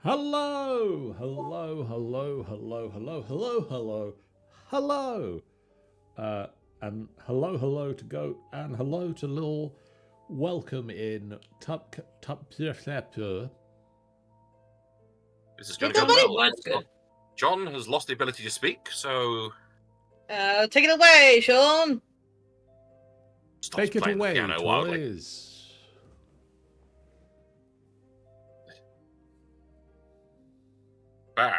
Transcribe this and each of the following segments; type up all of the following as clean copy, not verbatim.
Hello, hello, hello, hello, hello, hello, hello, hello, uh, and hello to Goat, and hello to Lil. Welcome in Tup. This is going Take to it go away. well. That's good. John has lost the ability to speak, so Take it away, Sean. stops Take it playing the away, piano wildly. toys. Bah.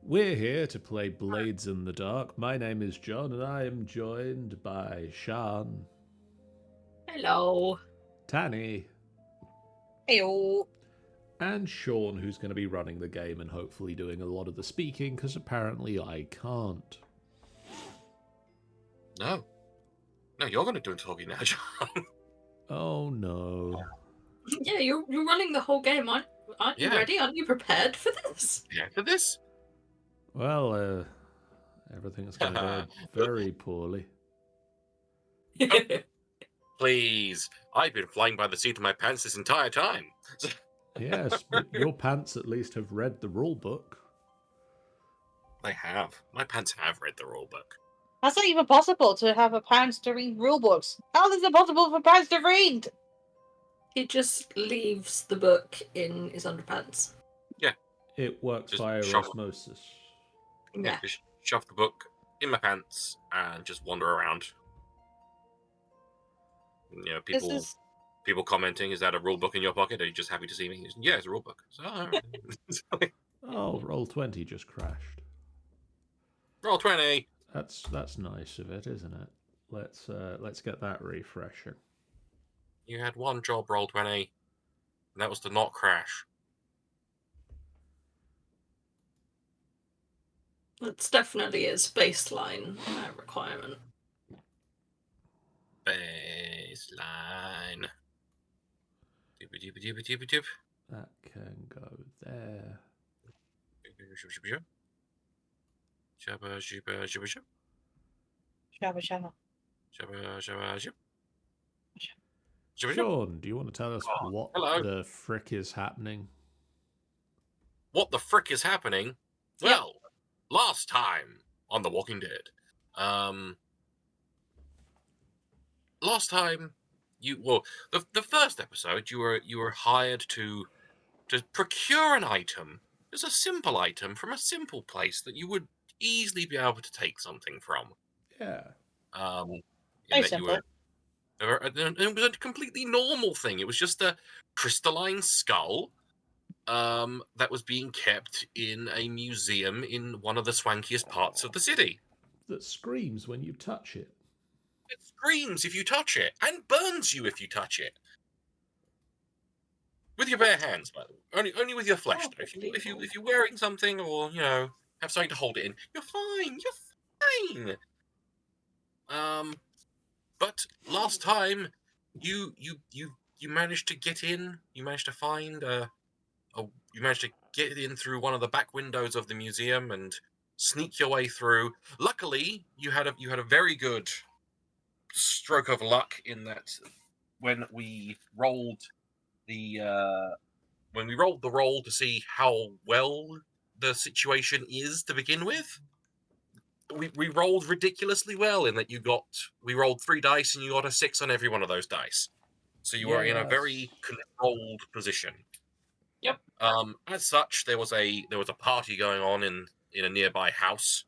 We're here to play Blades in the Dark. My name is John, and I am joined by Sean, Hello. Tanny, Heyo. and Sean, who's going to be running the game and hopefully doing a lot of the speaking, because apparently I can't. No, you're going to do it talking now, John. Oh no. Yeah, you're running the whole game. Aren't you Yeah. ready? Aren't you prepared for this? Yeah, for this. Well, everything's going to go very poorly. Please, I've been flying by the seat of my pants this entire time. Yes, but your pants at least have read the rule book. They have. My pants have read the rulebook. That's not even possible to have a pants to read rule books. How is it possible for pants to read? He just leaves the book in his underpants. It works Just via shove it. osmosis. Yeah. Just shove the book in my pants and just wander around. You know, people commenting, is that a rule book in your pocket? Are you just happy to see me? Yeah, it's a rule book. So, all right. Oh, roll 20 just crashed. Roll 20. That's nice of it, isn't it? Let's get that refreshing. You had one job, roll 20, and that was to not crash. That's definitely his baseline requirement. Baseline. Doop-a-doop-a-doop-a-doop-a-doop. That can go there. Shabba, shibba, shibba, shib. Shabba shabba. Shabba, shabba, shib. Shibba, shib. Sean, do you want to tell us Oh, what hello. the frick is happening? What the frick is happening? Yep. Well, last time on The Walking Dead, last time the first episode you were hired to procure an item. It's a simple item from a simple place that you would easily be able to take something from. Yeah. In Very that simple. it was a completely normal thing. It was just a crystalline skull that was being kept in a museum in one of the swankiest parts of the city. That screams when you touch it. It screams if you touch it and burns you if you touch it. With your bare hands, by the way. Only with your flesh. Though. If you're wearing something or have something to hold it in, you're fine. You're fine. But last time you managed to get in. You managed to find you managed to get in through one of the back windows of the museum and sneak your way through. Luckily, you had a very good stroke of luck in that when we rolled the roll to see how well the situation is to begin with, we rolled ridiculously well in that we rolled 3 dice and you got a 6 on every one of those dice. So you were in a very controlled position. Yep. As such, there was a party going on in a nearby house.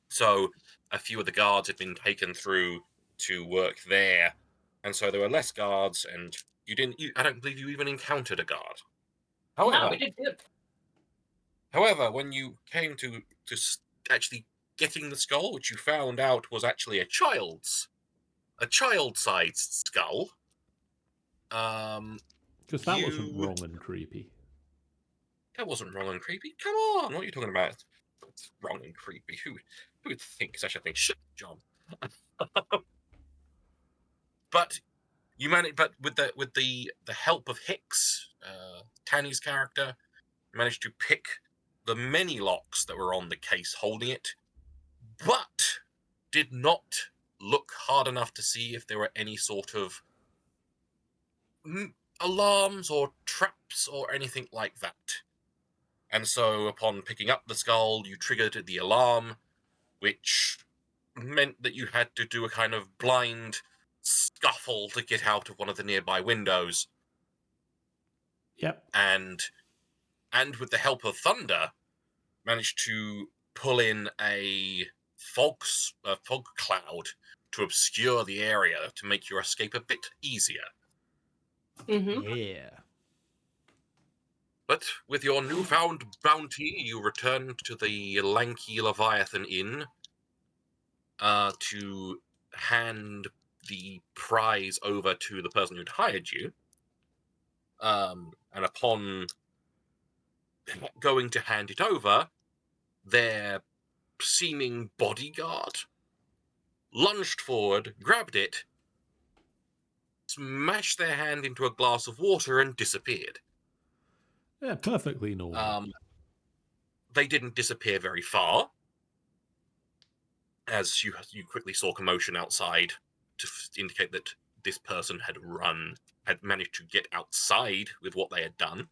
So a few of the guards had been taken through to work there, and so there were less guards, and I don't believe you even encountered a guard. No, we did good. However, when you came to actually getting the skull, which you found out was actually a child-sized skull, Because that wasn't wrong and creepy. That wasn't wrong and creepy. Come on, what are you talking about? It's wrong and creepy. Who would think such a thing? Shut up, John. But you managed. But with the help of Hicks, Tanny's character, you managed to pick the many locks that were on the case holding it, but did not look hard enough to see if there were any sort of alarms or traps or anything like that. And so upon picking up the skull, you triggered the alarm, which meant that you had to do a kind of blind scuffle to get out of one of the nearby windows. Yep. And with the help of Thunder, managed to pull in a fog cloud to obscure the area to make your escape a bit easier. Mm-hmm. Yeah. But with your newfound bounty, you return to the Lanky Leviathan Inn to hand the prize over to the person who'd hired you. And upon going to hand it over, their seeming bodyguard lunged forward, grabbed it, smashed their hand into a glass of water, and disappeared. Yeah, perfectly normal. They didn't disappear very far, as you quickly saw commotion outside to indicate that this person had managed to get outside with what they had done,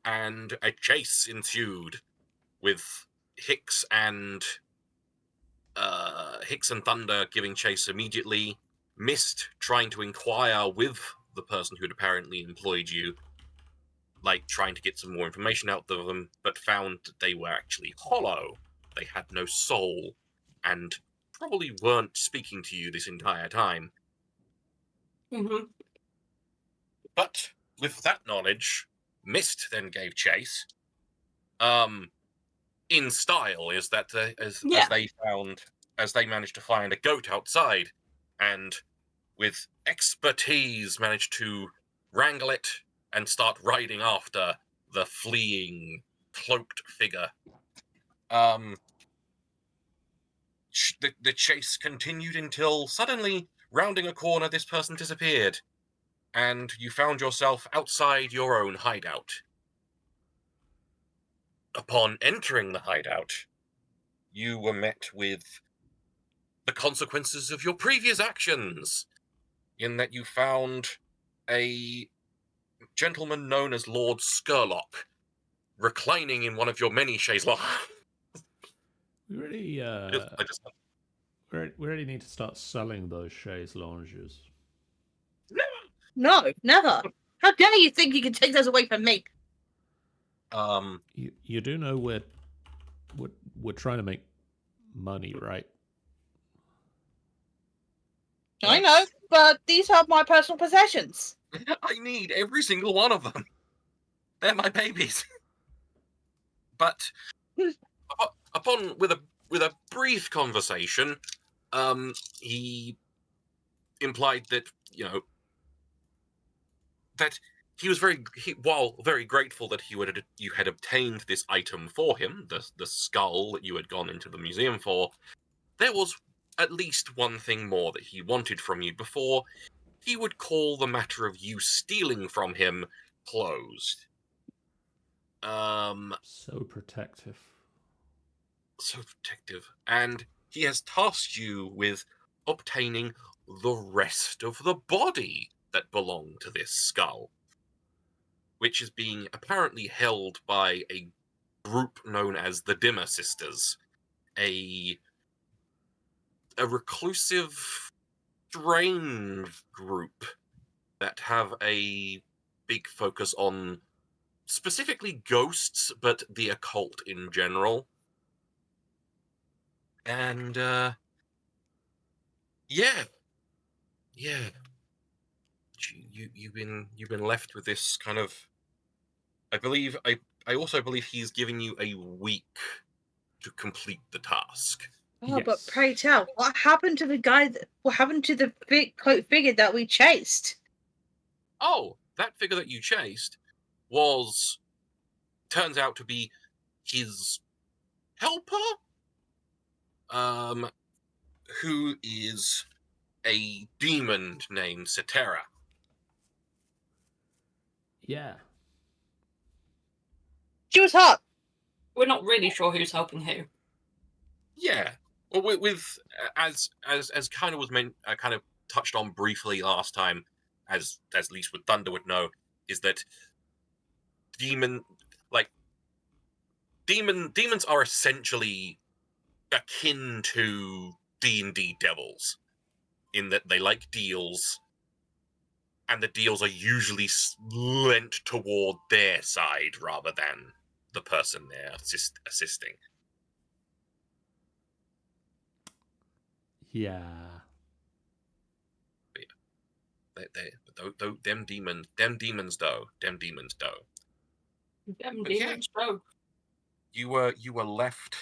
and a chase ensued with Hicks and Thunder giving chase immediately. Mist trying to inquire with the person who'd apparently employed you, like trying to get some more information out of them, but found that they were actually hollow. They had no soul, and probably weren't speaking to you this entire time. Mm-hmm. But with that knowledge, Mist then gave chase. In style is that as they managed to find a goat outside, and with expertise managed to wrangle it and start riding after the fleeing cloaked figure. The chase continued until suddenly, rounding a corner, this person disappeared, and you found yourself outside your own hideout. Upon entering the hideout, you were met with the consequences of your previous actions, in that you found a gentleman known as Lord Skurlock reclining in one of your many chaise lounges. We really, we really need to start selling those chaise lounges. No, never. How dare you think you can take those away from me? You do know we're trying to make money, right? I know, but these are my personal possessions. I need every single one of them. They're my babies. But with a brief conversation, he implied that that he was while very grateful that you had obtained this item for him, the skull that you had gone into the museum for. There was at least one thing more that he wanted from you before he would call the matter of you stealing from him closed. So protective. And he has tasked you with obtaining the rest of the body that belonged to this skull, which is being apparently held by a group known as the Dimmer Sisters, a reclusive, strange group that have a big focus on specifically ghosts, but the occult in general. And yeah. You've been left with this kind of. I also believe he's giving you a week to complete the task. Oh, Yes. but pray tell, what happened to the guy? What happened to the big cloak figure that we chased? Oh, that figure that you chased turns out to be his helper, who is a demon named Cetera. Yeah. She was hot. We're not really sure who's helping who. Yeah. Well, with as kind of was kind of touched on briefly last time, as least with Thunder would know, is that demons are essentially akin to D&D devils, in that they like deals, and the deals are usually lent toward their side rather than the person they're assisting. Yeah. Them demons do. Them But yeah. demons, bro. You were left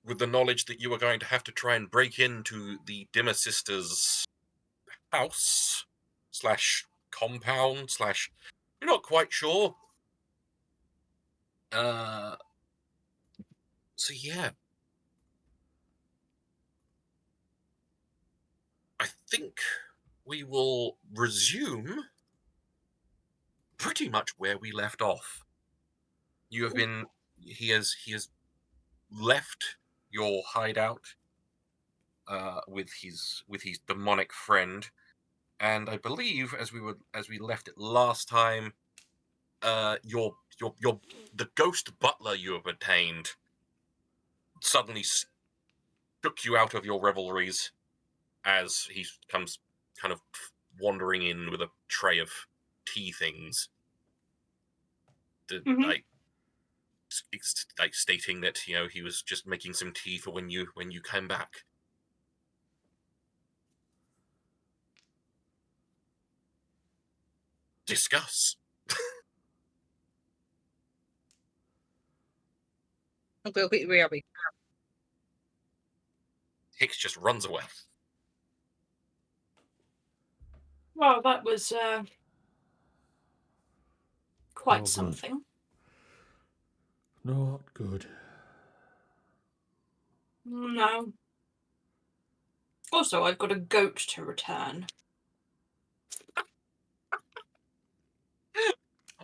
with the knowledge that you were going to have to try and break into the Dimmer Sisters' house / compound / you're not quite sure. So yeah, I think we will resume pretty much where we left off. You have been. He has left your hideout with his demonic friend, and I believe as we left it last time, the ghost butler you have obtained suddenly shook you out of your revelries as he comes kind of wandering in with a tray of tea things, like stating that he was just making some tea for when you came back. Discuss. Okay, where are we? Hicks just runs away. Well, that was quite good. something. Not good. No. Also, I've got a goat to return.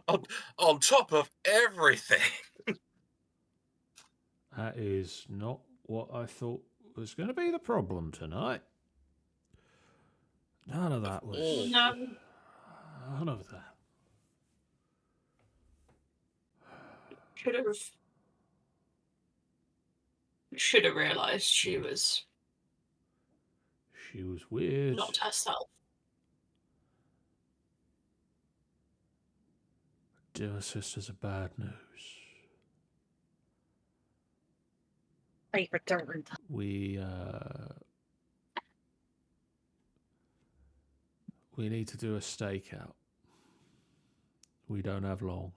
On top of everything. That is not what I thought was going to be the problem tonight. None of that was. No. None of that. Should have realised she was She was weird. not herself. Dimmer Sisters are bad news. Favorite don't. We need to do a stakeout. We don't have long.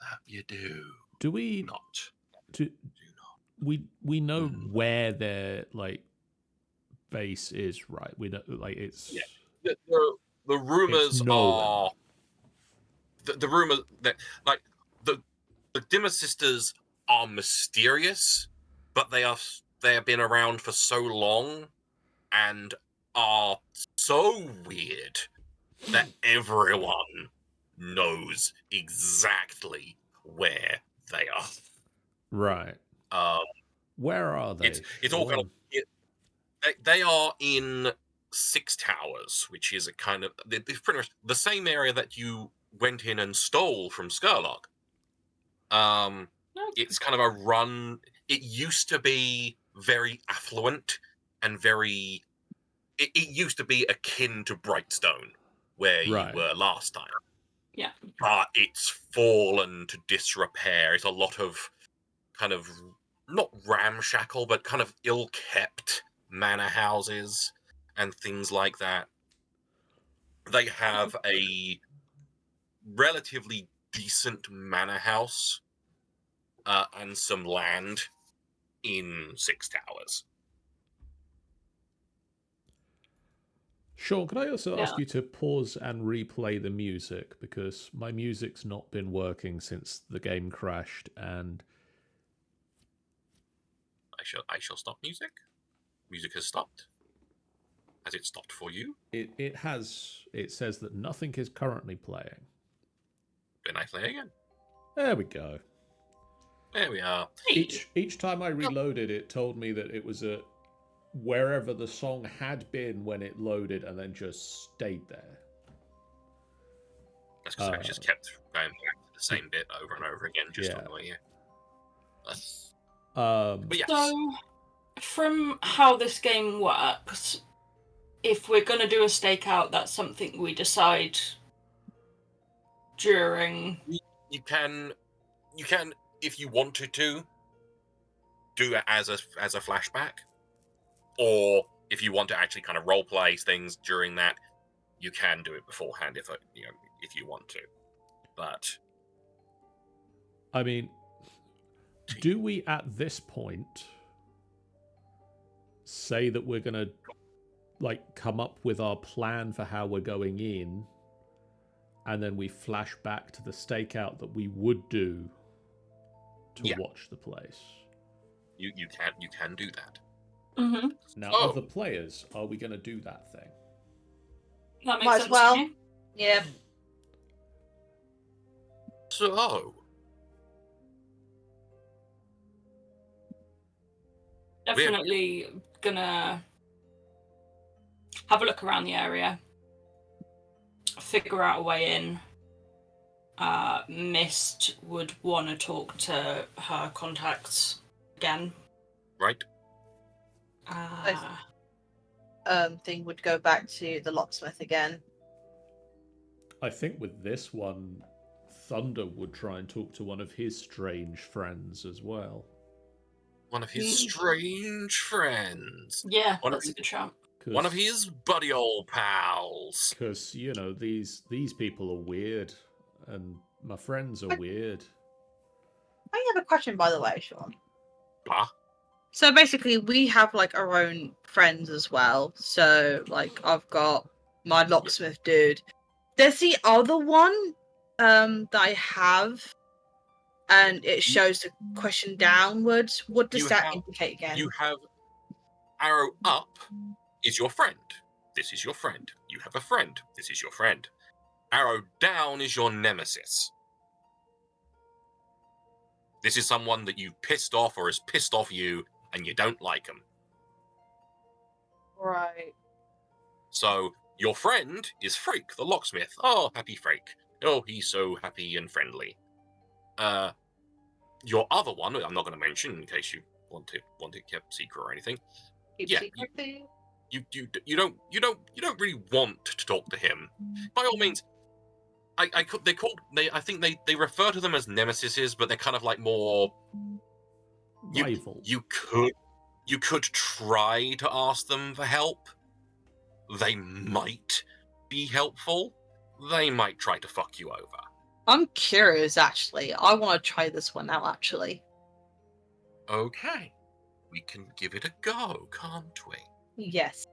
That you do. Do we not? Do we know where their base is, right? We know it's the rumors are the rumor that the Dimmer Sisters are mysterious, but they have been around for so long and are so weird that everyone knows exactly where they are. Right. Where are they? It's all kind of. They are in Six Towers, which is a kind of it's pretty much the same area that you went in and stole from Skurlock. It's kind of a run. It used to be very affluent and very. It used to be akin to Brightstone, where you were last time. Yeah. But it's fallen to disrepair. It's a lot of kind of not ramshackle, but kind of ill-kept manor houses and things like that. They have a relatively decent manor house and some land in Six Towers. Sean, can I also ask you to pause and replay the music, because my music's not been working since the game crashed, and I shall stop music. Music has stopped. Has it stopped for you? It has. It says that nothing is currently playing. Then I play again. There we go. There we are. Each time I reloaded, it told me that it was at wherever the song had been when it loaded and then just stayed there. That's because I just kept going back to the same bit over and over again, just to Yeah. annoy you. But yes. So, from how this game works, if we're going to do a stakeout, that's something we decide during. You can, if you wanted to, do it as a flashback, or if you want to actually kind of role play things during that, you can do it beforehand if you want to. But I mean, do we at this point say that we're gonna come up with our plan for how we're going in, and then we flash back to the stakeout that we would do to watch the place? You can do that. Mm-hmm. Now, other players, are we going to do that thing? That makes Might sense as well. to me. Yeah. So Definitely gonna have a look around the area, figure out a way in. Mist would want to talk to her contacts again. Right. Thing would go back to the locksmith again. I think with this one, Thunder would try and talk to one of his strange friends as well. One of his strange friends. Yeah, that's a good shout. One of his buddy old pals. Because, these people are weird, and my friends are weird. I have a question, by the way, Sean. Huh? So basically, we have our own friends as well. So I've got my locksmith dude. There's the other one that I have, and it shows the question downwards. What does that indicate again? You have arrow up is your friend. This is your friend. You have a friend. This is your friend. Arrow down is your nemesis. This is someone that you've pissed off or has pissed off you, and you don't like them. Right. So your friend is Freak, the locksmith. Oh, happy Freak. Oh, he's so happy and friendly. Your other one, I'm not going to mention in case you want it kept secret or anything. Keep secret, please. You don't really want to talk to him. By all means, I think they refer to them as nemesises, but they're kind of more rival. You could try to ask them for help. They might be helpful. They might try to fuck you over. I'm curious, actually. I want to try this one out, actually. Okay. We can give it a go, can't we? Yes.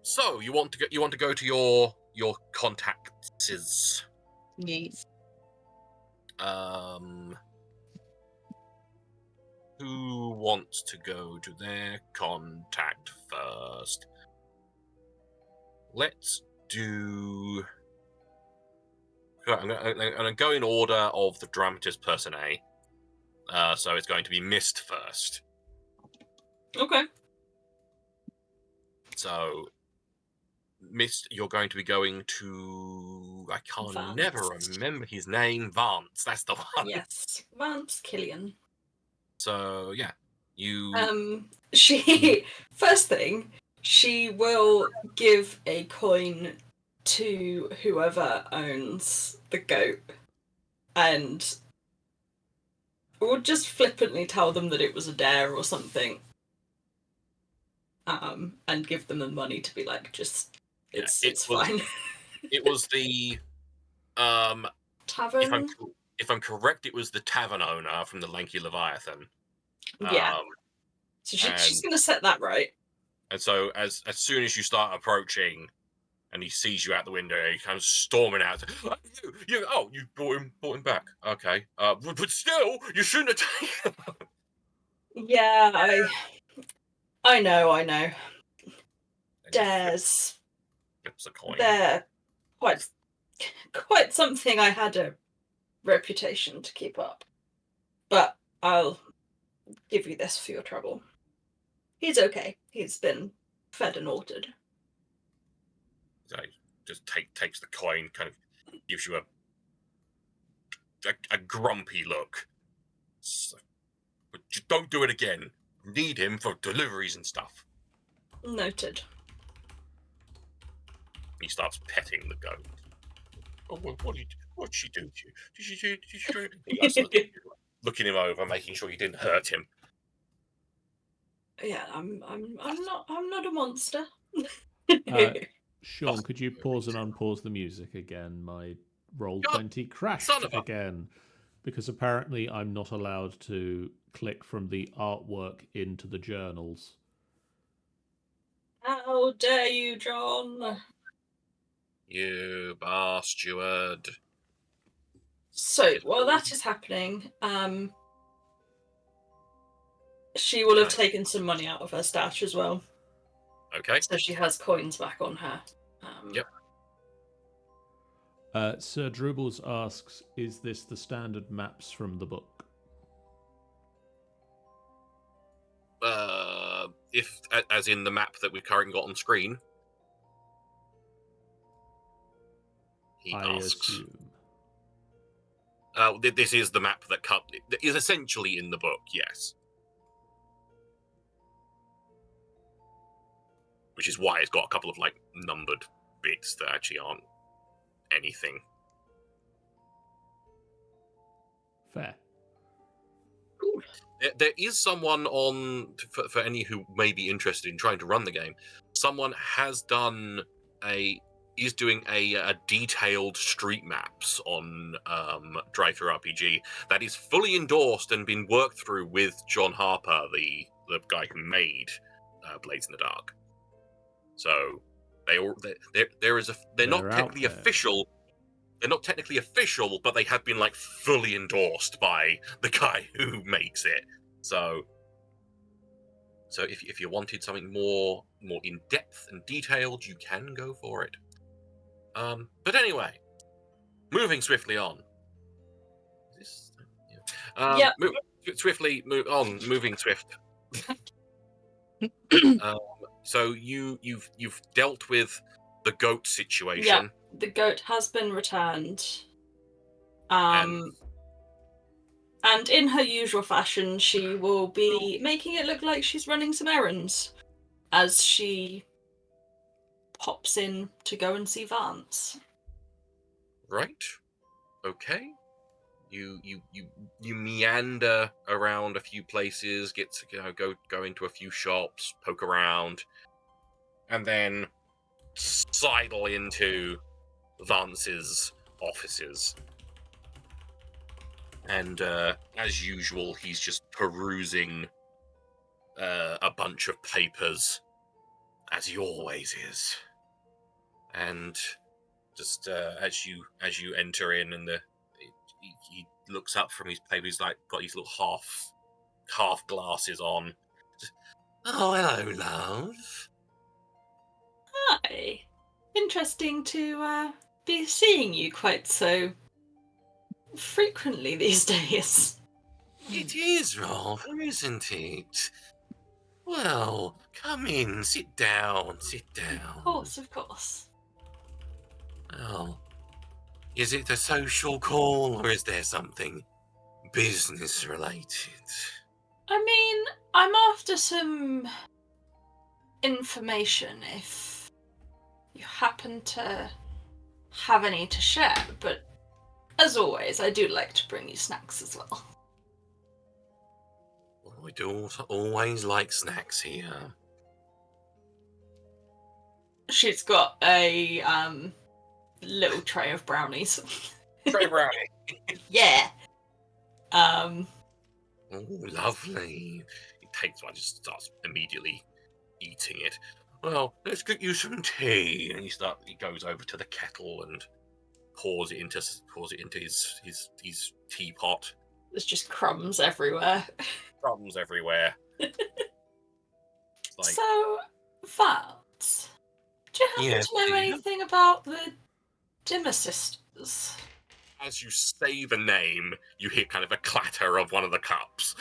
So you want to go to your contacts? Yes. Who wants to go to their contact first? Let's do. I'm going to go in order of the dramatis personae. So it's going to be Mist first. Okay. So, Mist, you're going to be going to... I can't Vance. never remember his name. Vance, that's the one. Yes, Vance Killian. So, yeah, you... She... First thing, she will give a coin to whoever owns the goat, and we'll just flippantly tell them that it was a dare or something, and give them the money to be it's fine. It was the Tavern. If I'm correct, it was the tavern owner from the Lanky Leviathan. Yeah. So she's gonna set that right. And so as soon as you start approaching, and he sees you out the window, he comes storming out. You brought him back. Okay. But still, you shouldn't have taken him. Yeah, I know. Dares. Flips a coin. They're quite something. I had a reputation to keep up. But I'll give you this for your trouble. He's okay. He's been fed and watered. So he just takes the coin, kind of gives you a grumpy look. So, but just don't do it again. Need him for deliveries and stuff. Noted. He starts petting the goat. Oh, what'd she do to you? Did she do anything? Looking him over, making sure you didn't hurt him. Yeah, I'm not a monster. Sean, could you pause and unpause the music again? My Roll20 crashed son of a- again. Because apparently I'm not allowed to click from the artwork into the journals. How dare you, John? You bar steward. So, while that is happening, she will have taken some money out of her stash as well. Okay. So she has coins back on her. Yep. Sir Dribbles asks, is this the standard maps from the book? If, as in the map that we've currently got on screen. He I asks. assume. This is the map that is essentially in the book, yes. Which is why it's got a couple of, like, numbered bits that actually aren't anything. Fair. There is someone on, for any who may be interested in trying to run the game, someone has done is doing a detailed street maps on Drive-Thru RPG that is fully endorsed and been worked through with John Harper, the guy who made Blades in the Dark. So they're not technically official. They're not technically official, but they have been like fully endorsed by the guy who makes it. So if you wanted something more in depth and detailed, you can go for it. But anyway, moving swiftly on. Yep. Moving swift. So you've dealt with the goat situation. Yeah, the goat has been returned. And in her usual fashion, she will be making it look like she's running some errands as she pops in to go and see Vance. Right. Okay. You meander around a few places, get to go into a few shops, poke around, and then sidle into Vance's offices. And as usual, he's just perusing a bunch of papers, as he always is. And just as you enter in, and he looks up from his paper. He's like got his little half glasses on. Just, oh, hello, love. Hi. Interesting to be seeing you quite so frequently these days. It is rather, isn't it? Well, come in, sit down. Of course. Well, is it a social call, or is there something business related? I mean, I'm after some information if you happen to have any to share, but as always, I do like to bring you snacks as well. Well, we do always like snacks here. She's got a little tray of brownies. Tray brownie. Yeah. Oh, lovely. He takes one, just starts immediately eating it. Well, let's get you some tea. And he goes over to the kettle and pours it into his teapot. There's just crumbs everywhere. Crumbs everywhere. Like, So, Vance, do you happen to know anything about the Dimmer sisters? as you say the name, you hear kind of a clatter of one of the cups.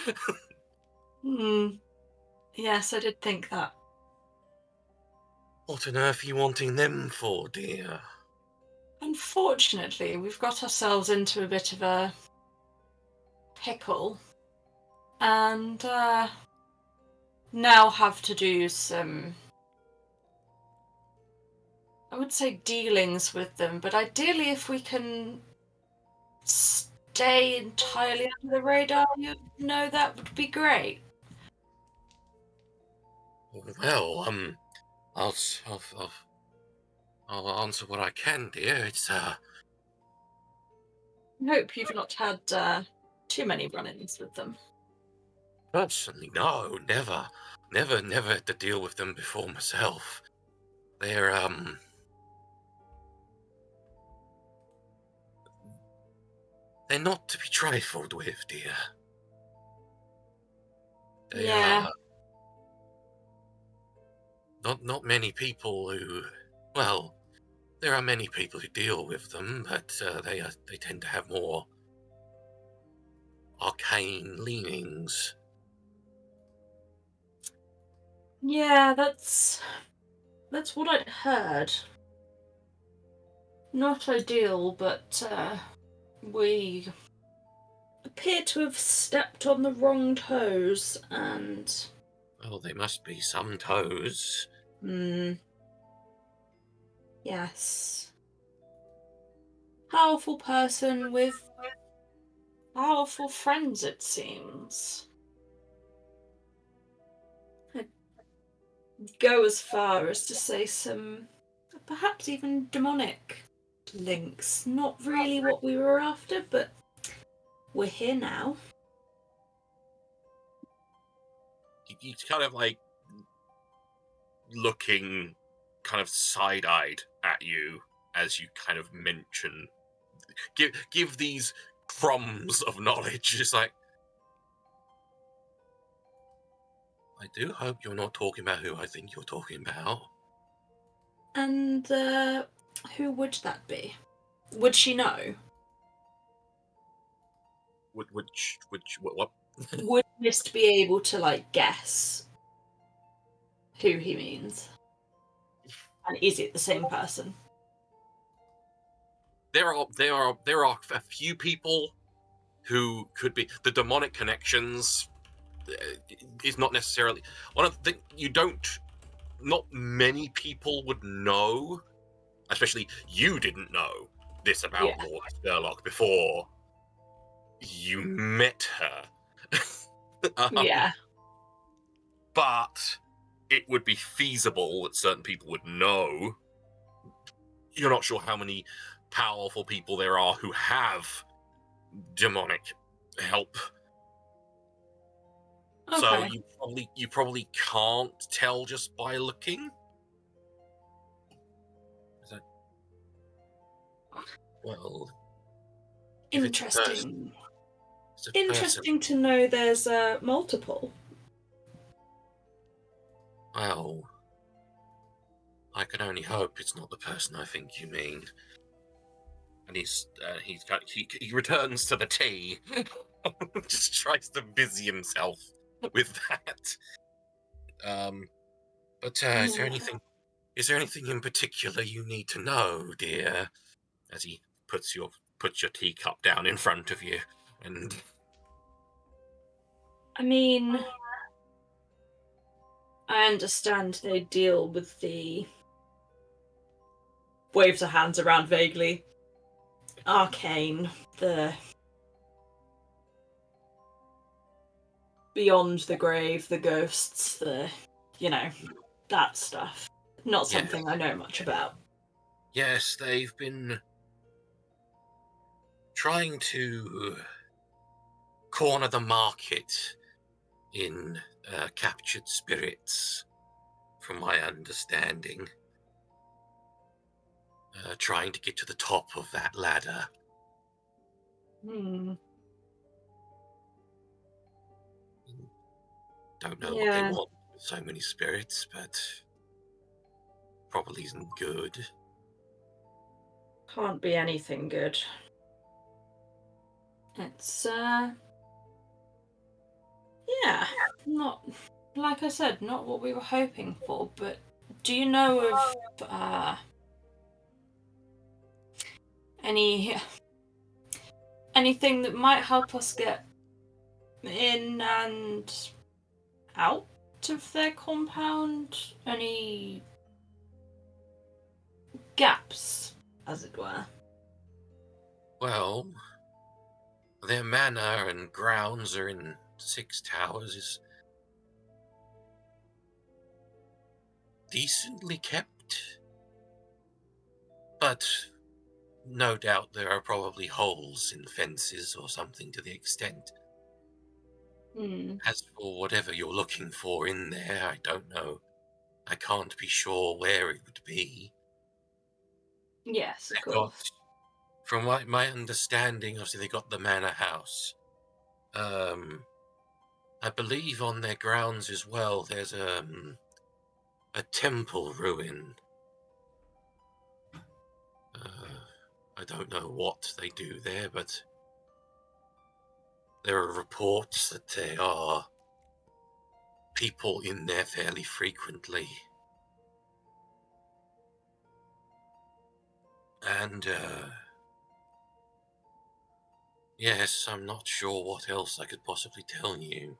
Yes, I did think that. What on earth are you wanting them for, dear? Unfortunately, we've got ourselves into a bit of a pickle, and now have to do some, I would say, dealings with them, but ideally if we can stay entirely under the radar, you know, that would be great. Well, I'll answer what I can, dear. It's I hope you've not had too many run-ins with them. personally no, never had to deal with them before myself. They're they're not to be trifled with, dear. They Yeah. are not many people who, well, there are many people who deal with them, but they tend to have more arcane leanings. Yeah, that's what I'd heard. Not ideal, but we appear to have stepped on the wrong toes, and Well, they must be some toes. yes. Powerful person with powerful friends, it seems. I'd go as far as to say some, perhaps even demonic links. Not really what we were after, but we're here now. He's kind of like looking kind of side-eyed at you as you kind of mention, give these crumbs of knowledge. It's like, I do hope you're not talking about who I think you're talking about. And who would that be? Would she know? What? What? Would Mist be able to like guess who he means? And is it the same person? There are a few people who could be the demonic connections. Is not necessarily one of the you don't. Not many people would know, especially you didn't know this about Lord Sherlock before you met her. Yeah. But it would be feasible that certain people would know. You're not sure how many powerful people there are who have demonic help. Okay. So you probably can't tell just by looking. Well, Interesting. it's a Interesting to know there's multiple. Well, I can only hope it's not the person I think you mean. And he returns to the tea, just tries to busy himself with that. But is there anything? Is there anything in particular you need to know, dear? As he puts your teacup down in front of you, and I mean, I understand they deal with the waves her hands around vaguely. Arcane, the beyond the grave, the ghosts, the that stuff. Not something I know much about. yes, they've been trying to corner the market in captured spirits, from my understanding. Trying to get to the top of that ladder. Don't know what they want with so many spirits, but probably isn't good. Can't be anything good. It's not like I said, not what we were hoping for, but do you know of anything that might help us get in and out of their compound? Any gaps, as it were? Well, their manor and grounds are in Six Towers is decently kept, but no doubt there are probably holes in fences or something to the extent. As for whatever you're looking for in there, I don't know. I can't be sure where it would be. Yes, of They got, course. from my understanding, obviously they got the manor house. I believe on their grounds as well, there's a temple ruin. I don't know what they do there, but there are reports that there are people in there fairly frequently. And, yes, I'm not sure what else I could possibly tell you.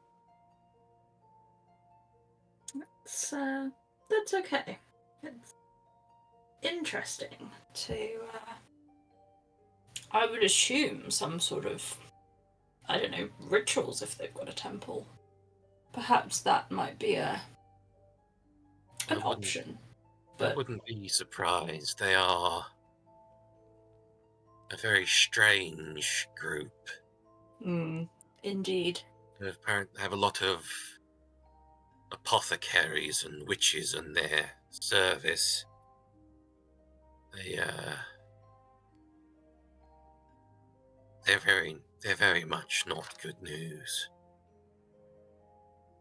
That's okay. It's interesting to, I would assume some sort of, I don't know, rituals if they've got a temple. Perhaps that might be an option. I But wouldn't be surprised. They are a very strange group. Indeed. They apparently have a lot of apothecaries and witches in their service. They're very much not good news.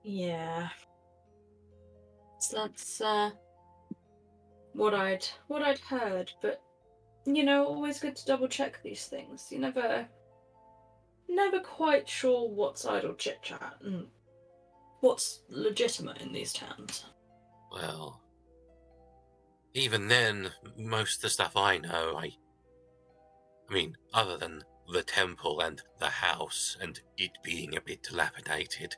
Yeah. So that's what I'd heard, but always good to double check these things. You never quite sure what's idle chit chat and what's legitimate in these towns. Well, even then, most of the stuff I know, I mean, other than the temple and the house and it being a bit dilapidated,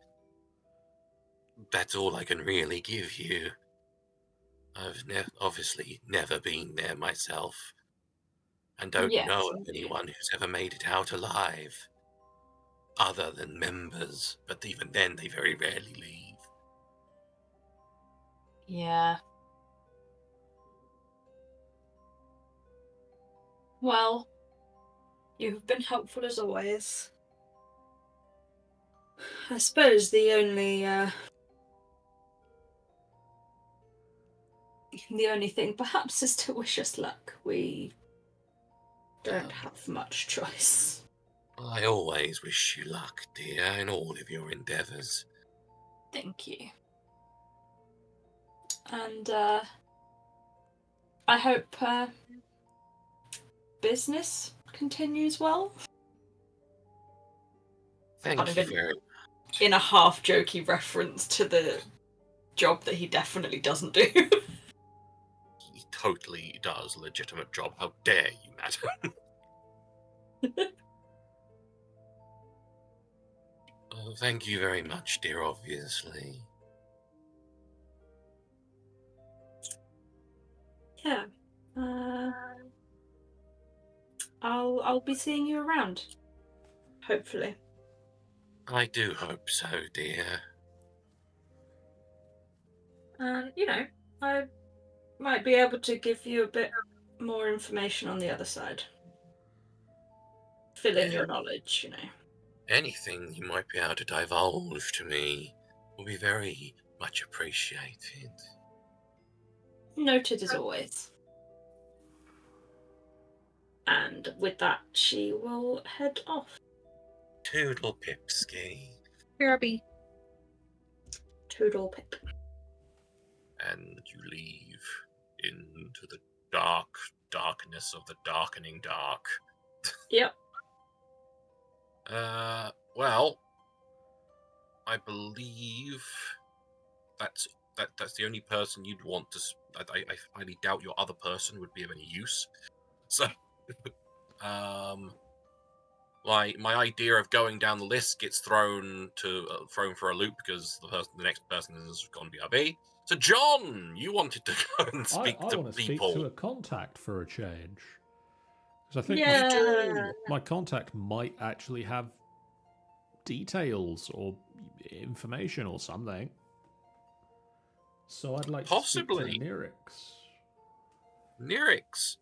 that's all I can really give you. I've obviously never been there myself, and don't Yes, know of indeed. anyone who's ever made it out alive, other than members, but even then they very rarely leave. Yeah. Well, you've been helpful as always. I suppose the only thing perhaps is to wish us luck. We don't have much choice. I always wish you luck, dear, in all of your endeavours. Thank you. And I hope business continues well. Thank Kind of you very much. In a half jokey reference to the job that he definitely doesn't do. He totally does a legitimate job. How dare you, madam? Oh, thank you very much, dear, obviously. Yeah. I'll be seeing you around. Hopefully. I do hope so, dear. And I might be able to give you a bit more information on the other side. Fill in your knowledge, Anything you might be able to divulge to me will be very much appreciated. Noted as always. And with that, she will head off. Toodle pipski. Kirby. Toodle pip. And you leave into the darkness of the darkening dark. Yep. Well, I believe that's the only person you'd want to. I highly doubt your other person would be of any use. So, my idea of going down the list gets thrown for a loop because the next person is going to be RB. So, John, you wanted to go and speak I to want to people. speak to a contact for a change. Because I think Yeah. my contact might actually have details or information or something. So I'd like Possibly. to speak to Nyrix. Nyrix,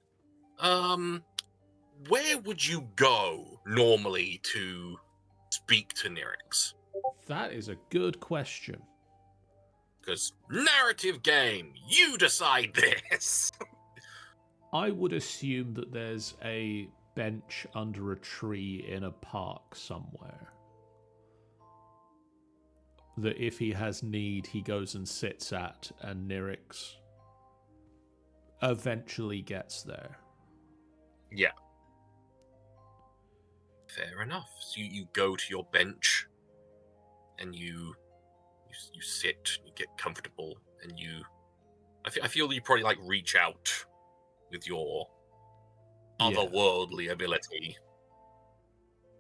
where would you go normally to speak to Nyrix? That is a good question. Because narrative game, you decide this. I would assume that there's a bench under a tree in a park somewhere. That if he has need, he goes and sits at, and Nyrix eventually gets there. Yeah. Fair enough. So you go to your bench, and you sit, you get comfortable, and I feel you probably like reach out with your otherworldly ability,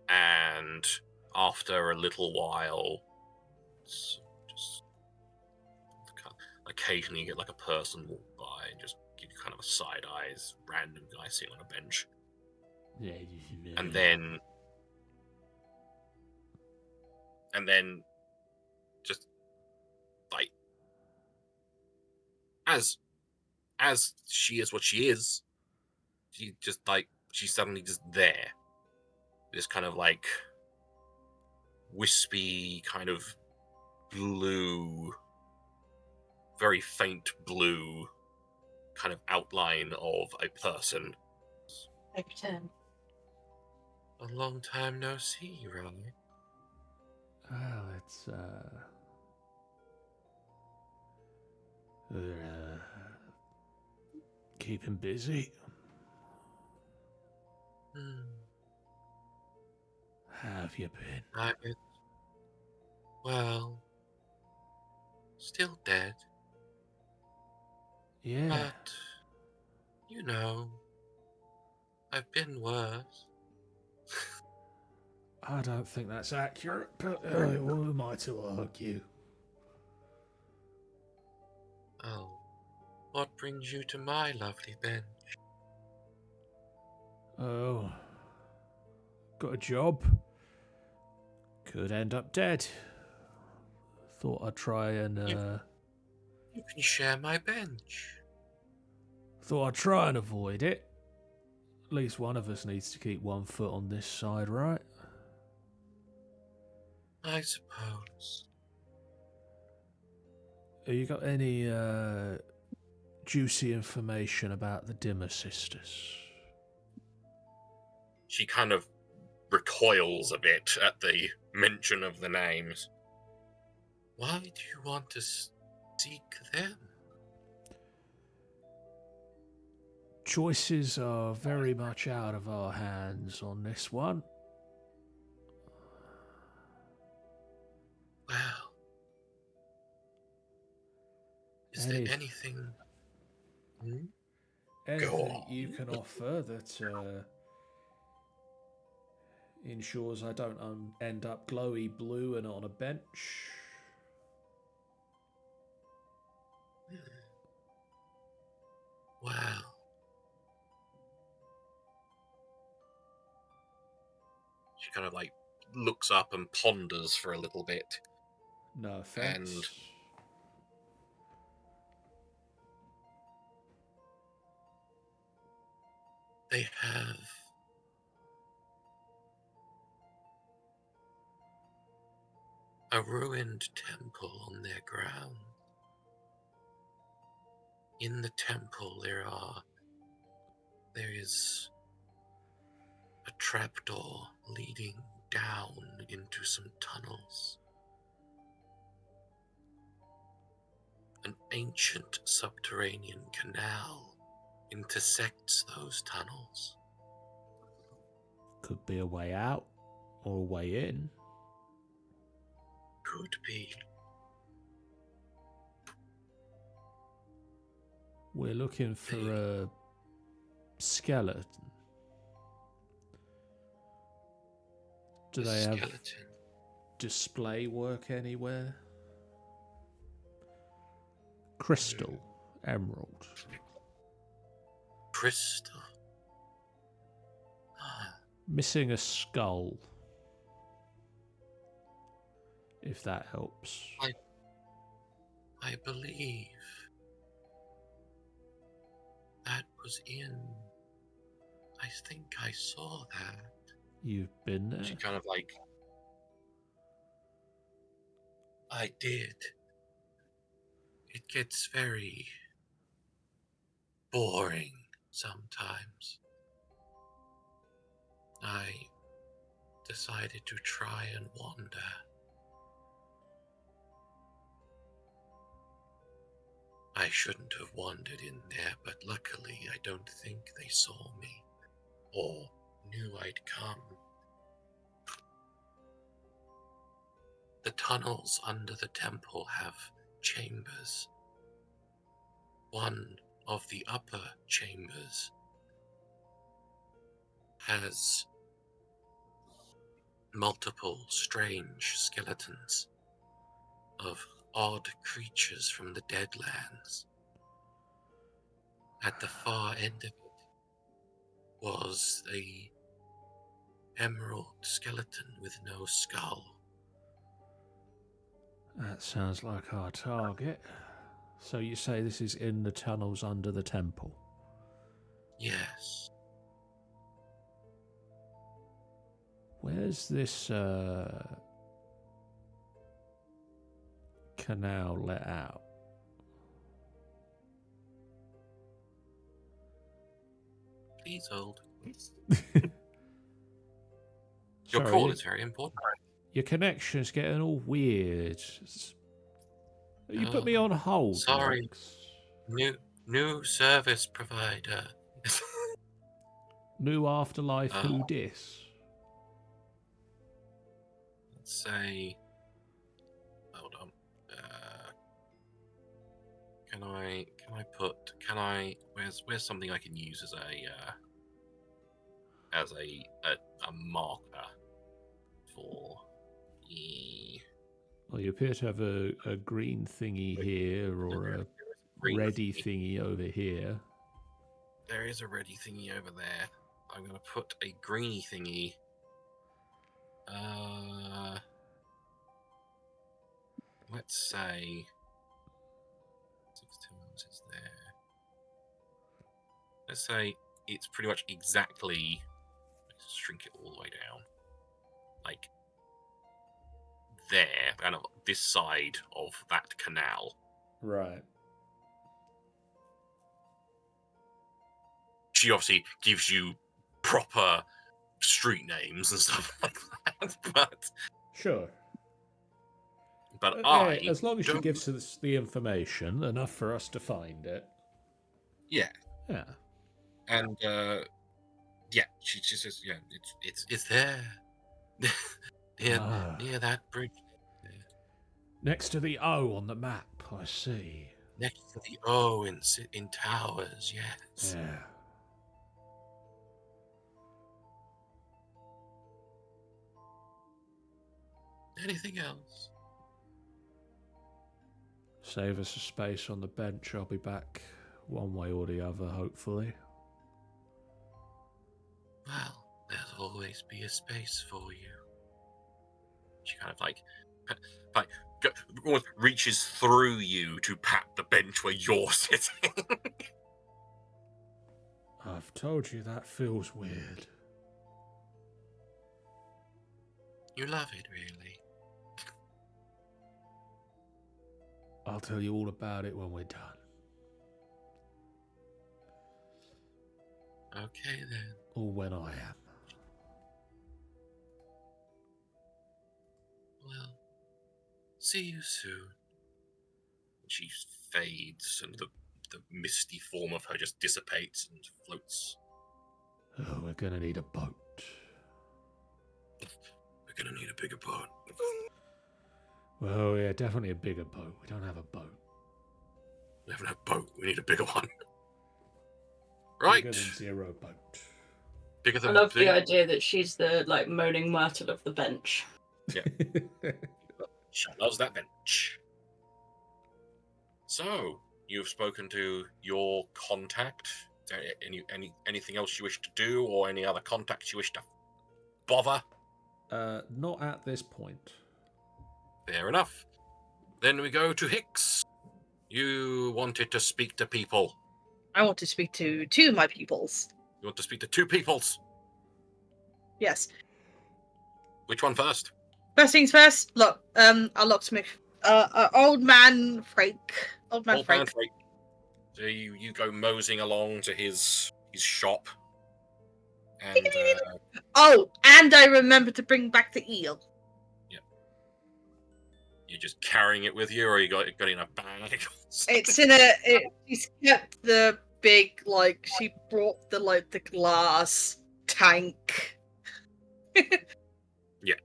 and after a little while, just occasionally you get like a person walk by and just give you kind of a side eyes, random guy sitting on a bench, and then just like as she is what she is, she's suddenly just there. This kind of like wispy kind of blue, very faint blue kind of outline of a person. I pretend. A long time no see, right? Well, it's keep him busy. How have you been? Well, still dead. Yeah. But, you know, I've been worse. I don't think that's accurate, but who am I to argue? Oh, what brings you to my lovely bench? Oh, got a job. Could end up dead. Thought I'd try and You can share my bench. thought I'd try and avoid it. At least one of us needs to keep one foot on this side, right? I suppose. Have you got any juicy information about the Dimmer sisters? She kind of recoils a bit at the mention of the names. Why do you want to seek them? Choices are very much out of our hands on this one. Well, is there anything? Anything you can offer that ensures I don't end up glowy blue and on a bench? Well, she kind of like looks up and ponders for a little bit. No offense. And they have a ruined temple on their ground. In the temple there is a trapdoor leading down into some tunnels. An ancient subterranean canal intersects those tunnels. Could be a way out or a way in. Could be. We're looking for a skeleton. Do they have skeleton? display work anywhere? Crystal, emerald. Crystal. Ah, Missing a skull. If that helps. I believe that was in. I think I saw that. You've been there? She kind of like. I did. It gets very boring sometimes. I decided to try and wander. I shouldn't have wandered in there, but luckily I don't think they saw me or knew I'd come. The tunnels under the temple have chambers. One of the upper chambers has multiple strange skeletons of odd creatures from the Deadlands. At the far end of it was a emerald skeleton with no skull. That sounds like our target. So you say this is in the tunnels under the temple? Yes. Where's this canal let out? Please hold. Sorry, Your call is very important. your connection's getting all weird. You put Oh, me on hold. sorry. Max. New service provider. New Afterlife Oh. Who Dis? Let's say. Hold on. Can I? Where's something I can use as a marker for? Well, you appear to have a green thingy here or a Green ready thingy. thingy over here. There is a ready thingy over there. I'm gonna put a greeny thingy. Let's say 6 turns is there. Let's say it's pretty much exactly. Let's shrink it all the way down, like there, kind of this side of that canal. Right. She obviously gives you proper street names and stuff like that, Sure. but Okay, as long as she don't- gives us the information, enough for us to find it. yeah, Yeah. and yeah, she says, yeah, it's there, Ah. near that bridge, Next to the O on the map, I see. next to the O in towers. Yes. Yeah. Anything else? Save us a space on the bench. I'll be back one way or the other, hopefully. Well, there'll always be a space for you. She kind of almost reaches through you to pat the bench where you're sitting. I've told you that feels weird. You love it, really. I'll tell you all about it when we're done. Okay then. Or when I am. Well, see you soon. She fades, and the misty form of her just dissipates and floats. Oh, we're gonna need a boat. We're gonna need a bigger boat. Well, yeah, definitely a bigger boat. We don't have a boat. We have no boat. We need a bigger one. Bigger Right. than zero boat. Bigger I than love the bigger- idea that she's the like moaning myrtle of the bench. She loves that bench. So, you've spoken to your contact. Is there anything else you wish to do, or any other contacts you wish to bother? Not at this point. Fair enough. Then we go to Hicks. You wanted to speak to people. I want to speak to two of my peoples. You want to speak to two peoples. Yes. Which one first? First things first. Look, our locksmith, old man Frank. Old man Old Frank. man Frank. So you go moseying along to his shop. And Oh, and I remember to bring back the eel. you're just carrying it with you, or you got it in a bag? It's in a. She's kept the big She brought the glass tank. Yeah.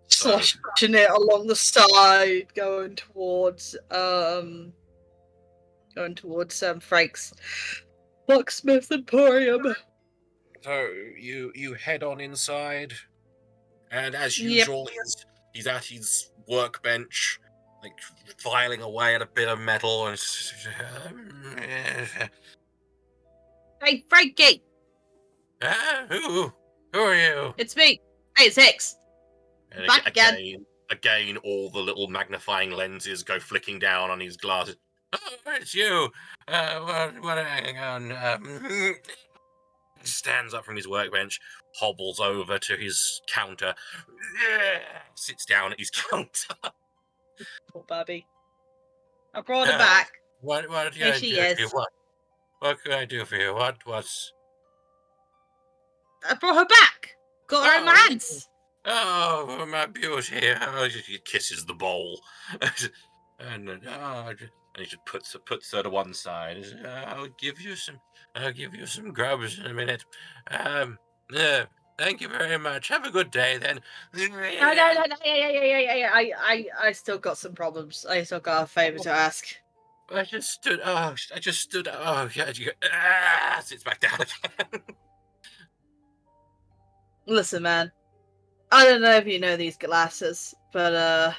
Sloshing it along the side, going towards Frank's locksmith emporium. So you head on inside, and as Yep. usual, he's at his workbench, like filing away at a bit of metal. And Hey, Frankie, who are you? it's me. Hey, it's Hicks. And Back again. Again, all the little magnifying lenses go flicking down on his glasses. Oh, it's you. What? Hang on. Stands up from his workbench, hobbles over to his counter, sits down at his counter. Poor Bobby. I brought her Uh, back. What can Here I she do for you? is. What can I do for you? What's... I brought her back. Got her in my Oh. hands. Oh, my beauty. Oh, he kisses the bowl. and he just puts her to one side. He says, I'll give you some grubs in a minute. Thank you very much. Have a good day then. No. I still got some problems. I still got a favor to ask. I just stood. Oh, yeah. Sits back down again. Listen, man. I don't know if you know these glasses, but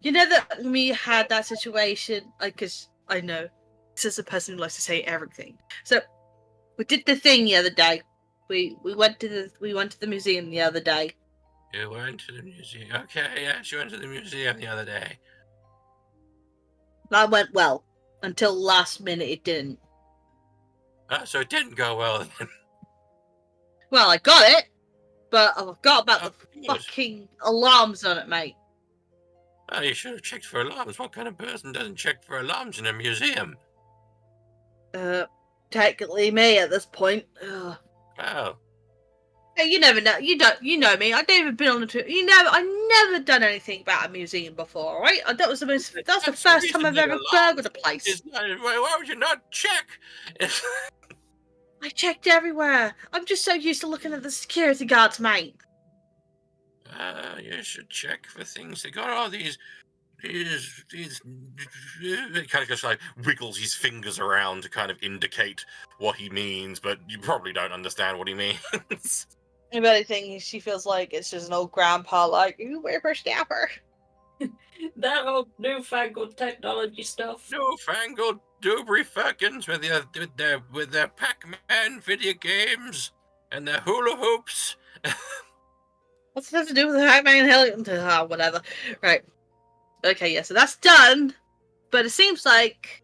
you know that we had that situation. Because I know this is a person who likes to say everything. So we did the thing the other day. We went to the museum the other day. You went to the museum. Okay, yes, you went to the museum the other day. That went well until last minute. It didn't. So it didn't go well then. Well, I got it, but I forgot about the Good. fucking alarms on it, mate. Oh, you should have checked for alarms. What kind of person doesn't check for alarms in a museum? Technically me at this point. Ugh. Oh, Hey, you never know. You know me. I've never been on a tour. I never done anything about a museum before, right? That was the That's the first time I've reason ever you're burgled a place. why would you not check? I checked everywhere. I'm just so used to looking at the security guards, mate. You should check for things. They got all these. It kind of just like wiggles his fingers around to kind of indicate what he means, but you probably don't understand what he means. If anything, she feels like it's just an old grandpa, like, ooh, where's her snapper? That old newfangled technology stuff. Newfangled doobry fuckins with their Pac-Man video games and their hula hoops. What's that have to do with the Pac-Man Hill? Whatever. Right. Okay, yeah, so that's done. But it seems like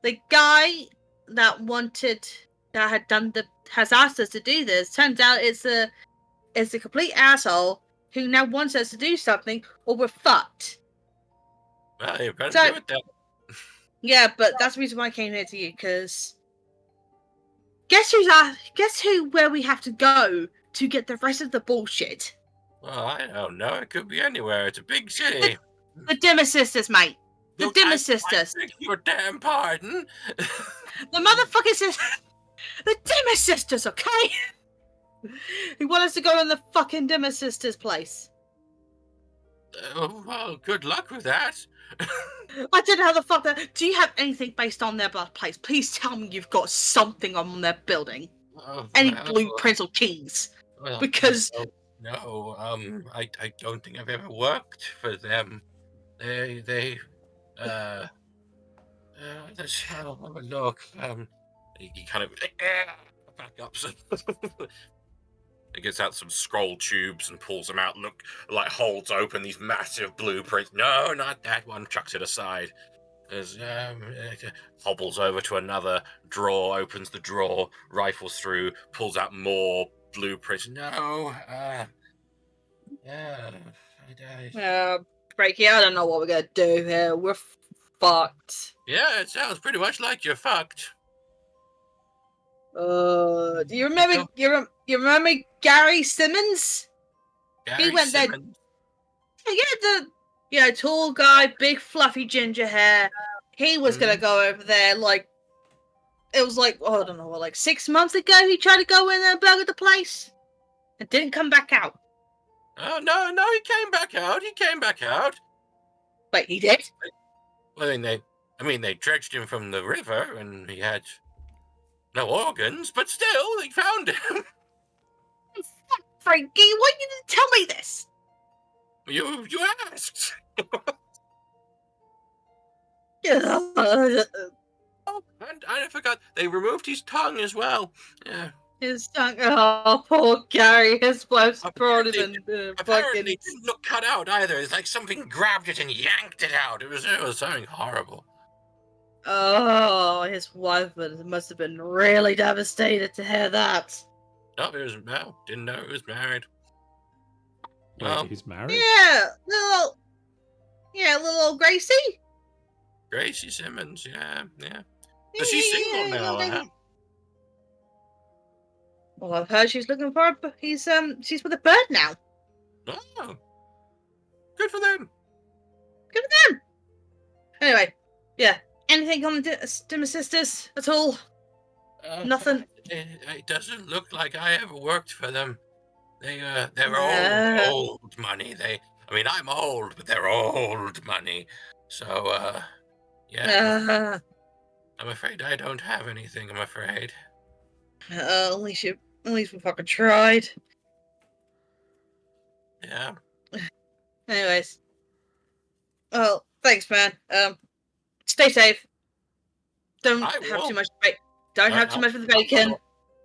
the guy that has asked us to do this, turns out it's a complete asshole who now wants us to do something, or we're fucked. Well, you better So- do it then. Yeah, but that's the reason why I came here to you, because guess where we have to go to get the rest of the bullshit? Well, I don't know. It could be anywhere. It's a big city. The Dimmer Sisters, mate. The Look, Dimmer I Sisters. beg your damn pardon. The motherfucking sisters. The Dimmer Sisters, okay? Who want us to go in the fucking Dimmer Sisters place? Oh, well, good luck with that. I don't know how the fuck that. Do you have anything based on their birthplace? Please tell me you've got something on their building. Oh, Any well, blueprints or keys? well, Because no, I don't think I've ever worked for them. Uh, let's have a look. He kind of back up. He gets out some scroll tubes and pulls them out. Look, like holds open these massive blueprints. No, not that one. Chucks it aside. Hobbles over to another drawer, opens the drawer, rifles through, pulls out more blueprints. No, yeah, Breaky, I don't know what we're gonna do here. We're fucked. yeah, it sounds pretty much like you're fucked. Do you remember? You remember Gary Simmons? Gary went there- Simmons. Yeah, tall guy, big fluffy ginger hair. He was gonna go over there. Like, it was like, I don't know, like 6 months ago. He tried to go in and burgle the place, and didn't come back out. Oh no, he came back out. He came back out. Wait, he did? Well, they dredged him from the river, and he had no organs, but still, they found him. Frankie, why you didn't tell me this? You asked. Oh, and I forgot they removed his tongue as well. Yeah. His tongue. Oh, poor Gary. His wife's broader than Apparently, fucking. it didn't look cut out either. It's like something grabbed it and yanked it out. It was something horrible. Oh, his wife must have been really devastated to hear that. No, didn't know he was married. Wait, he's married? Yeah, little old Gracie. Gracie Simmons, yeah. So she's single now, huh? Well, I've heard she's looking for she's with a bird now. Oh, good for them. Good for them. Anyway, yeah. Anything on the Dimmer Sisters at all? Nothing. It doesn't look like I ever worked for them. They're old money. I'm old, but they're old money. So, yeah. I'm afraid I don't have anything. I'm afraid. At least we fucking tried. Yeah. Anyways. Well, thanks, man. Stay safe. Don't have too much. Don't have too much of the bacon.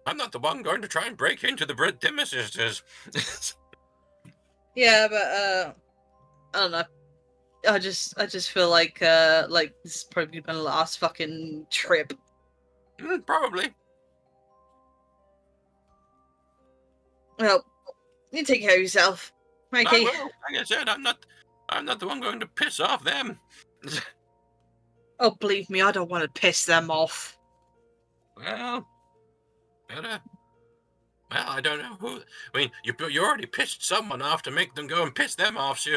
I'm not the one going to try and break into the Dimmer Sisters. Yeah, but I don't know. I just feel like this is probably been the last fucking trip. Probably. Well, you take care of yourself, Mikey. I will. Like I said, I'm not the one going to piss off them. Oh, believe me, I don't want to piss them off. Well, better. Well, I don't know who. I mean, you already pissed someone off to make them go and piss them off. So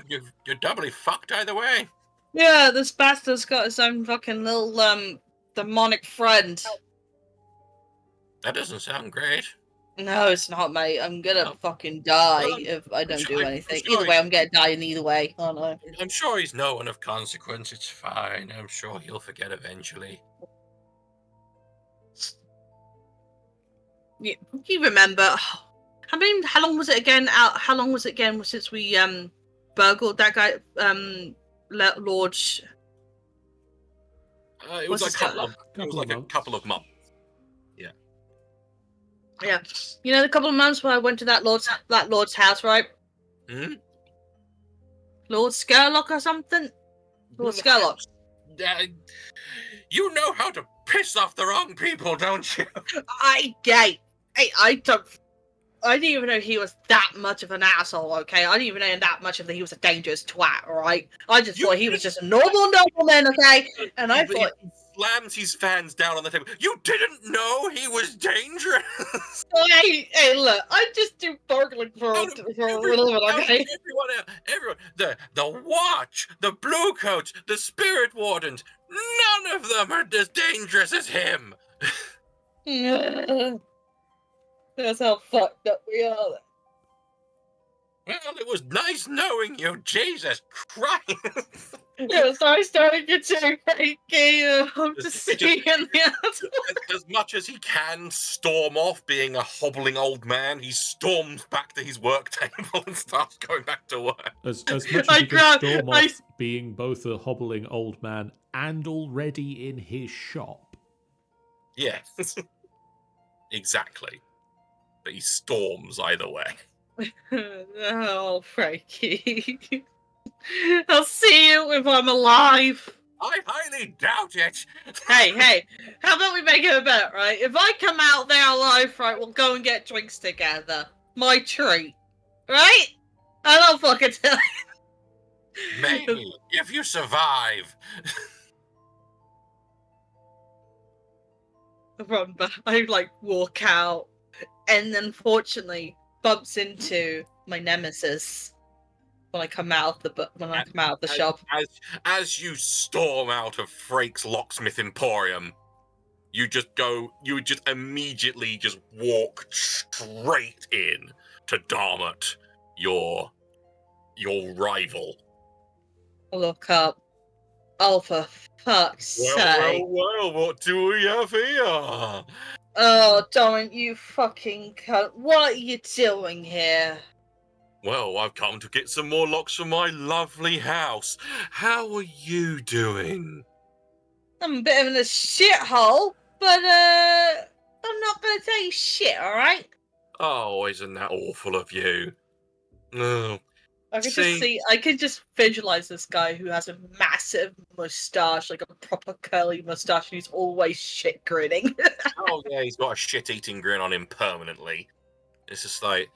you're doubly fucked either way. Yeah, this bastard's got his own fucking little demonic friend. That doesn't sound great. No, it's not, mate. I'm gonna fucking die if I don't do anything. Either way, I'm gonna die in either way. I don't know. I'm sure he's no one of consequence. It's fine. I'm sure he'll forget eventually. You remember? How long was it again? How long was it again since we burgled that guy? Lord. It was like a couple of months. Yeah, you know, the couple of months when I went to that lord's house, right? Hmm? Lord Skerlock or something? Lord Skerlock. You know how to piss off the wrong people, don't you? I didn't even know he was that much of an asshole, okay? I didn't even know that much of that he was a dangerous twat, alright? I just thought he was just a normal nobleman, okay? And I thought... He slams his fans down on the table. You didn't know he was dangerous? Hey, look, I just do burgling for a little bit, okay? Everyone, the Watch, the Bluecoats, the Spirit Wardens, none of them are as dangerous as him. That's how fucked up we are. Well, it was nice knowing you. Jesus Christ! It was nice knowing you too, thank you. Hope to see you in the other. As much as he can storm off being a hobbling old man, he storms back to his work table and starts going back to work. As much as I he can can't- storm I- off being both a hobbling old man and already in his shop. Yes. Exactly. But he storms either way. Oh, Frankie. I'll see you if I'm alive. I highly doubt it. Hey, how about we make it a bet, right? If I come out there alive, right, we'll go and get drinks together. My treat. Right? I don't fucking tell you. Maybe, if you survive. Run back. I walk out, and unfortunately bumps into my nemesis when I come out of the shop. As you storm out of Frake's Locksmith Emporium, you just immediately walk straight in to Darmot, your rival. I look up. Oh, for fuck's sake. Well, what do we have here? Oh, don't you fucking cunt. What are you doing here? Well, I've come to get some more locks for my lovely house. How are you doing? I'm a bit of a shithole, but I'm not gonna tell you shit, alright? Oh, isn't that awful of you? No. I can just visualize this guy who has a massive mustache, like a proper curly mustache, and he's always shit grinning. Oh, yeah, he's got a shit-eating grin on him permanently. It's just like,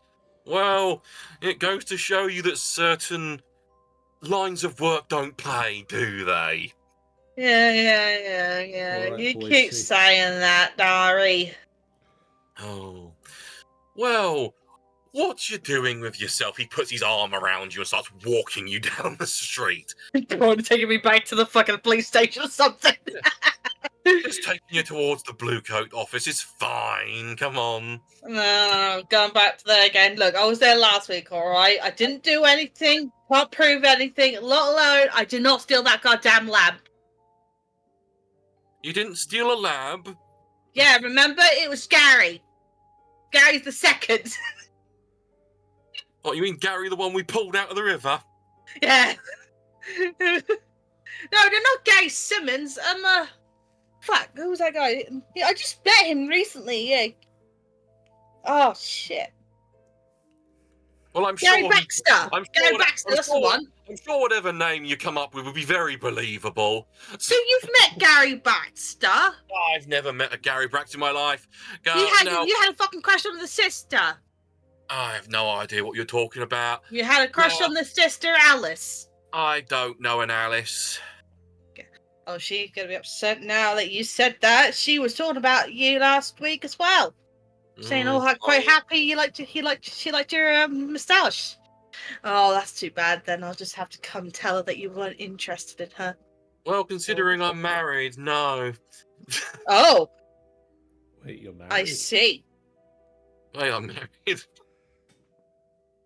well, it goes to show you that certain lines of work don't pay, do they? Yeah. Alright, You boys, keep see. saying that, Dari. Oh. Well, what you doing with yourself? He puts his arm around you and starts walking you down the street. Probably taking me back to the fucking police station or something. Just taking you towards the Blue Coat office. It's fine. Come on. No, going back to there again. Look, I was there last week, alright? I didn't do anything, can't prove anything, let alone I did not steal that goddamn lab. You didn't steal a lab? Yeah, remember? It was Gary. Gary's the second. What, you mean Gary, the one we pulled out of the river? Yeah. No, they're not Gary Simmons. Fuck, who was that guy? Yeah, I just met him recently, yeah. Oh, shit. Well, I'm Gary sure. Baxter! I'm Gary sure- Baxter, I'm that's the sure- one. I'm sure whatever name you come up with will be very believable. So you've met Gary Baxter? I've never met a Gary Braxton in my life. You No, had a fucking crush on the sister. I have no idea what you're talking about. You had a crush No. on the sister, Alice. I don't know an Alice. Oh, she's gonna be upset now that you said that. She was talking about you last week as well, saying, "Oh, I'm quite happy she liked your moustache." Oh, that's too bad. Then I'll just have to come tell her that you weren't interested in her. Well, considering I'm married, no. Oh, Wait, you're married? I see. Wait, I'm married.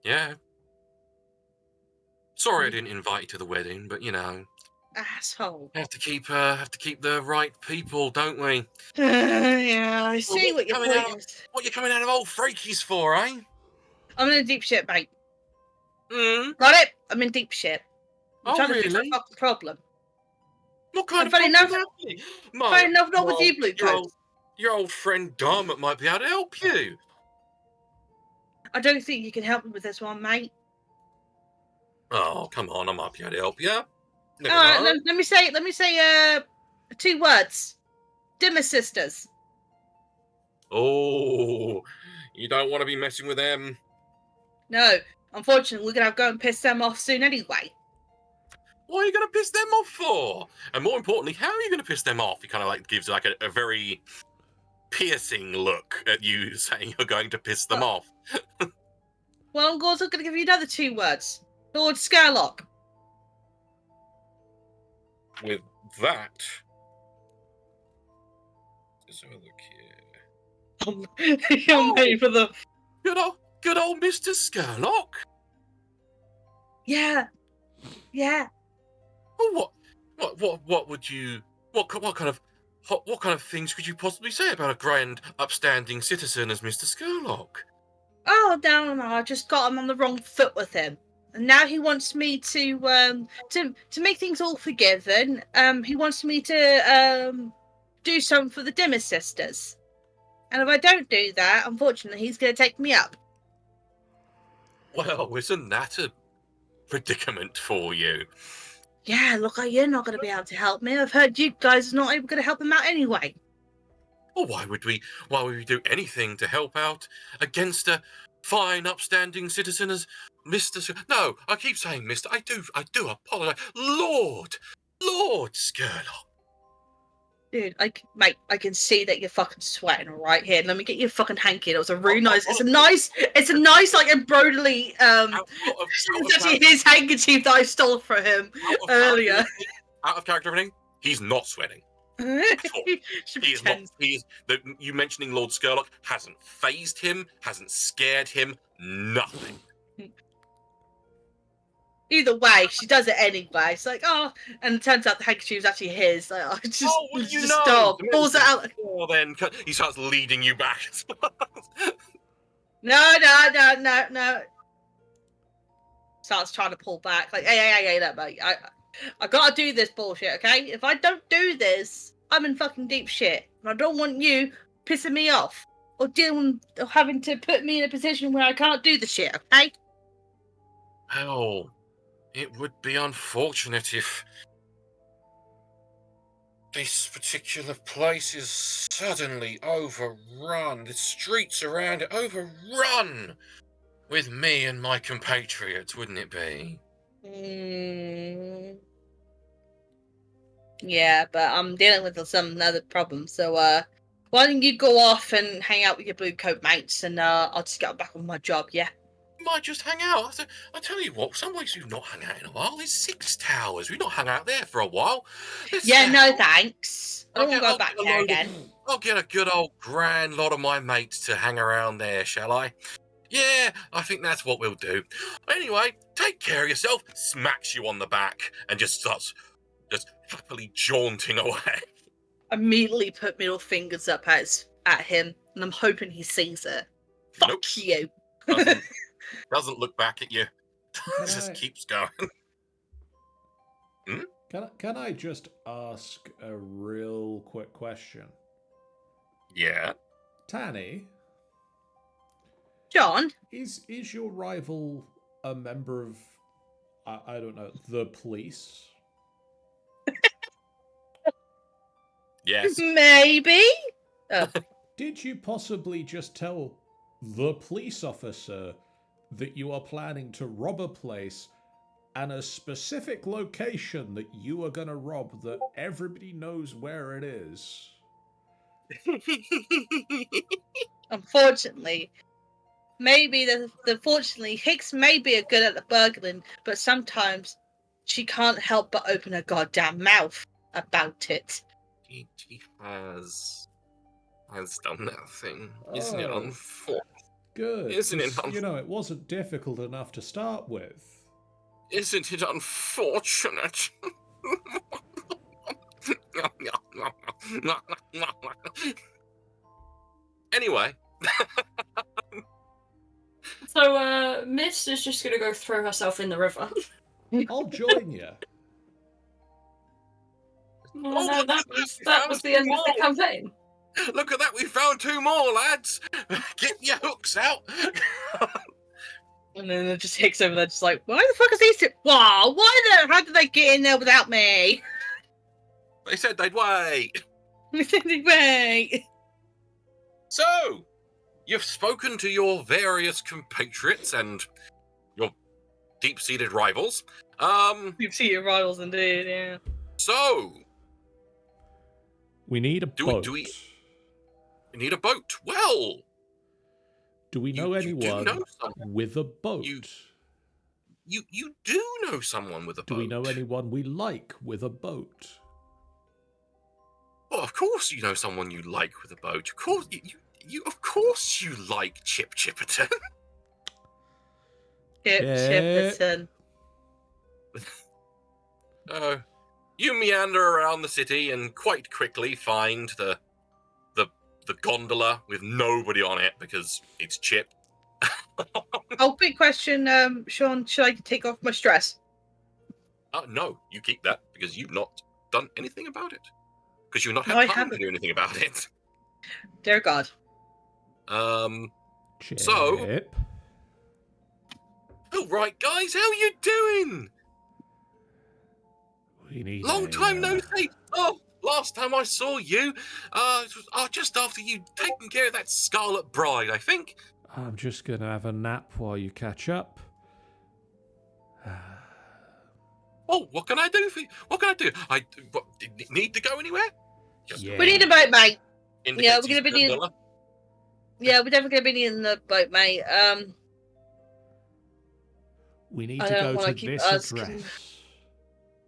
Yeah. Sorry I didn't invite you to the wedding, but you know, Asshole. have to keep the right people, don't we? Yeah, I see what your coming out point is. What you coming out of old Freakies for, eh? I'm in deep shit, mate. Hmm. Got it? I'm in deep shit. I'm Oh, trying to fix really? the fucking problem. What kind of funny problem enough- have you? funny enough, not with well, you, Blue Coats. Your old friend Darmot might be able to help you. I don't think you can help me with this one, mate. Oh, come on, I might be able to help you. Never All right, know. let me say 2 words. Dimmer sisters. Oh, you don't want to be messing with them. No, unfortunately, we're gonna go and piss them off soon anyway. What are you going to piss them off for? And more importantly, how are you going to piss them off? He kind of like gives like a very piercing look at you, saying you're going to piss them off. Well, I'm also gonna give you another 2 words. Lord Scarlock. With that, let's have a look here. You're made for the. Good old Mr. Scarlock. Yeah. Oh, what would you? What kind of things could you possibly say about a grand, upstanding citizen as Mr. Skurlock? Oh no, I just got him on the wrong foot with him. And now he wants me to make things all forgiven. He wants me to do something for the Dimmer sisters. And if I don't do that, unfortunately, he's going to take me up. Well, isn't that a predicament for you? Yeah, look, you're not going to be able to help me. I've heard you guys are not even going to help him out anyway. Well, why would we do anything to help out against a fine, upstanding citizen as Mr. No, I keep saying Mr. I do apologize. Lord Skurlock. Dude, mate, I can see that you're fucking sweating. All right, here, let me get you a fucking hanky. It was a really nice. It's a nice like embroidery. It's actually his handkerchief that I stole from him earlier. Out of character, everything. He's not sweating. He is not. You mentioning Lord Skurlock hasn't phased him, hasn't scared him, nothing. Either way, she does it anyway. It's like, oh, and it turns out the handkerchief was actually his. Like, pulls it out. Well, then he starts leading you back. No. Starts trying to pull back. Like, hey, look, mate. I gotta do this bullshit, okay? If I don't do this, I'm in fucking deep shit. And I don't want you pissing me off or having to put me in a position where I can't do the shit, okay? Well, it would be unfortunate if this particular place is suddenly overrun. The streets around it overrun with me and my compatriots, wouldn't it be? Yeah, but I'm dealing with some other problems. So, why don't you go off and hang out with your blue coat mates, and I'll just get back on my job. Yeah. You might just hang out. I tell you what, some place we've not hung out in a while is Six Towers. We've not hung out there for a while. No thanks. I don't want to go back there again. I'll get a good old grand lot of my mates to hang around there, shall I? Yeah, I think that's what we'll do. Anyway, take care of yourself. Smacks you on the back and just starts happily jaunting away. Immediately put middle fingers up at him, and I'm hoping he sees it. Fuck you. Doesn't look back at you. Just keeps going. Can I just ask a real quick question? Yeah. Tanny? John? Is your rival a member of, I don't know, the police? Yes. Maybe? Did you possibly just tell the police officer that you are planning to rob a place and a specific location that you are going to rob that everybody knows where it is? Unfortunately. Fortunately, Hicks may be good at the burgling, but sometimes she can't help but open her goddamn mouth about it. He has done that thing. Isn't it unfortunate? Good. Isn't it it wasn't difficult enough to start with. Isn't it unfortunate? Anyway. So, Mist is just gonna go throw herself in the river. I'll join you. No, that was the end of the campaign. Look at that, we found 2 more, lads! Get your hooks out! And then it just Hicks over there, just like, why the fuck is these? Wow, how did they get in there without me? They said they'd wait. They said they'd wait. So, you've spoken to your various compatriots and your deep-seated rivals. Deep-seated rivals, indeed, yeah. So, we need a boat. We need a boat. Well, do we know anyone with a boat? You do know someone with a boat. Do we know anyone we like with a boat? Well, of course you know someone you like with a boat. Of course of course you like Chip Chipperton. Chipperton. You meander around the city and quite quickly find the gondola with nobody on it because it's Chip. Oh, quick question, Sean. Should I take off my stress? No, you keep that because you've not done anything about it. Because you've not No, had I time to haven't. do anything about it. Dear God. Chip. So- All right, guys, how you doing? We need Long a, time no see. Oh, last time I saw you, it was just after you'd taken care of that Scarlet Bride, I think. I'm just gonna have a nap while you catch up. Oh, what can I do for you? What can I do? Need to go anywhere? Just Yeah. We need a boat, mate. indicates Yeah, we're he's gonna be needing- gondola. Yeah, we're definitely gonna be needing the boat, mate. We need I to don't go wanna to keep this us- address.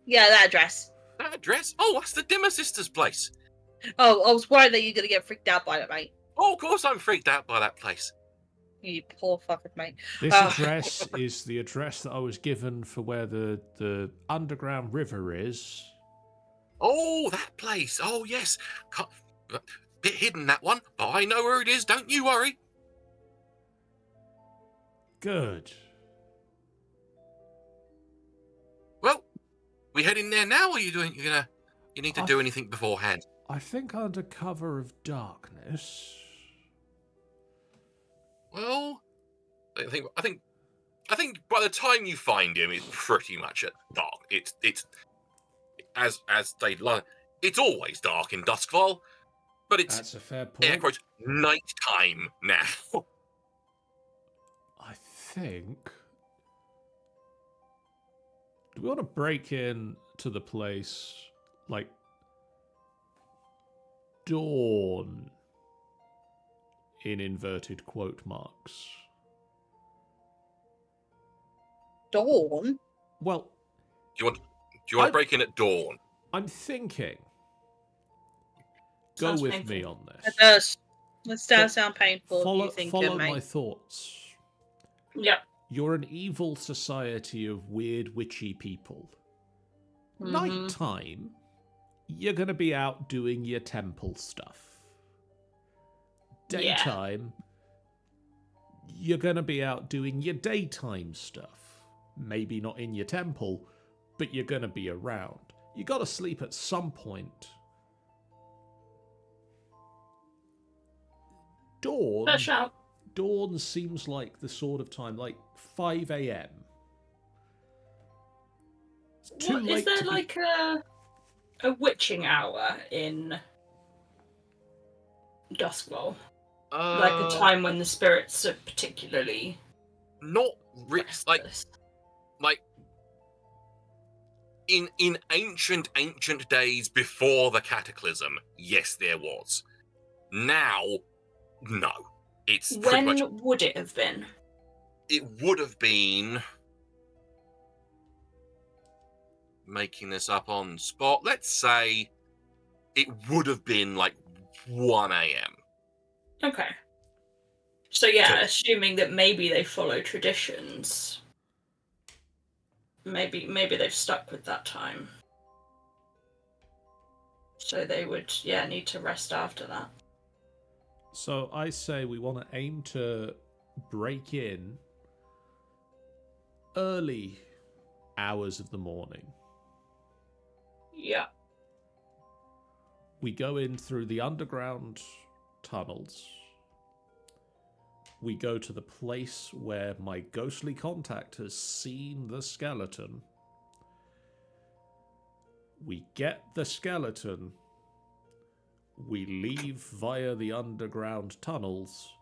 Yeah, that address. That address? Oh, that's the Dimmer Sisters' place. Oh, I was worried that you're gonna get freaked out by it, mate. Oh, of course I'm freaked out by that place. You poor fucker, mate. This Oh. address is the address that I was given for where the underground river is. Oh, that place. Oh, yes. Bit hidden, that one, but I know where it is. Don't you worry. Good. Well, we head in there now, or you need to do anything beforehand? I think under cover of darkness. Well, I think by the time you find him, it's pretty much at dark. It's as they like. It's always dark in Duskfall, but it's That's a fair air point. quotes night time now. I think. Do we want to break in to the place like dawn in inverted quote marks? Dawn? Well, Do you want to I- break in at dawn? I'm thinking. Go Sounds with painful. me on It this. does. It does sound painful. Follow, you think, follow mate. my thoughts. Yep. You're an evil society of weird witchy people. Mhm. Nighttime, you're going to be out doing your temple stuff. Yeah. Daytime, you're going to be out doing your daytime stuff. Maybe not in your temple, but you're going to be around. You got to sleep at some point. Dawn. Fair shout. Dawn seems like the sort of time, like 5 a.m. It's too What, late is there to be- like a witching hour in Duskfall? Like a time when the spirits are particularly Not like restless? in ancient days before the cataclysm. Yes, there was. Now, no. It's pretty When much. would it have been? It would have been. Making this up on spot. Let's say it would have been like 1 a.m. Okay. So yeah, So- assuming that maybe they follow traditions, maybe they've stuck with that time. So they would, need to rest after that. So I say we want to aim to break in early hours of the morning. Yeah. We go in through the underground tunnels. We go to the place where my ghostly contact has seen the skeleton. We get the skeleton. We leave via the underground tunnels,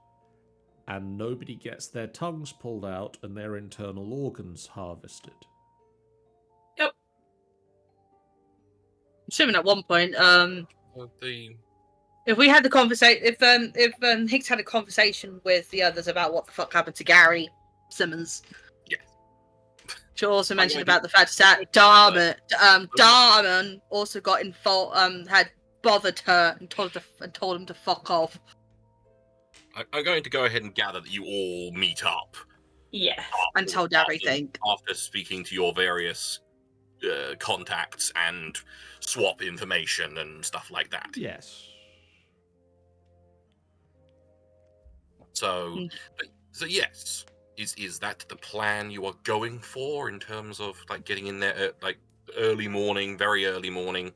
and nobody gets their tongues pulled out and their internal organs harvested. Assuming at one point, The if we had the conversation, if Higgs had a conversation with the others about what the fuck happened to Gary Simmons. Yes. She also mentioned yeah, about the fact that Darman also got involved, had bothered her and told him to fuck off. I'm going to go ahead and gather that you all meet up Yeah. And told everything. after speaking to your various contacts and swap information and stuff like that. Yes. So, so yes, is that the plan you are going for in terms of like getting in there at like early morning, very early morning?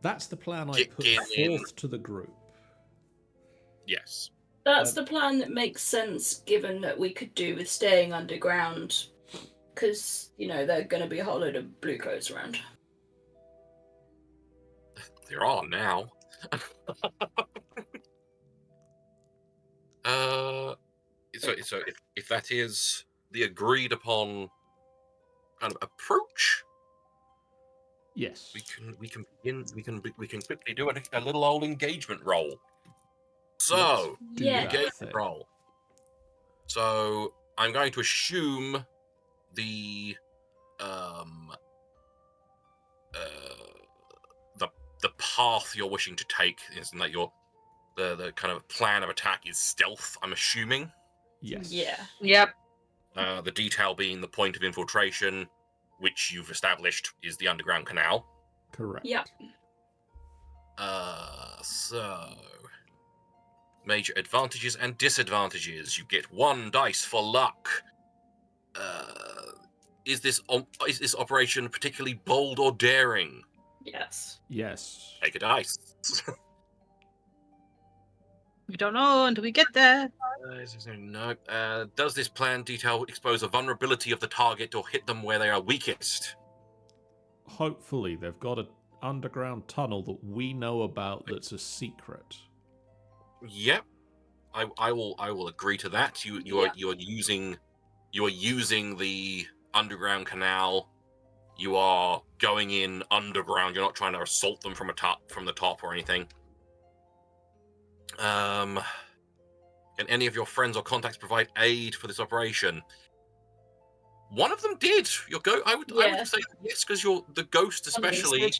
That's the plan I Kick put in. forth to the group. Yes. That's Um, the plan that makes sense, given that we could do with staying underground, because there are going to be a whole load of blue coats around. There are now. So if that is the agreed upon kind of approach, Yes. we can quickly do a little old engagement roll. So Do Yeah. that engagement thing. roll. So I'm going to assume the the path you're wishing to take is that the kind of plan of attack is stealth. I'm assuming. Yes. Yeah. Yep. The detail being the point of infiltration, which you've established is the underground canal. Correct. Yep. So major advantages and disadvantages. You get 1 dice for luck. Is this operation particularly bold or daring? Yes. Yes. Take a dice. We don't know until we get there. No. Does this plan detail expose a vulnerability of the target or hit them where they are weakest? Hopefully, they've got an underground tunnel that we know about that's a secret. Yep. I will agree to that. You are using the underground canal. You are going in underground. You're not trying to assault them from the top or anything. Can any of your friends or contacts provide aid for this operation? One of them did. I would say yes, because the ghost especially,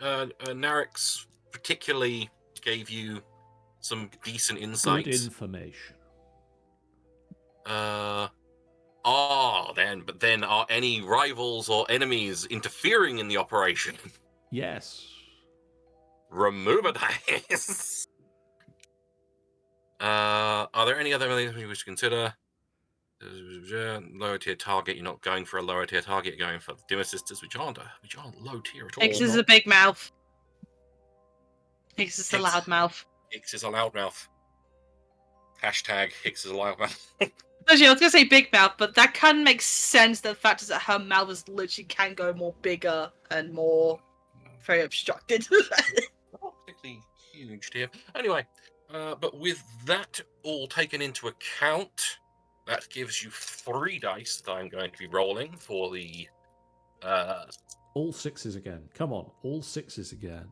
Narix particularly gave you some decent insight. Good information. Then are any rivals or enemies interfering in the operation? Yes. Remove a dice. Are there any other elements you wish to consider? Lower tier target. You're not going for a lower tier target. You're going for the Dimmer Sisters, which aren't low tier at all. Hicks is a big mouth. Hicks is a Hicks. loudmouth. Hicks is a loudmouth. Hashtag Hicks is a loudmouth. Actually, I was gonna say big mouth, but that can make sense. The fact is that her mouth is literally can go more bigger and more very obstructed. Not particularly huge dear. Anyway, but with that all taken into account, that gives you 3 dice that I'm going to be rolling for the. All 6s again. Come on, all 6s again.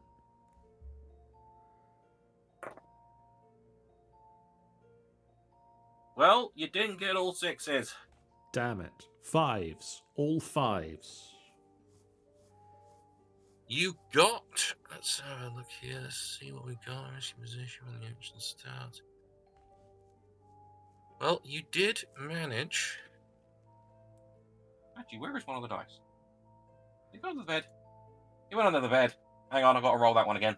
Well, you didn't get all 6s. Damn it. 5s. All 5s. You got. Let's have a look here. Let's see what we got. Rescue position when the action starts. Well, you did manage. Actually, where is one of the dice? You got under the bed. You went under the bed. Hang on, I've got to roll that one again.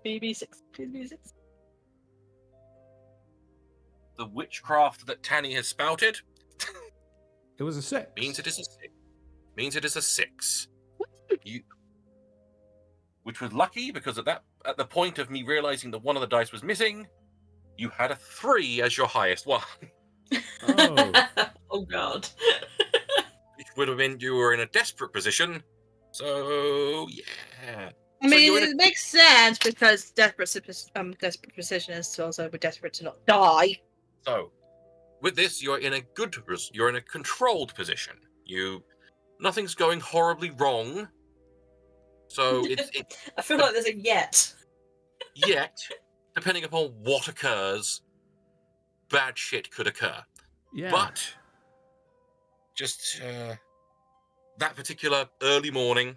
BB6. The witchcraft that Tanny has spouted It was a 6. means it is a 6. Means it is a 6. Which was lucky because at the point of me realizing that one of the dice was missing, you had a 3 as your highest one. Oh. Oh god. Which would have been you were in a desperate position. So yeah. I So mean, you're in it makes sense because desperate precision is also we're desperate to not die. So with this, you're in a controlled position. Nothing's going horribly wrong. So it's I feel like there's a yet. yet, depending upon what occurs, bad shit could occur. Yeah. But just that particular early morning,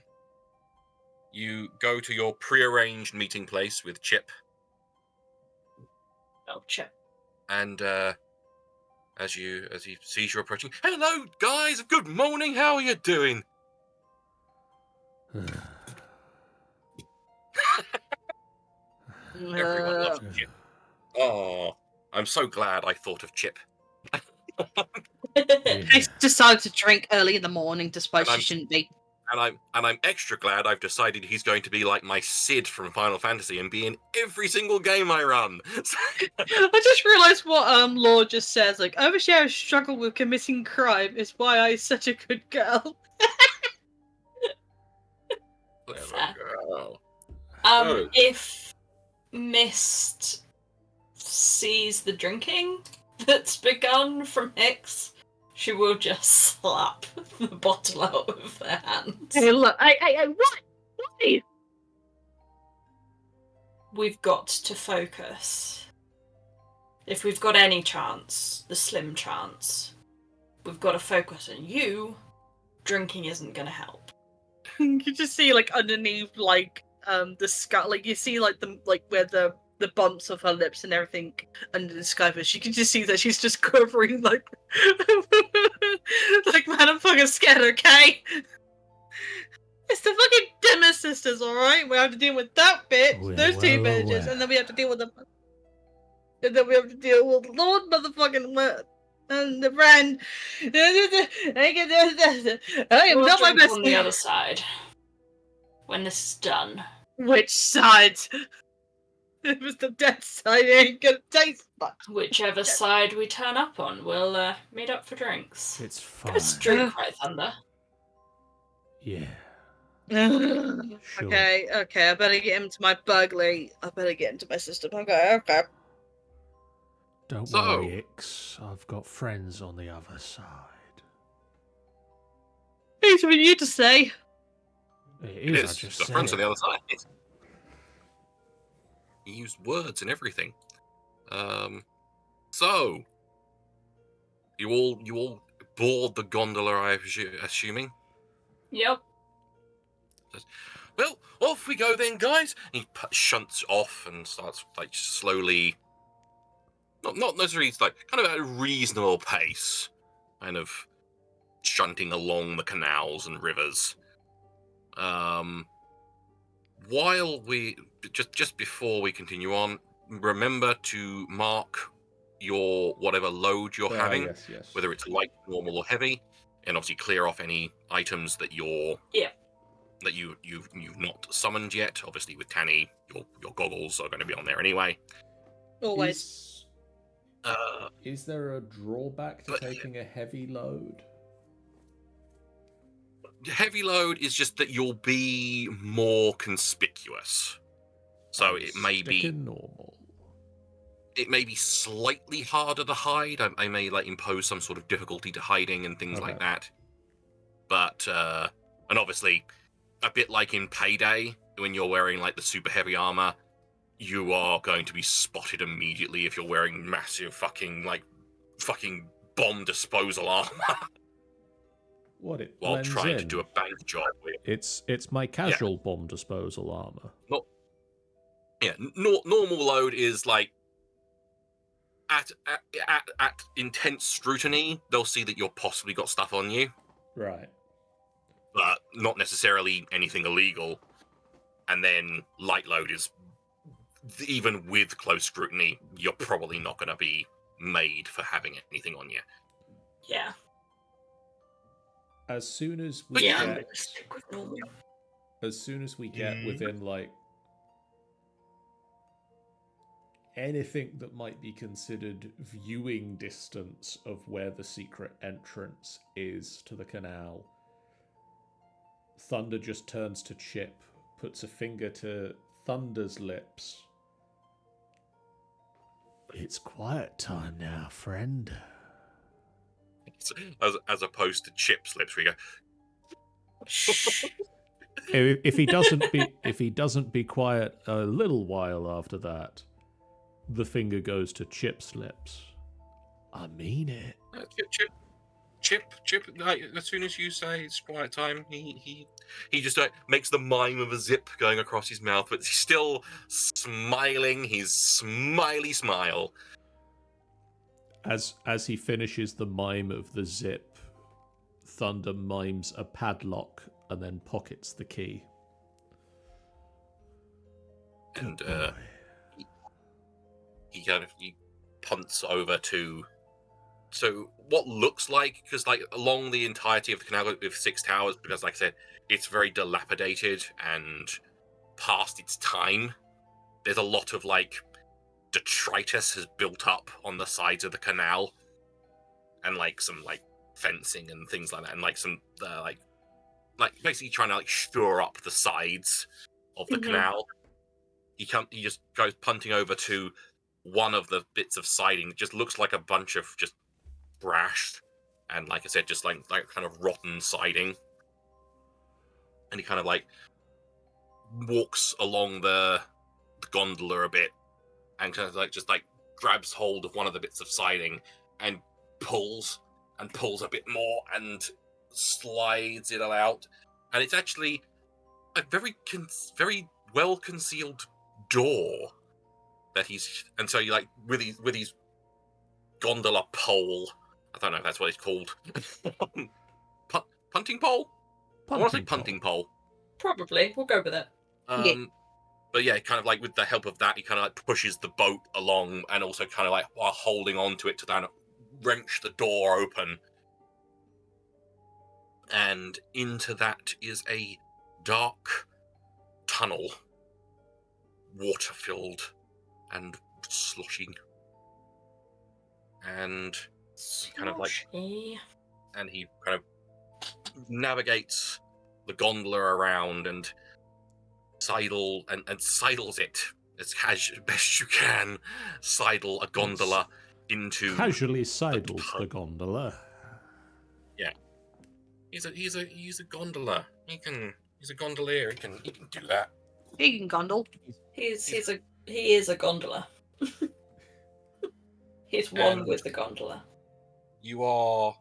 you go to your pre-arranged meeting place with Chip, Oh, Chip. and as he sees you approaching. Hello, guys. Good morning. How are you doing? Everyone loves Chip. Oh, I'm so glad I thought of Chip. I decided to drink early in the morning, despite And I'm- she shouldn't be. And I'm extra glad I've decided he's going to be like my Sid from Final Fantasy and be in every single game I run. I just realised what Law just says. Like, overshare struggle with committing crime is why I'm such a good girl. Clever girl. If Mist sees the drinking that's begun from Hicks, she will just slap the bottle out of their hands. Hey, look, what? Why? We've got to focus. If we've got any chance, the slim chance, we've got to focus on you. Drinking isn't going to help. You just see like underneath like the skull, like you see like where the bumps of her lips and everything under the sky, but you can just see that she's just quivering like like, man, I'm fucking scared, okay? It's the fucking Dimmer sisters, alright? We have to deal with that bitch, We're those two well bitches, aware. and then we have to deal with the and then we have to deal with Lord motherfucking and the brand. I am We'll not my drink best. on the other side when this is done. Which side? It was the dead side. It ain't gonna taste much. Whichever side we turn up on, we'll meet up for drinks. It's fine. Go street cry, Thunder. Yeah. Sure. Okay, I better get into my burglary. I better get into my system. Okay. Don't So- worry, Ix. I've got friends on the other side. Easy for you to say. It It is. I is. just The said friends it. on the other side. He used words and everything. So you all board the gondola, I'm assuming. Yep. Well, off we go then, guys. He shunts off and starts like slowly, not necessarily like kind of at a reasonable pace, kind of shunting along the canals and rivers. While we just before we continue on, remember to mark your whatever load you're having, Yes. whether it's light, normal, or heavy, and obviously clear off any items that you've not summoned yet. Obviously, with Tanny, your goggles are going to be on there anyway. Always. Is there a drawback to But- taking a heavy load? Heavy load is just that you'll be more conspicuous, so I'm it may be sticking normal. slightly harder to hide. I may like impose some sort of difficulty to hiding and things like Okay. that. But and obviously, a bit like in Payday, when you're wearing like the super heavy armor, you are going to be spotted immediately if you're wearing massive fucking bomb disposal armor What it while blends trying in. to do a bank job with. It's my casual bomb disposal armor. Yeah, normal load is like at intense scrutiny, they'll see that you're possibly got stuff on you, Right. but not necessarily anything illegal. And then light load is, even with close scrutiny, you're probably not going to be made for having anything on you. Yeah. As soon as But we Yeah, I'm get, gonna stick with normal. as soon as we get within like anything that might be considered viewing distance of where the secret entrance is to the canal, Thunder just turns to Chip, puts a finger to Thunder's lips. It's quiet time now, friend. As opposed to Chip's lips, we go, If he doesn't be quiet a little while after that, the finger goes to Chip's lips. I mean it. Chip. Like, as soon as you say it's quiet time, he just makes the mime of a zip going across his mouth, but he's still smiling. His smiley smile. As he finishes the mime of the zip, Thunder mimes a padlock and then pockets the key. And Good boy. he punts over to what looks like, because like along the entirety of the canal with Six Towers, because like I said, it's very dilapidated and past its time. There's a lot of like detritus has built up on the sides of the canal, and like some like fencing and things like that, and like some like basically trying to like shore up the sides of the Mhm. canal. He just goes punting over to one of the bits of siding. It just looks like a bunch of just brash and, like I said, just like kind of rotten siding. And he kind of like walks along the gondola a bit and kind of like just like grabs hold of one of the bits of siding and pulls a bit more and slides it out. And it's actually a very well concealed door that he's, and so you like with his gondola pole, I don't know if that's what it's called. Punting pole? I want to say punting pole. Probably. We'll go with it. But yeah, kind of like with the help of that, he kind of like pushes the boat along, and also kind of like while holding on to it to kind of wrench the door open. And into that is a dark tunnel, water-filled and sloshing. And kind of like, Sloshy. and he kind of navigates the gondola around and sidles it as best you can. Sidle a gondola into Casually sidles the gondola. Yeah, he's a gondola. He's a gondolier. He can do that. He can gondole. He is a gondola. He's one And- with the gondola. You are.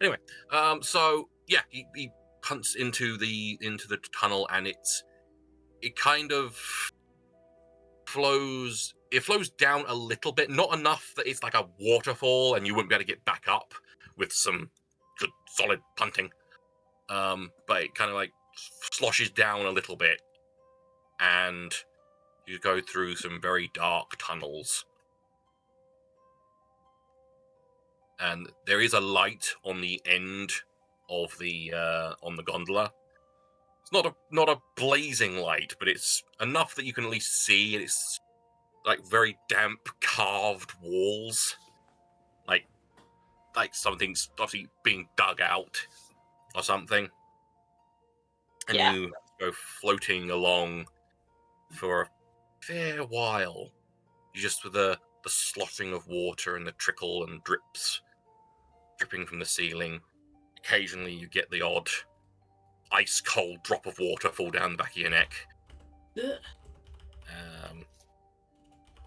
Anyway, so yeah, he punts into the tunnel, and it kind of flows. It flows down a little bit, not enough that it's like a waterfall, and you wouldn't be able to get back up with some good solid punting. But it kind of like sloshes down a little bit, and you go through some very dark tunnels. And there is a light on the end of the on the gondola. It's not a blazing light, but it's enough that you can at least see. It's like very damp carved walls, like something's obviously being dug out or something. And Yeah. you go floating along for a fair while. You just with the sloshing of water and the trickle and drips dripping from the ceiling. Occasionally you get the odd ice cold drop of water fall down the back of your neck. Ugh.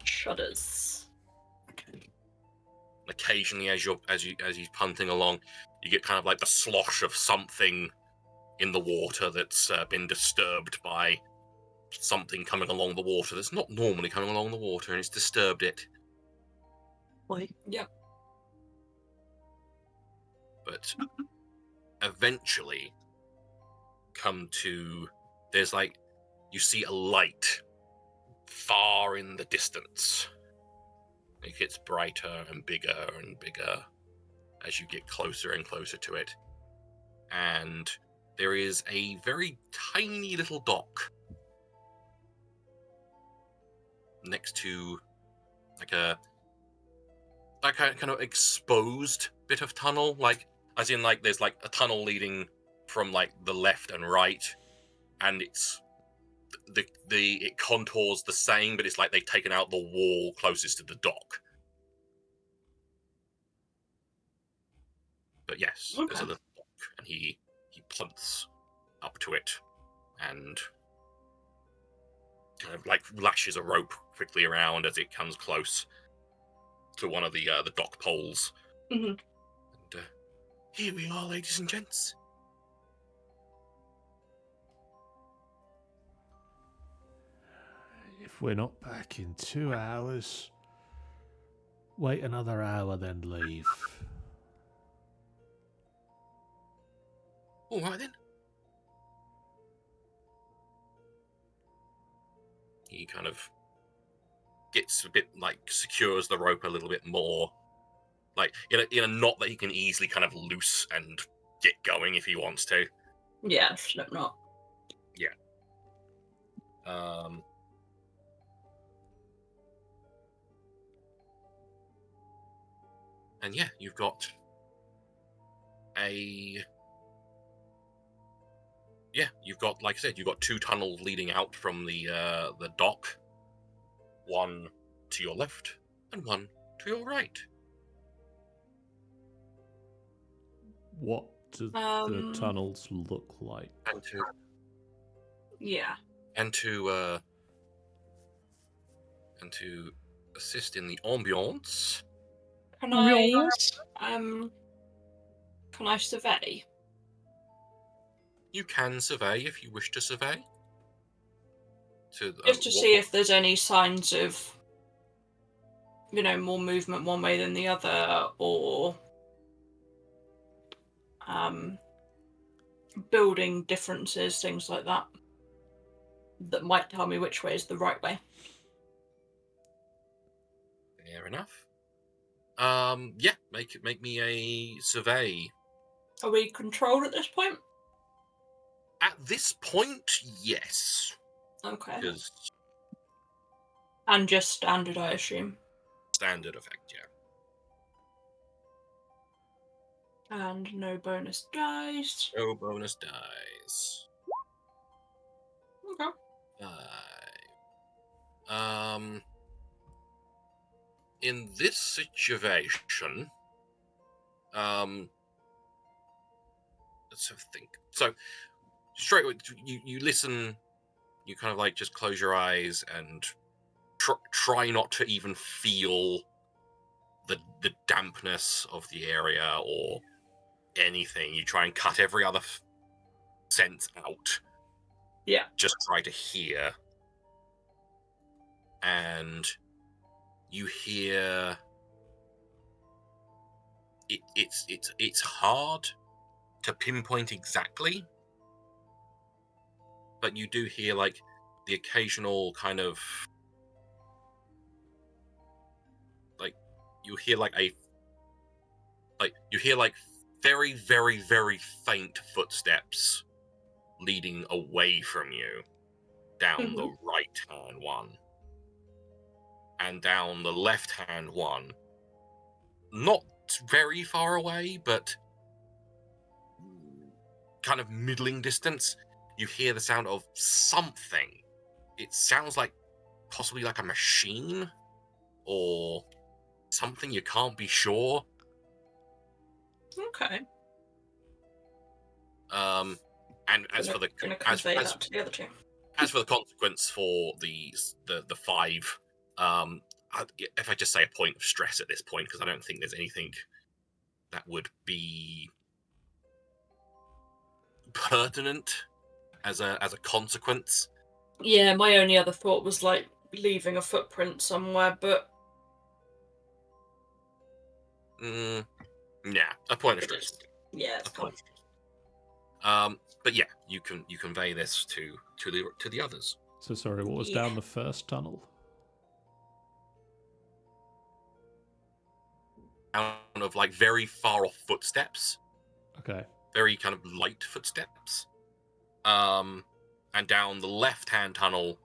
Shudders. Occasionally as he's punting along, you get kind of like the slosh of something in the water that's been disturbed by something coming along the water that's not normally coming along the water, and it's disturbed it. Boy. Yep. But eventually come to, there's like, you see a light far in the distance. It gets brighter and bigger as you get closer and closer to it. And there is a very tiny little dock next to like a kind of exposed bit of tunnel, like as in like there's like a tunnel leading from like the left and right, and it's it contours the same, but it's like they've taken out the wall closest to the dock. But yes, there's a Okay. little dock, and he punts up to it and kind of like lashes a rope quickly around as it comes close to one of the dock poles. Mhm. And Here we are, ladies and gents. If we're not back in 2 hours, wait another hour, then leave. All right then. He kind of gets a bit like secures the rope a little bit more, like in a knot that he can easily kind of loose and get going if he wants to. Yeah, slip knot. And yeah, you've got like I said, you've got 2 tunnels leading out from the dock. One to your left and one to your right. What do the tunnels look like? And to Yeah. and to assist in the ambiance. Can I survey? You can survey if you wish to survey. Just to see if there's any signs of, more movement one way than the other, or building differences, things like that, that might tell me which way is the right way. Fair enough. Yeah, make me a survey. Are we controlled at this point? At this point, yes. Okay. Because And just standard, I assume. standard effect, yeah. And no bonus dice. No bonus dice. Okay. 5. In this situation, let's have a think. So, straight away, you listen. You kind of like just close your eyes and try not to even feel the dampness of the area or anything. You try and cut every other sense out. Yeah. Just try to hear. And you hear it's hard to pinpoint exactly, but you do hear like the occasional kind of like you hear like very, very, very faint footsteps leading away from you down the right hand one. And down the left hand one, not very far away, but kind of middling distance, you hear the sound of something. It sounds like possibly like a machine or something, you can't be sure. Okay. And as for the that to the other two. As for the consequence for the 5, if I just say a point of stress at this point, because I don't think there's anything that would be pertinent as a consequence. Yeah, my only other thought was like leaving a footprint somewhere, but yeah, a point of stress. Yeah, it's fine. But yeah, you convey this to the others. So sorry, what was down the first tunnel? Sound of like very far off footsteps. Okay. Very kind of light footsteps. And down the left-hand tunnel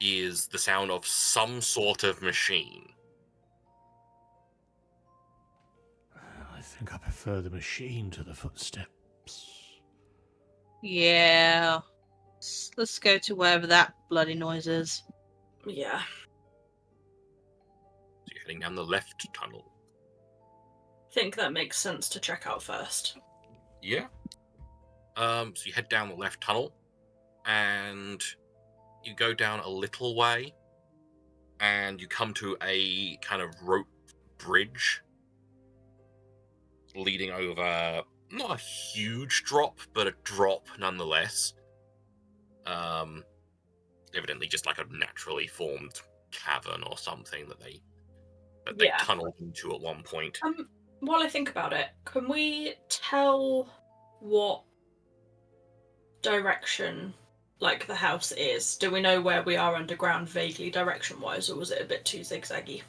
is the sound of some sort of machine. I think I prefer the machine to the footsteps. Yeah. Let's go to wherever that bloody noise is. Yeah. So you're heading down the left tunnel. I think that makes sense to check out first. Yeah. So you head down the left tunnel, and you go down a little way, and you come to a kind of rope bridge leading over not a huge drop, but a drop nonetheless. Evidently just like a naturally formed cavern or something that they Yeah. tunneled into at one point. While I think about it, can we tell what direction, like, the house is? Do we know where we are underground vaguely direction-wise, or was it a bit too zigzaggy?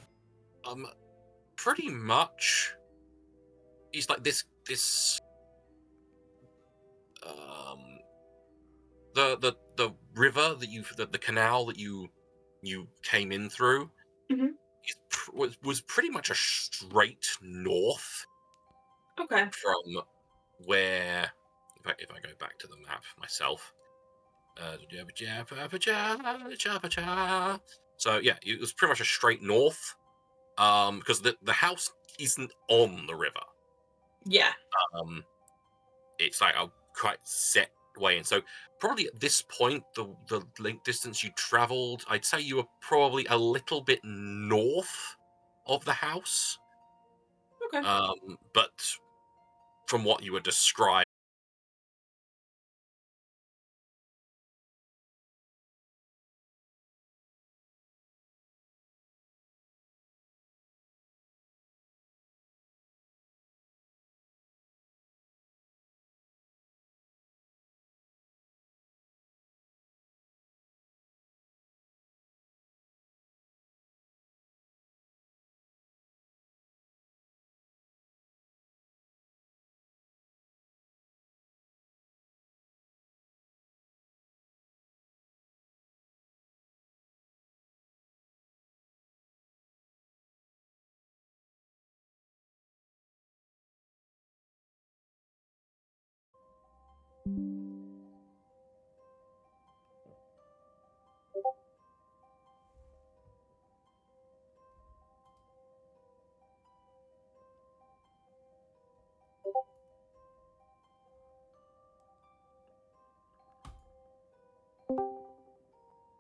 Pretty much. It's like this. The river that the canal that you came in through Mhm. was pretty much a straight north Okay. from where. If I go back to the map myself. So yeah, it was pretty much a straight north. Because the house isn't on the river. Yeah. It's like a quite set way, and so probably at this point, the length distance you travelled, I'd say you were probably a little bit north of the house. Okay. But from what you were describing.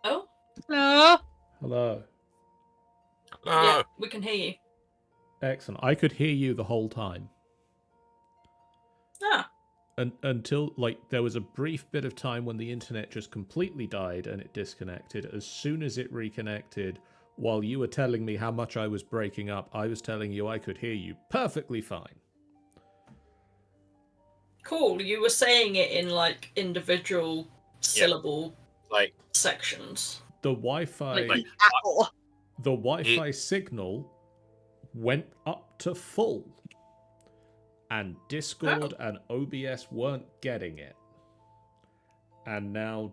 Oh? Hello. Hello. Yeah, we can hear you. Excellent. I could hear you the whole time. Ah. Until, like, there was a brief bit of time when the internet just completely died and it disconnected. As soon as it reconnected, while you were telling me how much I was breaking up, I was telling you I could hear you perfectly fine. Cool. You were saying it in, like, individual syllable Like sections. The Wi-Fi, Like Apple. the Wi-Fi signal went up to full, and Discord and OBS weren't getting it. And now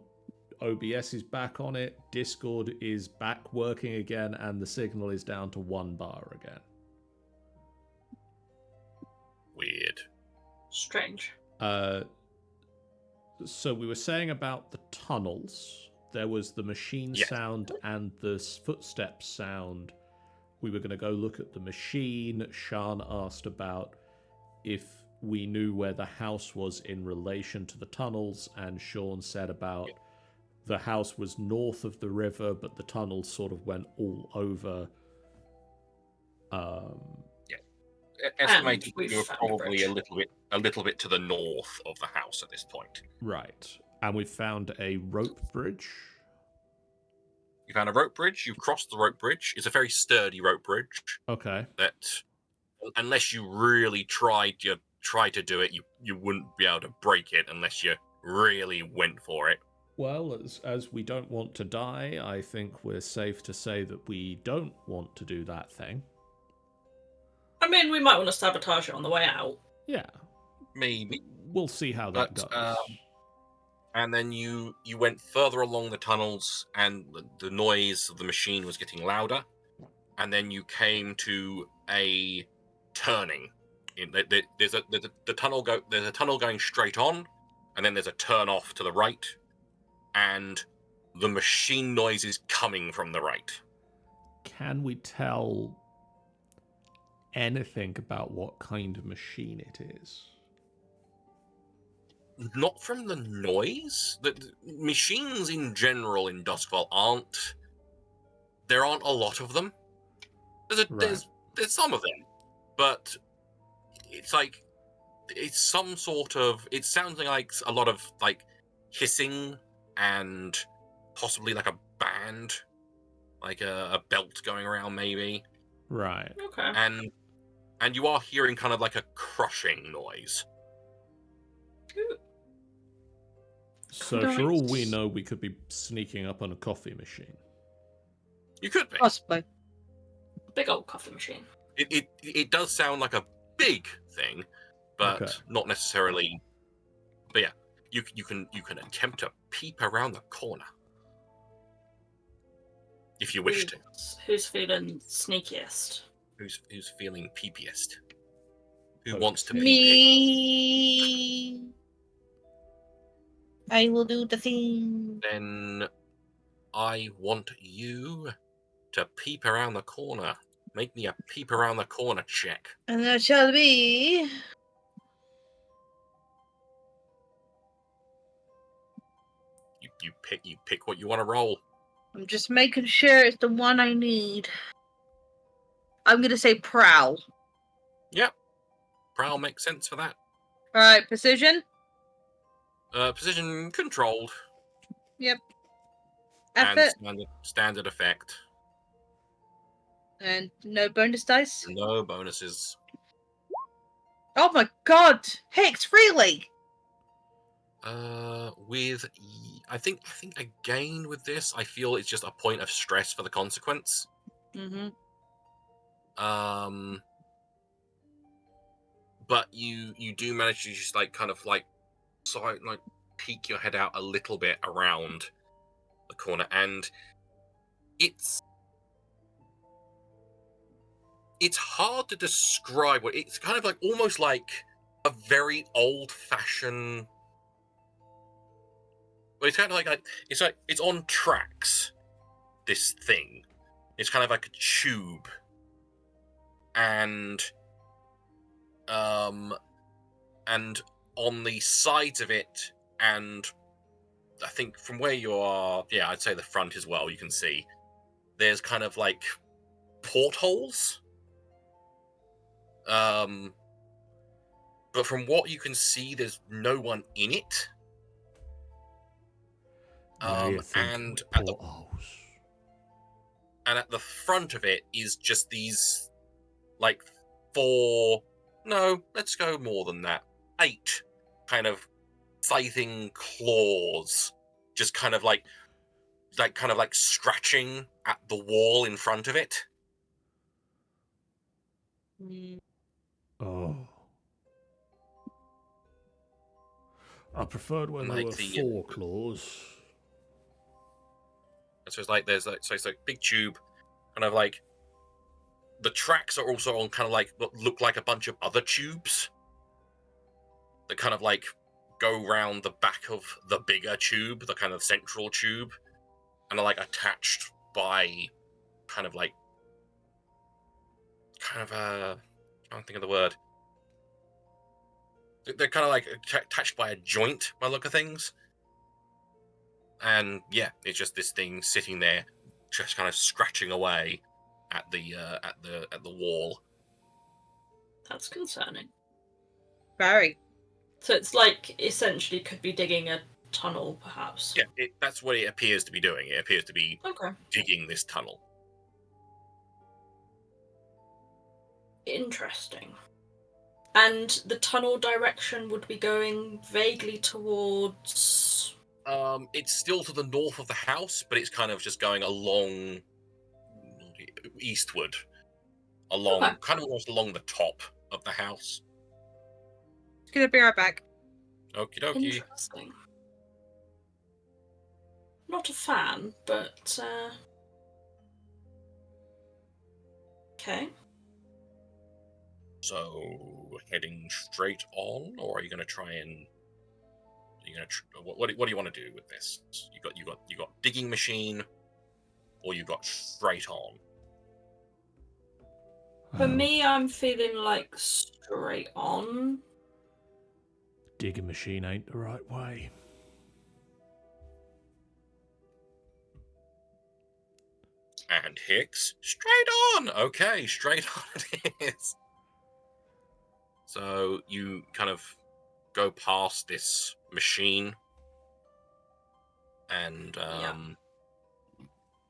OBS is back on it, Discord is back working again, and the signal is down to 1 bar again. Weird. Strange. So we were saying about the tunnels. There was the machine sound and the footsteps sound. We were going to go look at the machine. Shan asked about if we knew where the house was in relation to the tunnels, and Sean said about the house was north of the river, but the tunnels sort of went all over. Estimated we've you were found a probably bridge. a little bit to the north of the house at this point. Right. And we found a rope bridge. You found a rope bridge. You crossed the rope bridge. It's a very sturdy rope bridge. Okay. That, unless you really tried to do it, you wouldn't be able to break it unless you really went for it. Well, as we don't want to die, I think we're safe to say that we don't want to do that thing. I mean, we might want to sabotage it on the way out. Yeah. Maybe. We'll see how that But, goes. And then you went further along the tunnels, and the noise of the machine was getting louder. And then you came to a turning. There's a tunnel going straight on, and then there's a turn off to the right, and the machine noise is coming from the right. Can we tell anything about what kind of machine it is? Not from the noise. The machines in general in Duskfall aren't. There aren't a lot of them. There's some of them, but it's like it's some sort of. It's sounding like a lot of like hissing and possibly like a band, like a belt going around maybe, Right. Okay. and you are hearing kind of like a crushing noise. So for all we Nice. know, we could be sneaking up on a coffee machine. You could be. Possibly. Big old coffee machine. It does sound like a big thing, but Okay. not necessarily. But yeah, you can attempt to peep around the corner if you wish to. Who's feeling sneakiest? Who's feeling peepiest? Who Both. wants to peep? Me. I will do the thing. Then I want you to peep around the corner. Make me a peep around the corner check. And that shall be. You pick what you want to roll. I'm just making sure it's the one I need. I'm gonna say prowl. Yep. Prowl makes sense for that. Alright, precision. Position controlled. Effort. And standard effect. And no bonus dice. No bonuses. Oh my god! Hicks, really? I think again with this, I feel it's just a point of stress for the consequence. Mm-hmm. But you do manage to just like kind of like peek your head out a little bit around the corner, and it's hard to describe what it's kind of like, almost like a very old-fashioned. Well, it's kind of like it's on tracks. This thing, it's kind of like a tube, and on the sides of it, and I think from where you are, yeah, I'd say the front as well. You can see there's kind of like portholes. But from what you can see, there's no one in it. And at the front of it is just these like 4, no, let's go more than that, 8 kind of scything claws, just kind of like scratching at the wall in front of it. Oh. I preferred when there Like were the, 4 claws. So it's like there's like, so it's like big tube, kind of like the tracks are also on kind of like what look like a bunch of other tubes that kind of like go round the back of the bigger tube, the kind of central tube, and are like attached by kind of I can't think of the word. They're kind of like attached by a joint by the look of things. And yeah, it's just this thing sitting there, just kind of scratching away at the wall. That's concerning. Very. So it's like essentially could be digging a tunnel, perhaps. Yeah, that's what it appears to be doing. It appears to be Okay. digging this tunnel. Interesting. And the tunnel direction would be going vaguely towards. It's still to the north of the house, but it's kind of just going along eastward, along Okay. kind of almost along the top of the house. It's gonna be right back. Okie dokie. Interesting. Not a fan, but okay. So heading straight on, or are you going to try and? Are you going to? What do you want to do with this? You got digging machine, or you got straight on. For me, I'm feeling like straight on. Digging machine ain't the right way. And Hicks, straight on. Okay, straight on it is. So you kind of go past this machine and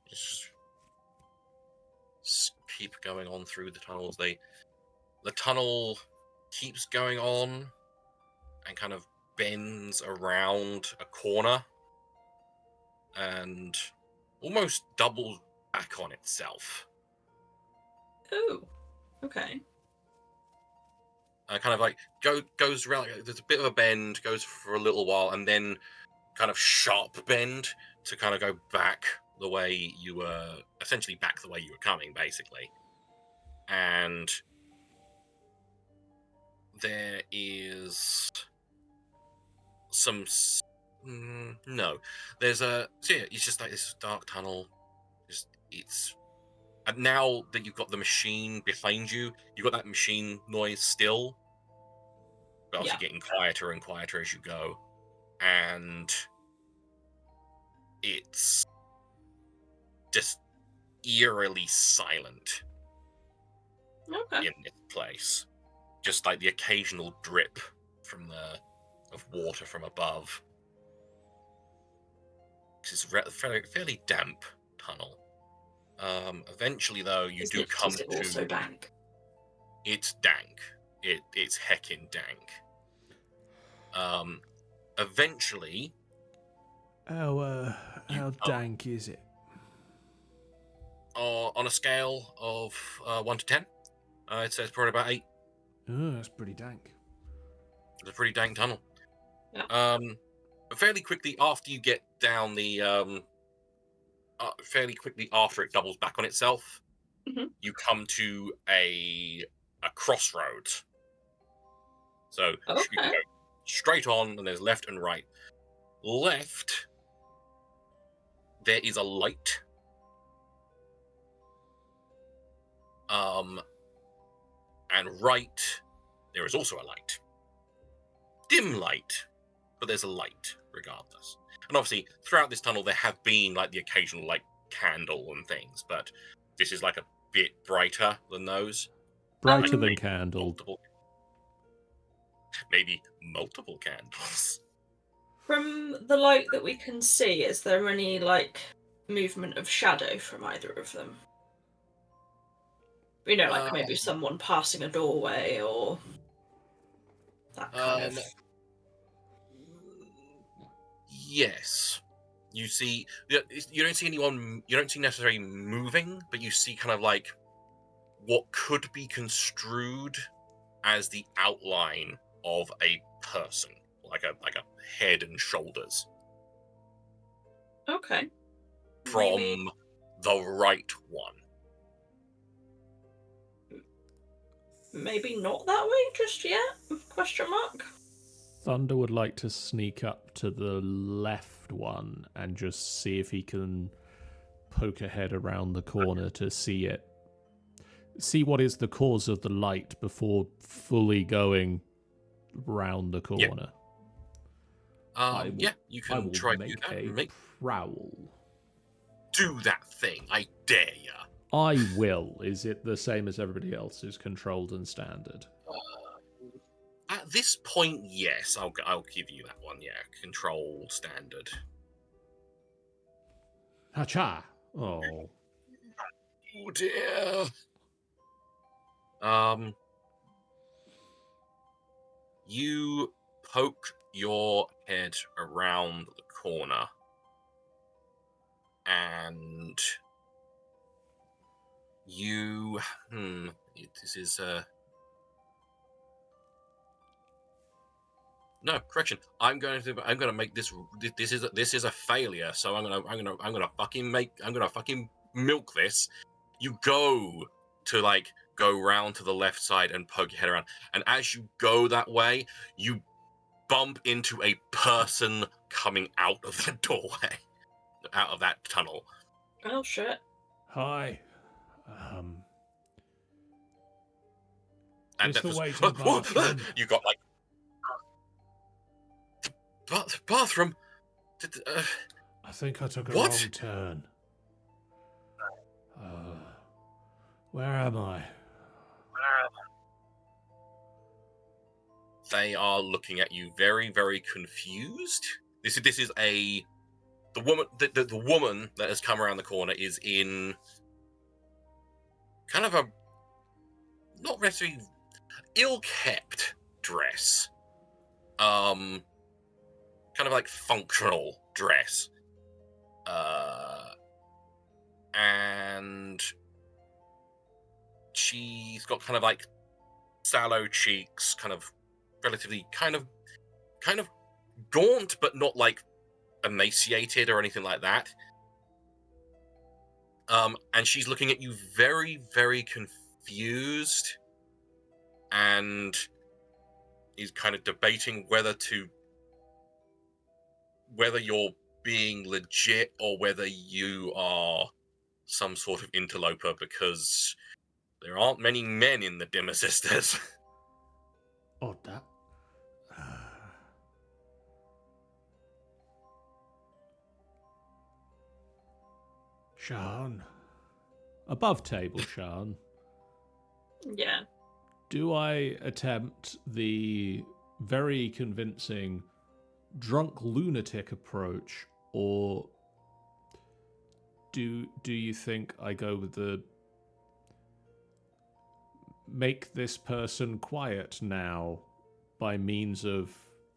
just keep going on through the tunnels. The tunnel keeps going on and kind of bends around a corner and almost doubles back on itself. Oh, okay. Kind of like goes around. There's a bit of a bend, goes for a little while, and then kind of sharp bend to kind of go back the way you were, essentially back the way you were coming, basically. And there is some no, there's a it's just like this dark tunnel. And now that you've got the machine behind you, you've got that machine noise still, but also getting quieter and quieter as you go, and it's just eerily silent Okay. in this place. Just like the occasional drip of water from above. It's a fairly damp tunnel. Eventually, though, you do come to. Also dank. It's dank. It's heckin' dank. Eventually. How dank is it? On a scale of 1 to 10, it says probably about 8. Oh, that's pretty dank. It's a pretty dank tunnel. Yeah. But fairly quickly after you get down the fairly quickly after it doubles back on itself, you come to a crossroads. So you can go straight on, and there's left and right. Left, there is a light. And right, there is also a light. Dim light, but there's a light regardless. And obviously, throughout this tunnel, there have been like the occasional like candle and things, but this is like a bit brighter than those. Brighter than candle. Maybe multiple candles. From the light that we can see, is there any like movement of shadow from either of them? You know, like maybe someone passing a doorway or that kind of. Yes, you see. You don't see anyone. You don't see necessarily moving, but you see kind of like what could be construed as the outline of a person, like a head and shoulders. Okay. From the right one. Maybe not that way just yet? Question mark. Thunder would like to sneak up to the left one and just see if he can poke a head around the corner to see it. See what is the cause of the light before fully going round the corner. You can try to do that. Make prowl. Do that thing, I dare ya. I will. Is it the same as everybody else's, controlled and standard? At this point, yes, I'll give you that one. Yeah, control standard. Hacha! Oh. Oh dear. You poke your head around the corner, and you. This is No, correction. I'm gonna make this. This is a failure. So I'm gonna fucking milk this. You go to go round to the left side and poke your head around, and as you go that way, you bump into a person coming out of the doorway, out of that tunnel. Oh shit! Hi. And Is the waiting bathroom? You got bathroom. I think I took a What? wrong turn. Where am I? They are looking at you very, very confused. This is the woman. The woman that has come around the corner is in kind of a not necessarily ill-kept dress, kind of like functional dress, and she's got kind of like sallow cheeks, kind of relatively kind of gaunt, but not like emaciated or anything like that. And she's looking at you very, very confused, and is kind of debating whether you're being legit or whether you are some sort of interloper, because there aren't many men in the Dimmer Sisters. Oh, that. Sean. Above table, Sean. Yeah. Do I attempt the very convincing drunk lunatic approach, or do you think I go with the make this person quiet now by means of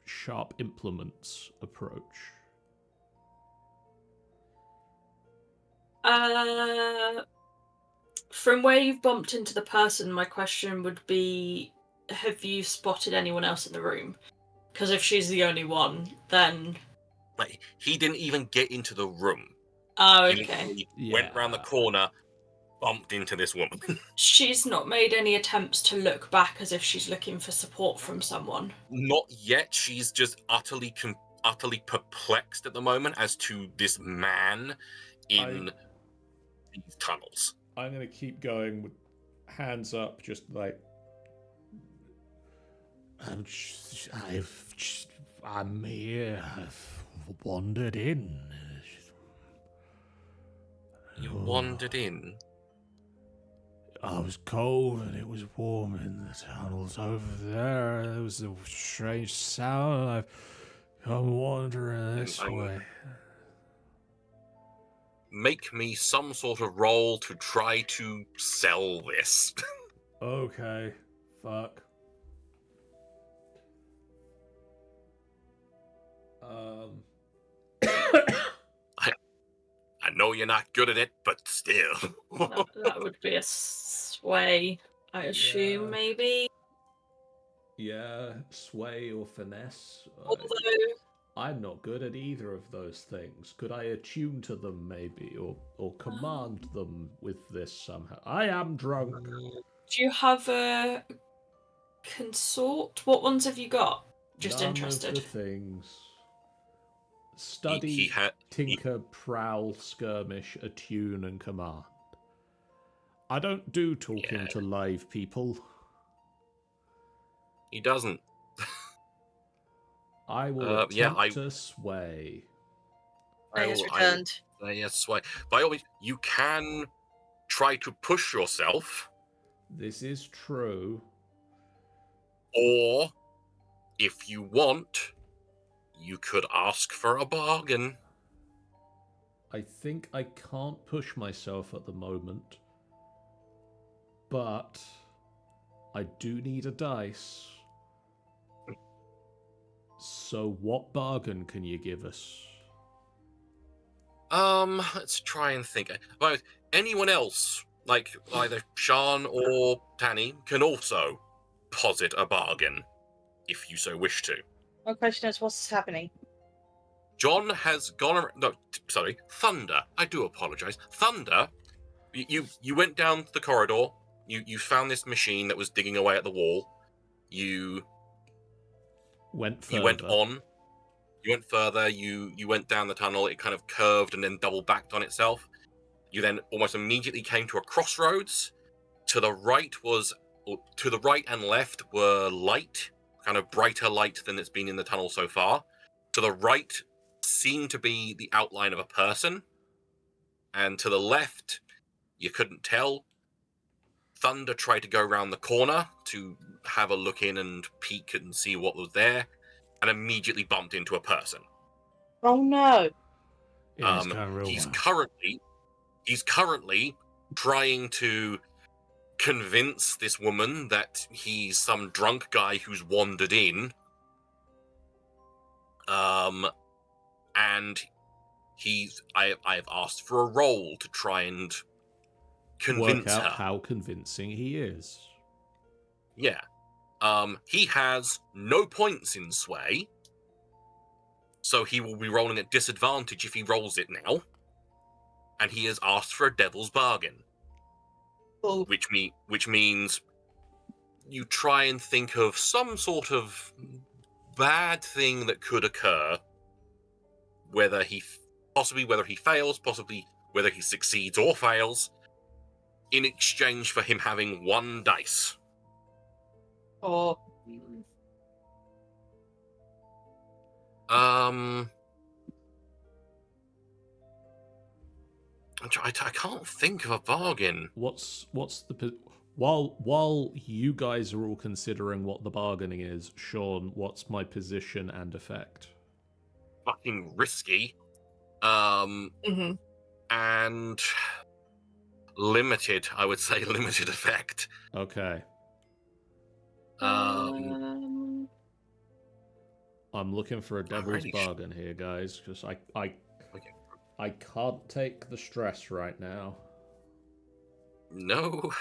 sharp implements approach? From where you've bumped into the person, my question would be, have you spotted anyone else in the room? Because if she's the only one, then... Like, he didn't even get into the room. Oh, He okay. literally went round the corner, bumped into this woman. She's not made any attempts to look back as if she's looking for support from someone. Not yet. She's just utterly perplexed at the moment as to this man in these tunnels. I'm going to keep going with hands up, just like... I'm here. I've wandered in. You wandered in? I was cold and it was warm in the tunnels over there. There was a strange sound. I've come wandering this way. Make me some sort of roll to try to sell this. Okay. Fuck. I know you're not good at it, but still. That would be a sway, I assume, Yeah. maybe. Yeah, sway or finesse. Although, I'm not good at either of those things. Could I attune to them, maybe, or command them with this somehow? I am drunk. do you have a consort? What ones have you got? Just None interested. of the things. Study, He tinker, prowl, skirmish, attune, and command. I don't do talking to live people. He doesn't. I will attempt yeah, to sway. Ray has returned. Yes, by all means, you can try to push yourself, This is true. or if you want, you could ask for a bargain. I think I can't push myself at the moment, but I do need a dice. So what bargain can you give us? Let's try and think. Well, anyone else, like either Sean or Tanny, can also posit a bargain, if you so wish to. My question is, what's happening? John has gone. Sorry, Thunder. I do apologize. Thunder, you went down the corridor. You found this machine that was digging away at the wall. You Went further. You went on. You went further. You went down the tunnel. It kind of curved and then double backed on itself. You then almost immediately came to a crossroads. To the right and left were light, kind of brighter light than it's been in the tunnel so far. To the right seemed to be the outline of a person, and to the left, you couldn't tell. Thunder tried to go around the corner to have a look in and peek and see what was there, and immediately bumped into a person. Oh no. Yeah, it's going real He's well. currently trying to convince this woman that he's some drunk guy who's wandered in. And I've asked for a roll to try and convince Work out her. how convincing he is. Yeah. He has no points in sway, so he will be rolling at disadvantage if he rolls it now. And he has asked for a devil's bargain. Oh. Which means you try and think of some sort of bad thing that could occur, whether he fails, possibly whether he succeeds or fails, in exchange for him having 1 dice. Oh. I can't think of a bargain. What's the while you guys are all considering what the bargaining is, Sean, what's my position and effect? Fucking risky. Mm-hmm. And limited, I would say limited effect. Okay. Um, I'm looking for a devil's really bargain here, guys, because I can't take the stress right now. no.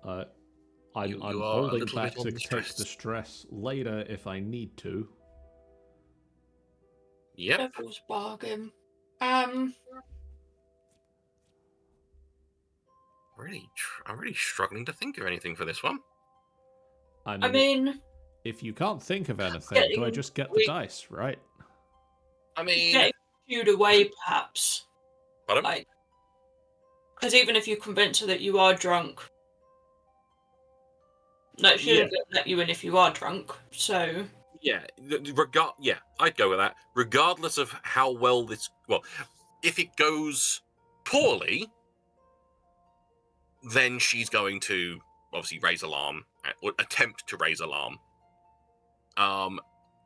I'm You are a holding little back bit on to the take stress. the stress later if I need to. Yep. Devil's bargain. I'm really struggling to think of anything for this one. I mean, if you can't think of anything, do I getting just get the weak- dice, right? I mean, getting shooed away, perhaps. pardon? Like, because even if you convince her that you are drunk, no, she doesn't let you in if you are drunk. So Yeah, I'd go with that. Regardless of how well if it goes poorly, then she's going to obviously raise alarm, or attempt to raise alarm.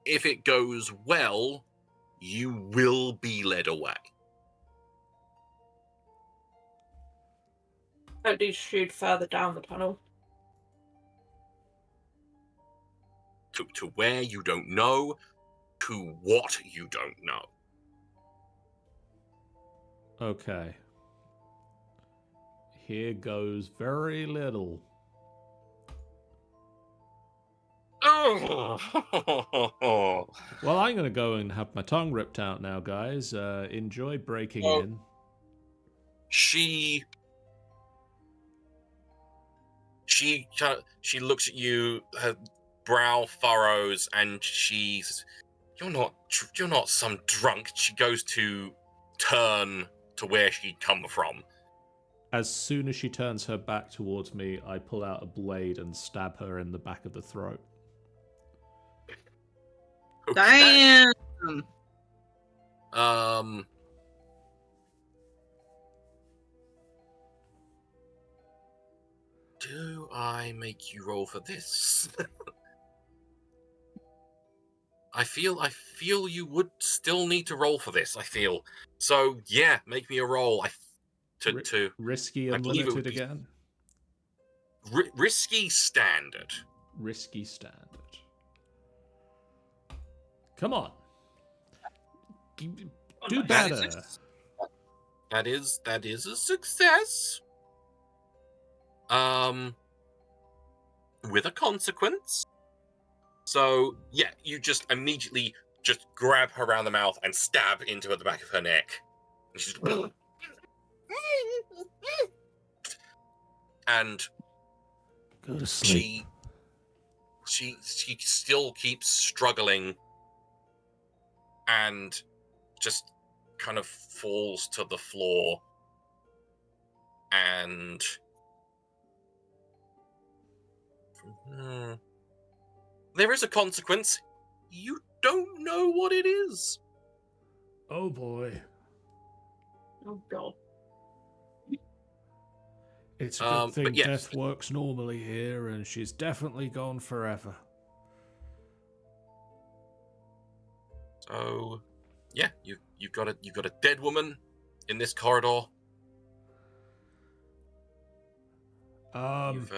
If it goes well, you will be led away. at least shoot further down the tunnel. To where you don't know, to what you don't know. Okay. Here goes very little. Oh! Well, I'm going to go and have my tongue ripped out now, guys. Enjoy breaking in. She looks at you, her brow furrows, and she's, you're not some drunk. She goes to turn to where she'd come from. As soon as she turns her back towards me, I pull out a blade and stab her in the back of the throat. Okay. Damn. Do I make you roll for this? I feel you would still need to roll for this. I feel so. Yeah, make me a roll. Risky I believe it unlimited would be- again? Risky standard. Risky standard. Come on. Do That better. is a success. With a consequence. So yeah, you just immediately just grab her around the mouth and stab into the back of her neck. And she's and Go to sleep. she still keeps struggling and just kind of falls to the floor. And there is a consequence. You don't know what it is. Oh boy. Oh god. It's a good thing but yes. death works normally here, and she's definitely gone forever. So, yeah, you've got a dead woman in this corridor. You've,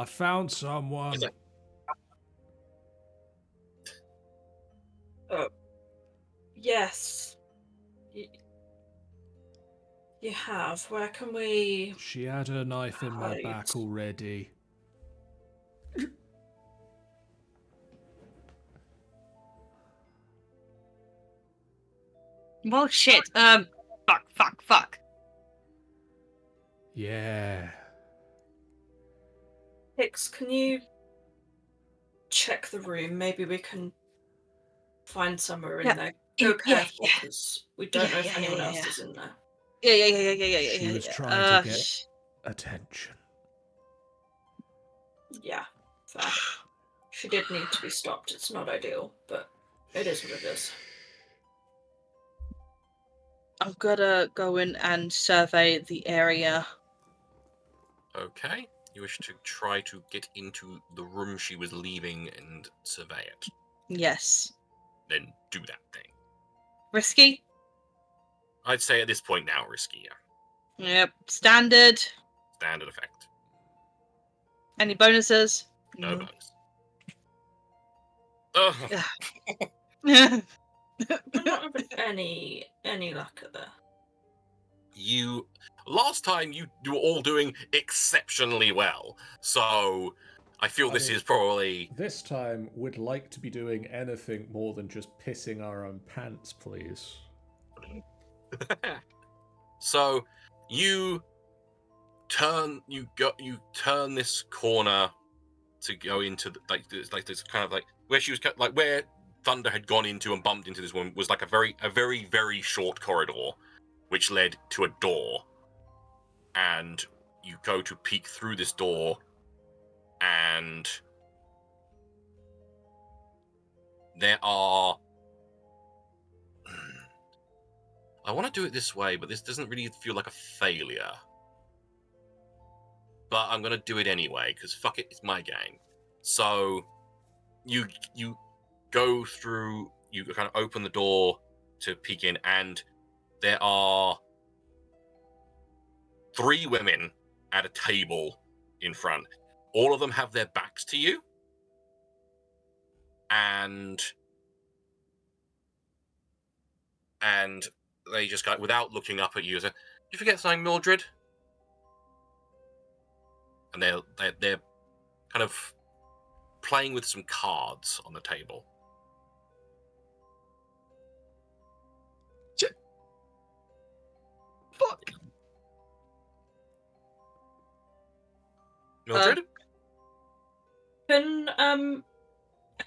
I found someone. Is it- Yes. You have. Where can we... She had her knife in my Hide. back already. Well, shit. Fuck. Yeah. Hicks, can you check the room? Maybe we can find somewhere in Yeah. there. Go Yeah, careful, because we don't know if anyone else is in there. Yeah. She was trying to get attention. Yeah, fair. She did need to be stopped. It's not ideal, but it is what it is. I'm gonna go in and survey the area. Okay. You wish to try to get into the room she was leaving and survey it. Yes. Then do that thing. Risky? I'd say at this point now, risky, yeah. Yep. Standard. Standard effect. Any bonuses? No bonus. Ugh. I'm not having any luck at that. Last time you were all doing exceptionally well, so I feel this is probably... This time, we'd like to be doing anything more than just pissing our own pants, please. So you turn this corner to go into this kind of like where she was like where Thunder had gone into and bumped into this woman was like a very very short corridor which led to a door, and you go to peek through this door and there are... I want to do it this way, but this doesn't really feel like a failure. But I'm going to do it anyway, because fuck it, it's my game. So, you go through, you kind of open the door to peek in, and there are 3 women at a table in front. All of them have their backs to you. And they just go, without looking up at you, say, "Did you forget something, Mildred?" And they're kind of playing with some cards on the table. Fuck. Mildred?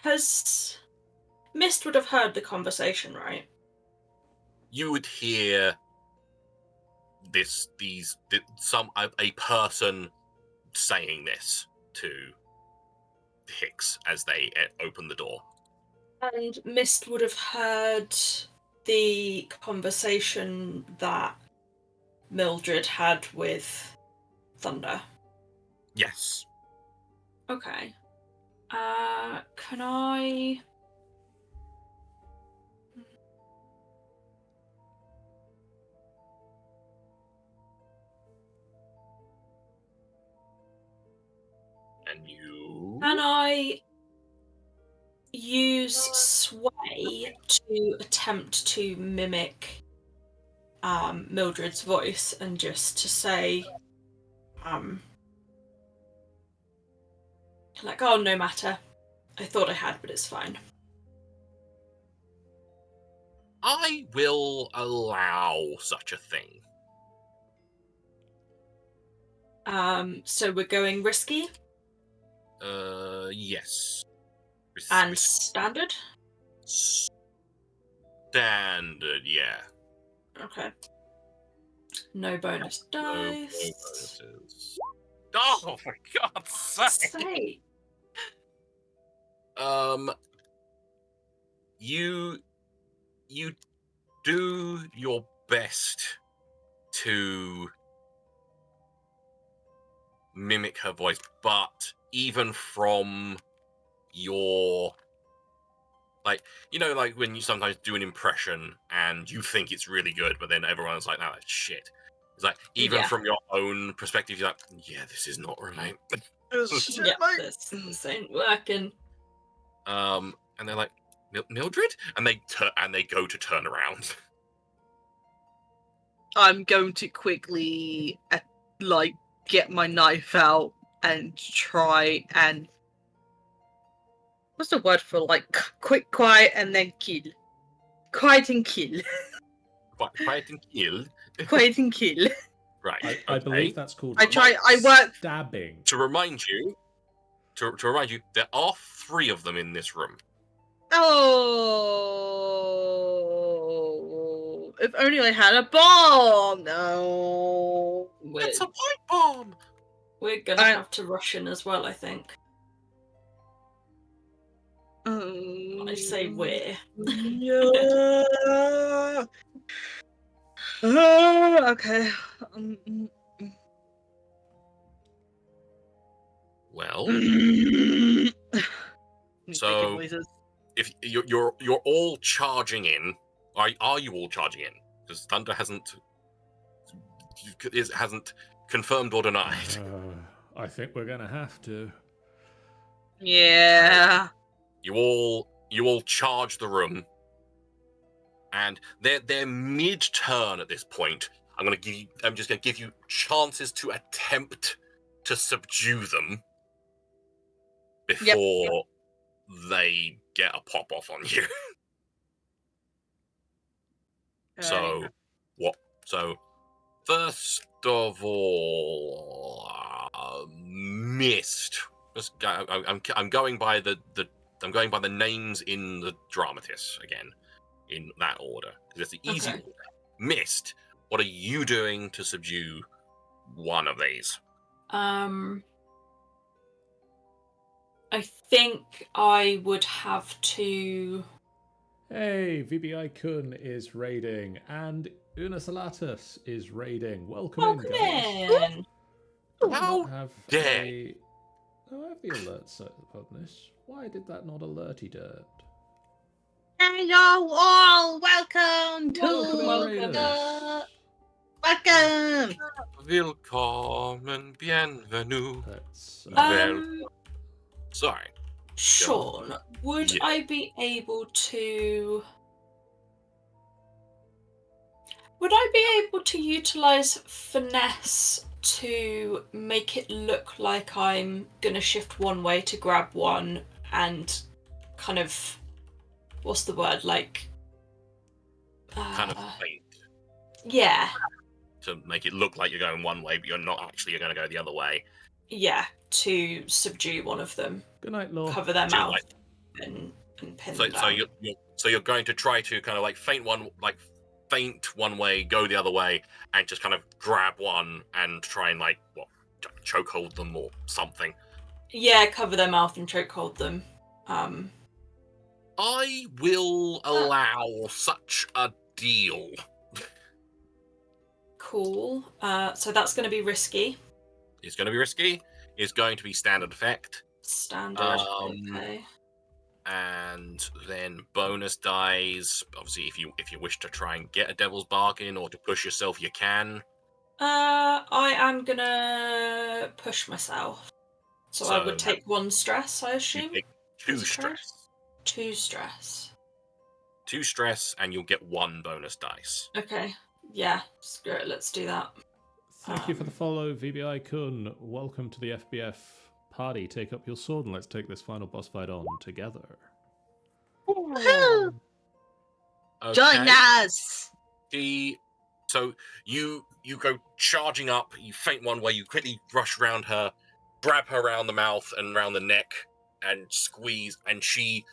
Has Mist would have heard the conversation, right? You would hear a person saying this to Hicks as they open the door. And Mist would have heard the conversation that Mildred had with Thunder. Yes. Okay. Can I... And you... Can I use sway to attempt to mimic Mildred's voice and just to say, like, oh, no matter. I thought I had, but it's fine. I will allow such a thing. So we're going risky Yes. and standard? Standard, yeah. Okay. No bonus No dice. bonuses. Oh, for God's sake! Say. You do your best to mimic her voice, but even from your, like, you know, like when you sometimes do an impression and you think it's really good, but then everyone's like, no, that's shit. It's like, even Yeah. from your own perspective, you're like, yeah, this is not right. Yeah, this ain't working. And they're like, Mildred? And they go to turn around. I'm going to quickly, like, get my knife out and try and. What's the word for, like, quick, quiet, and then kill? Quiet and kill. Quiet and kill. Quiet and kill. Right. I okay. believe that's called I work. stabbing. To remind you, there are 3 of them in this room. Oh, if only I had a bomb. No. It's a pipe bomb. We're gonna have to rush in as well, I think. I say we're. Yeah. Okay. Well, Making so noises. if you're all charging in, are you all charging in? Because Thunder hasn't confirmed or denied. I think we're gonna have to. Yeah. You all charge the room, and they're mid-turn at this point. I'm just gonna give you chances to attempt to subdue them before they get a pop off on you. So what? So first of all, Mist. I'm going by the names in the dramatis again, in that order, because it's the easy order. Mist, what are you doing to subdue one of these? I think I would have to. Hey, VBI Kun is raiding, and Una Salatus is raiding. Welcome Welcome in, guys. in. How I have dare. the alert set on this. Why did that not alerty dirt? Hello all, welcome to Welcome. welcome. Willkommen, bienvenue. Let's, Sorry. Sean, would Yeah. I be able to? Would I be able to utilize finesse to make it look like I'm gonna shift one way to grab one and kind of, what's the word, like? Kind of faint Yeah, to make it look like you're going one way, but you're not actually. You're going to go the other way. yeah, to subdue one of them, good night, Law. cover their Do you mouth, like- and pin So, them down. you're going to try to kind of like faint one way, go the other way, and just kind of grab one and try and like chokehold them or something. Yeah, cover their mouth and chokehold them. I will allow such a deal. Cool. So that's going to be risky. It's going to be risky. It's going to be standard effect, Standard. Okay. and then bonus dice. Obviously, if you wish to try and get a devil's bargain or to push yourself, you can. I am gonna push myself. So I would So- take 1 stress, I You assume. take 2 Is it correct? stress. 2 stress. 2 stress, and you'll get 1 bonus dice. Okay. Yeah. Screw it. Let's do that. Thank you for the follow, VBI Kun. Welcome to the FBF party. Take up your sword and let's take this final boss fight on together. Woohoo! Okay. Join us. So you go charging up. You faint one way. You quickly rush around her, grab her around the mouth and around the neck, and squeeze. And she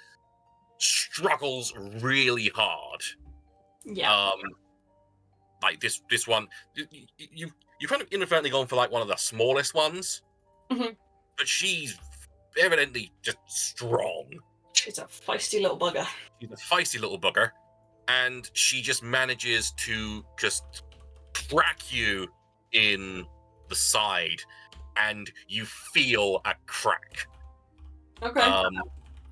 struggles really hard. Yeah. Like this one, you kind of inadvertently gone for like one of the smallest ones, Mhm. but she's evidently just strong. She's a feisty little bugger. She's a feisty little bugger, and she just manages to just crack you in the side, and you feel a crack. Okay.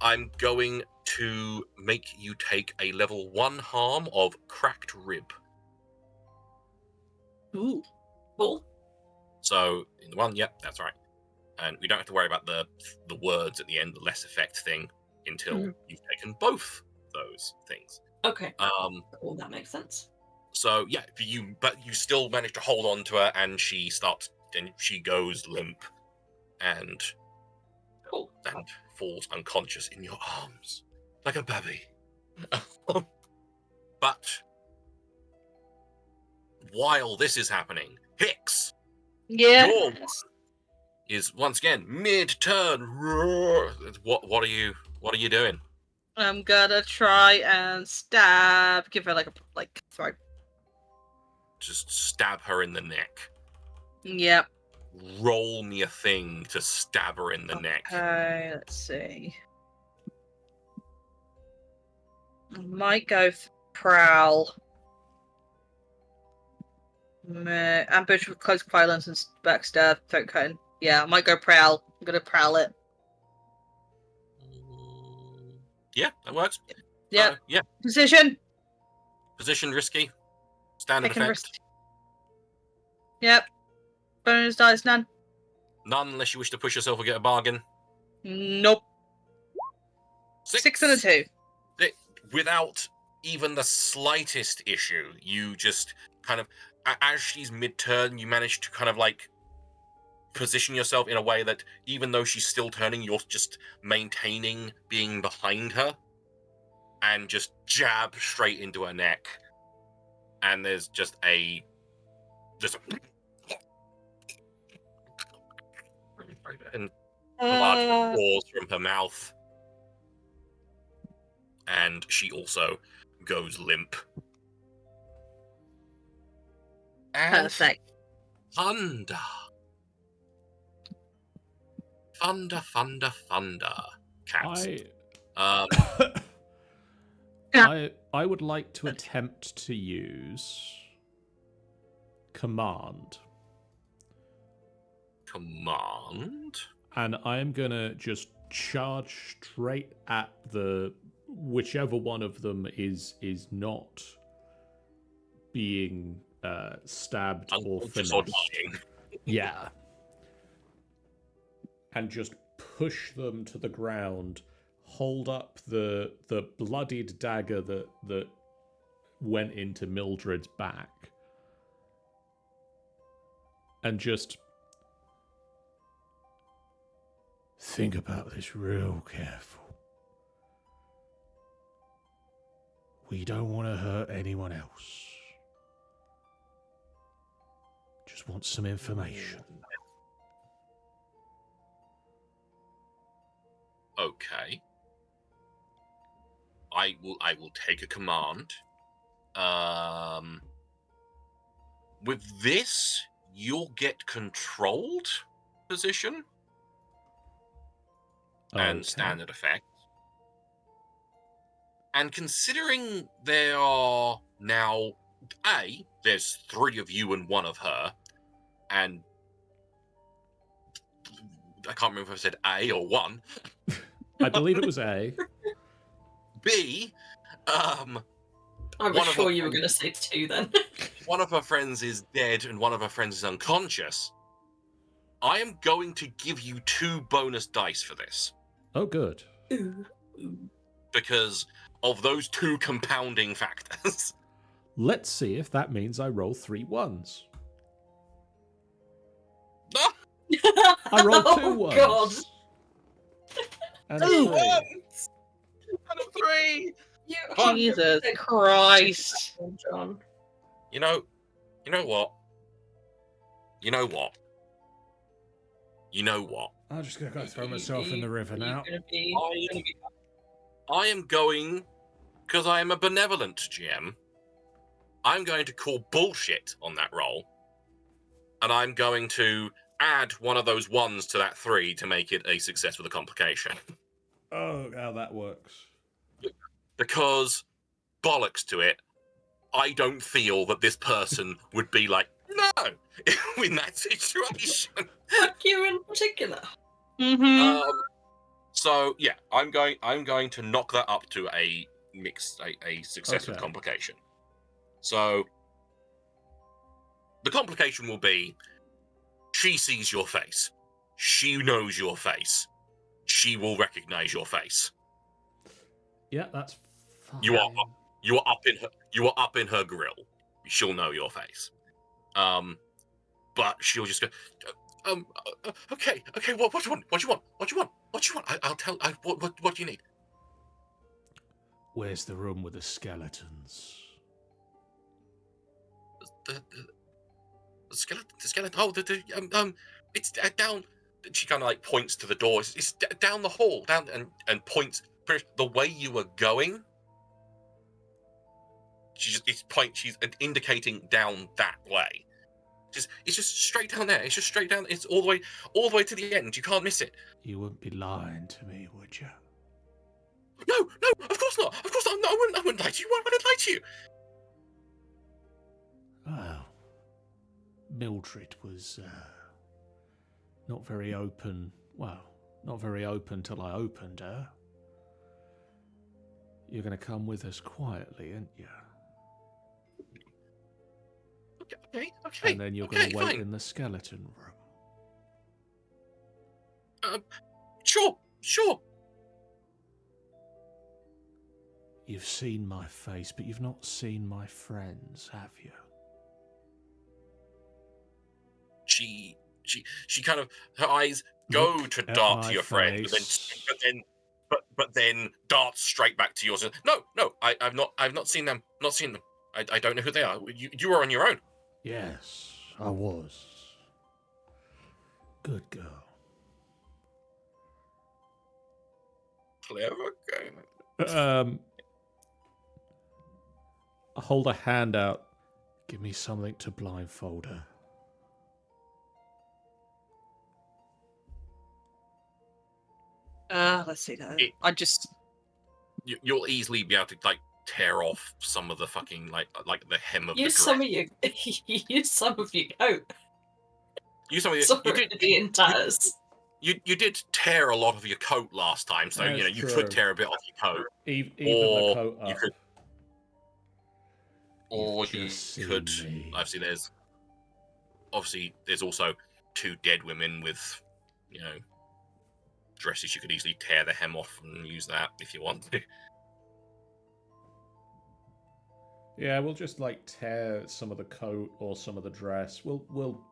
I'm going to make you take a level 1 harm of cracked rib. Ooh. Cool. So in the one, yep, that's right. And we don't have to worry about the words at the end, the less effect thing, until you've taken both those things. Okay. Cool, that makes sense. So yeah, but you still manage to hold on to her, and she goes limp, and Cool. and falls unconscious in your arms like a baby. But while this is happening, Hicks, Yeah. your one is once again mid-turn. What are you doing? I'm gonna try and stab. Give her like a throat. Just stab her in the neck. Yep. Roll me a thing to stab her in the neck. Okay, let's see. I might go prowl. Ambush with close violence and backstab, throat cutting. Yeah, I might go prowl. I'm gonna prowl it. Yeah, that works. Yep. Yeah. Position. Position risky. Standard Taking effect. risk. Yep. Bonus dice, none. None unless you wish to push yourself or get a bargain. Nope. 6 and a 2. Without even the slightest issue, you just kind of, as she's mid-turn, you manage to kind of like position yourself in a way that even though she's still turning, you're just maintaining being behind her, and just jab straight into her neck. And there's just a and blood pours from her mouth, and she also goes limp. And Perfect. thunder, cats. I would like to attempt to use command. And I am gonna just charge straight at the whichever one of them is not being stabbed or finished. Yeah. And just push them to the ground, hold up the bloodied dagger that went into Mildred's back, and just think about this real careful. We don't want to hurt anyone else. Just want some information. Okay. I will take a command. With this, you'll get controlled position and standard effect. And considering there are now there's 3 of you and 1 of her, and I can't remember if I said A or 1. I believe it was A. B, I was sure you were going to say 2 then. One of her friends is dead and one of her friends is unconscious. I am going to give you 2 bonus dice for this. Oh, good. Because of those 2 compounding factors. Let's see if that means I roll 3 1s. I rolled 2 1s. God. And 3. And a 3. Jesus Christ. John. You know what? I'm just going to go throw myself in the river now. I am going, because I am a benevolent GM, I'm going to call bullshit on that roll. And I'm going to add one of those 1s to that 3 to make it a success with a complication. Oh, how that works. Because, bollocks to it, I don't feel that this person would be like, no, in that situation. Fuck you in particular. Mm-hmm. So yeah, I'm going to knock that up to a success with Okay. complication. So the complication will be she sees your face. She knows your face. She will recognize your face. Yeah, that's fine. You are up in her grill. She'll know your face. But she'll just go, okay, what do you want? What do you want? I'll tell. What do you need? Where's the room with the skeletons? The skeleton. Oh, it's down. She kind of like points to the door. It's down the hall, down and points. The way you were going. She's indicating down that way. It's just straight down there. It's just straight down. It's all the way to the end. You can't miss it. You wouldn't be lying to me, would you? No, of course not. Of course not. No, I wouldn't lie to you. Why would I lie to you? Well, Mildred was not very open. Well, not very open till I opened her. You're going to come with us quietly, aren't you? Okay. And then you're going to wait fine. in the skeleton room. Sure. You've seen my face, but you've not seen my friends, have you? She kind of, her eyes go Look to at dart my to your friend, face. but then darts straight back to yours. No, I've not seen them. Not seen them. I don't know who they are. You are on your own. Yes, I was. Good girl. Clever game. I hold a hand out. Give me something to blindfold her. Let's see that. You'll easily be able to like tear off some of the fucking like the hem of Use the some dress. of your use some of your coat. Use some of your, Sorry, the entire. you did tear a lot of your coat last time, so That's you true. could tear a bit off your coat, Even or the coat up. you could, or You've you just seen could. me. Obviously, there's also 2 dead women with, dresses. You could easily tear the hem off and use that if you want to. Yeah, we'll just like tear some of the coat or some of the dress. We'll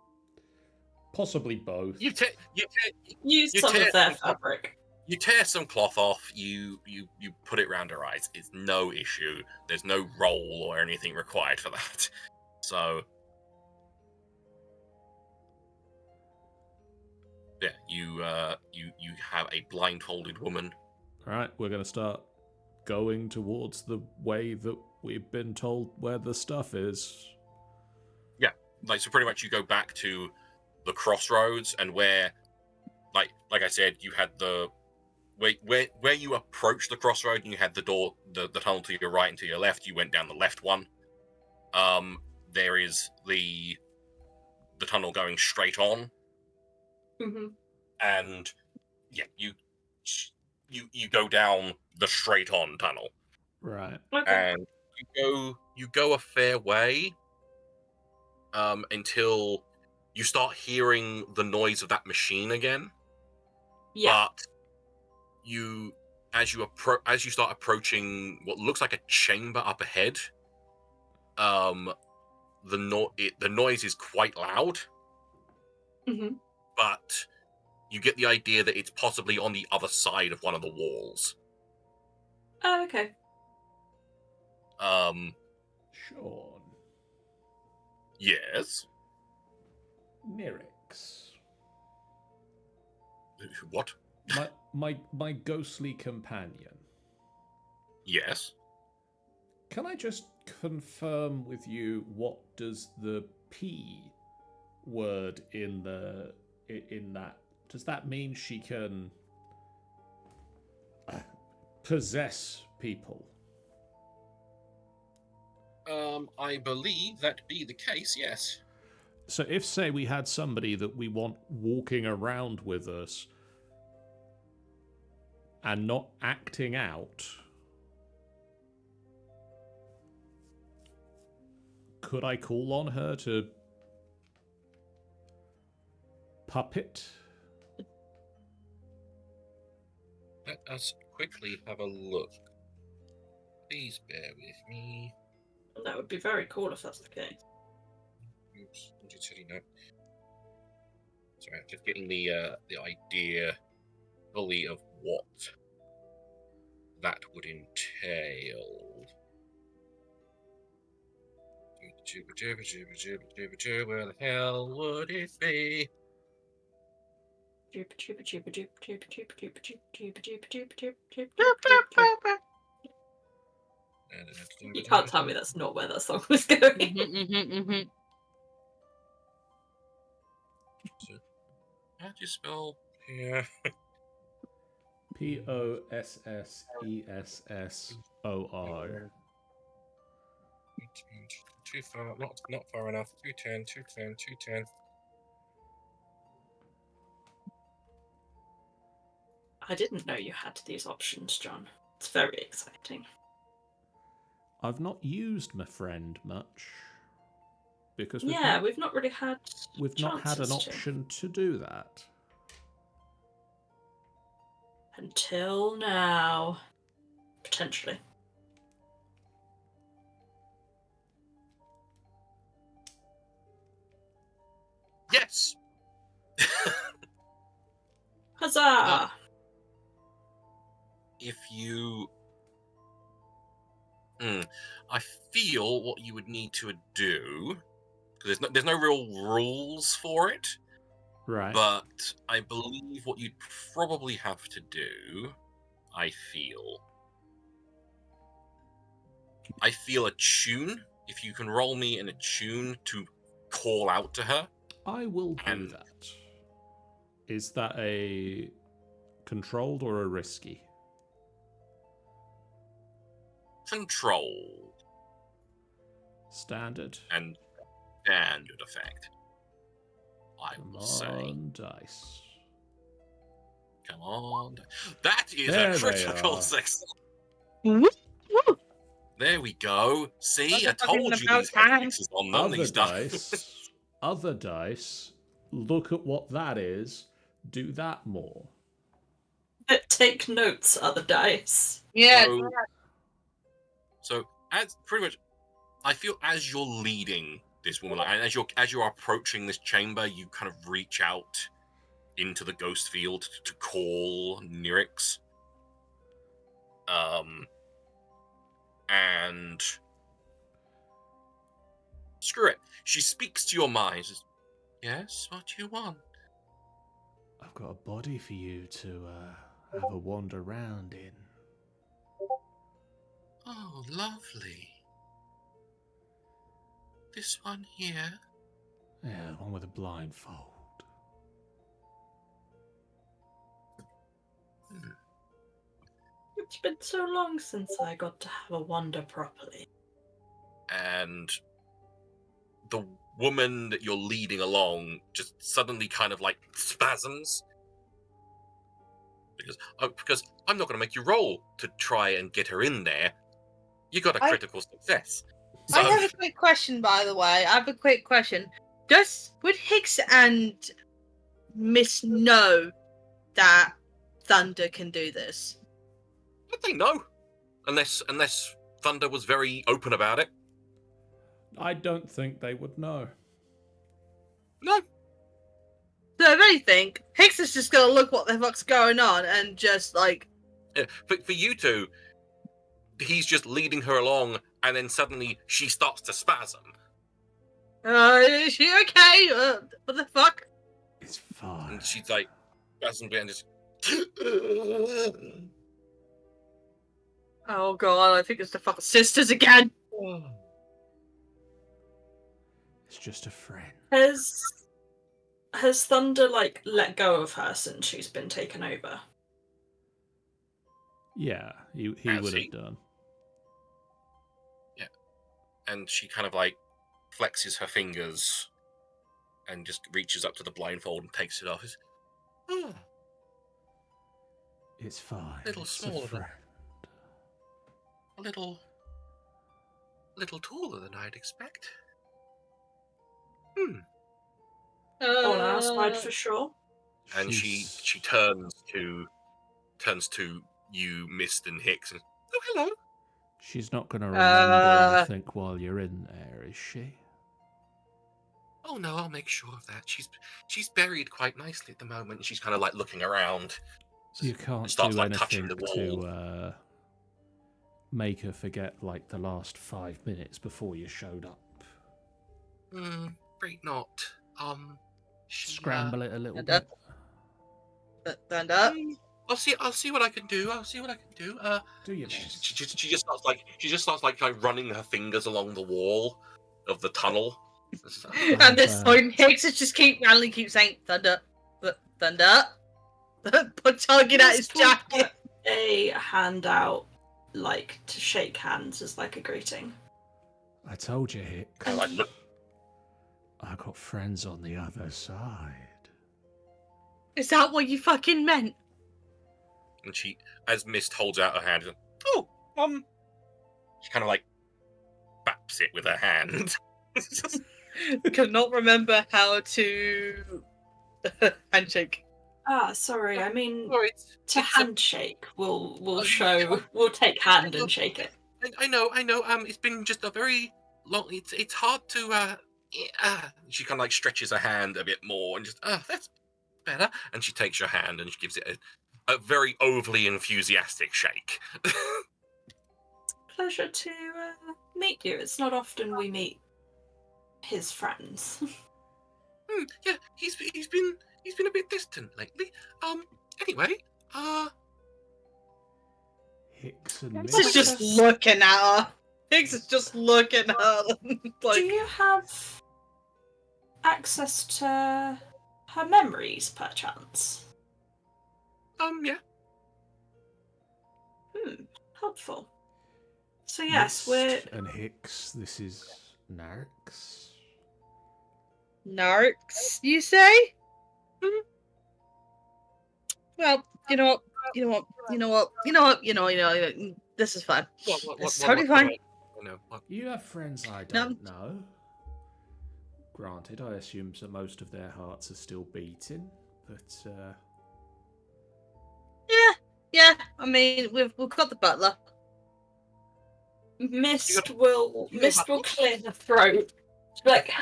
possibly both. Use Use some of their fabric. You tear some cloth off. You put it round her eyes. It's no issue. There's no roll or anything required for that. So yeah, you have a blindfolded woman. All right, we're gonna start going towards the way that we've been told where the stuff is. Yeah, so pretty much you go back to the crossroads and where, like I said, you had the where you approached the crossroad and you had the door, the tunnel to your right and to your left. You went down the left one. There is the tunnel going straight on. Mm-hmm. And yeah, you go down the straight on tunnel. Right. Okay. And you go a fair way until you start hearing the noise of that machine again. Yeah. But as you start approaching what looks like a chamber up ahead, the noise is quite loud. Mm-hmm. But you get the idea that it's possibly on the other side of one of the walls. Oh, okay. Sean. Yes. Nyrix. What? My ghostly companion. Yes. Can I just confirm with you what does the P word in that, does that mean she can possess people? I believe that be the case, yes. So if, say, we had somebody that we want walking around with us and not acting out, could I call on her to puppet? Let us quickly have a look. Please bear with me. That would be very cool if that's the case. Oops, Digitally note. Sorry, I'm just getting the idea fully of what that would entail. Where the hell would it be? You can't tell me that's not where that song was going. How do you spell here? Possessor. Too far, not far enough. 210, 210, 210. I didn't know you had these options, John. It's very exciting. I've not used my friend much because We've not really had. We've not had an option to do that until now, potentially. Yes. Huzzah! If you, I feel what you would need to do, because there's no real rules for it, right? But I believe what you'd probably have to do, I feel a tune. If you can roll me in a tune to call out to her, I will do that. Is that a controlled or a risky? Controlled. Standard. And standard effect. I will say. Come on, dice. Come on. That is a critical success. There we go. See, I told you these hexes on them. Other dice. Look at what that is. Do that more. Take notes, other dice. Yeah. So as pretty much, I feel as you're leading this woman, and as you're approaching this chamber, you kind of reach out into the ghost field to call Nyrix. And screw it. She speaks to your mind. Says, yes, what do you want? I've got a body for you to have a wander around in. Oh, lovely. This one here? Yeah, the one with a blindfold. It's been so long since I got to have a wander properly. And the woman that you're leading along just suddenly kind of like spasms. Because I'm not going to make you roll to try and get her in there. You got a critical success. So, I have a quick question, by the way. Would Hicks and Miss know that Thunder can do this? I think no. Unless Thunder was very open about it. I don't think they would know. No. So if anything, Hicks is just gonna look what the fuck's going on and just like... Yeah, for you two, he's just leading her along and then suddenly she starts to spasm. Is she okay? What the fuck? It's fine. And she's like, spasms and just... Oh god, I think it's the fucking sisters again. It's just a friend. Has Thunder like let go of her since she's been taken over? Yeah, he would have done. Yeah. and she kind of like flexes her fingers and just reaches up to the blindfold and takes it off. Oh, It's fine. Little It's smaller a than- friend. a little taller than I'd expect. On our side Uh, for sure. And She's- she turns to you, Mist and Hicks, and oh, hello. She's not going to remember Uh, anything while you're in there, is she? Oh no, I'll make sure of that. She's buried quite nicely at the moment. She's kind of like looking around. You can't starts, do like, touching anything the wall. to make her forget like the last 5 minutes before you showed up. Afraid not. She, Scramble it a little and bit. Thunder. I'll see what I can do. Do your She best. just starts like running her fingers along the wall of the tunnel. And this point, Hicks just randomly keep saying thunder, thunder, tugging at his jacket. A handout, like to shake hands as like a greeting. I told you, Hicks. I like look. I got friends on the other side. Is that what you fucking meant? And she, as Mist holds out her hand, oh, she kind of like baps it with her hand. Cannot remember how to handshake. Ah, sorry. I mean, Oh, to handshake, we'll show. We'll take hand and shake it. I know. It's been just a very long. It's hard to. She kind of like stretches her hand a bit more and just. That's better. And she takes your hand and she gives it a very overly enthusiastic shake. Pleasure to meet you. It's not often we meet his friends. Yeah, he's been a bit distant lately. Anyway, Hicks and Hicks Hicks is Mist. just looking at her. Hicks is just looking at her. Do Like, you have access to her memories, perchance? yeah. Helpful. So yes, we're Mist and Hicks. This is Narix. narcs, you say? Well, you know what? This is fine. It's totally fine. What? You have friends I No. don't know. Granted, I assume that most of their hearts are still beating, but Yeah. I mean, we've got the butler. Mist will clear the throat. Like,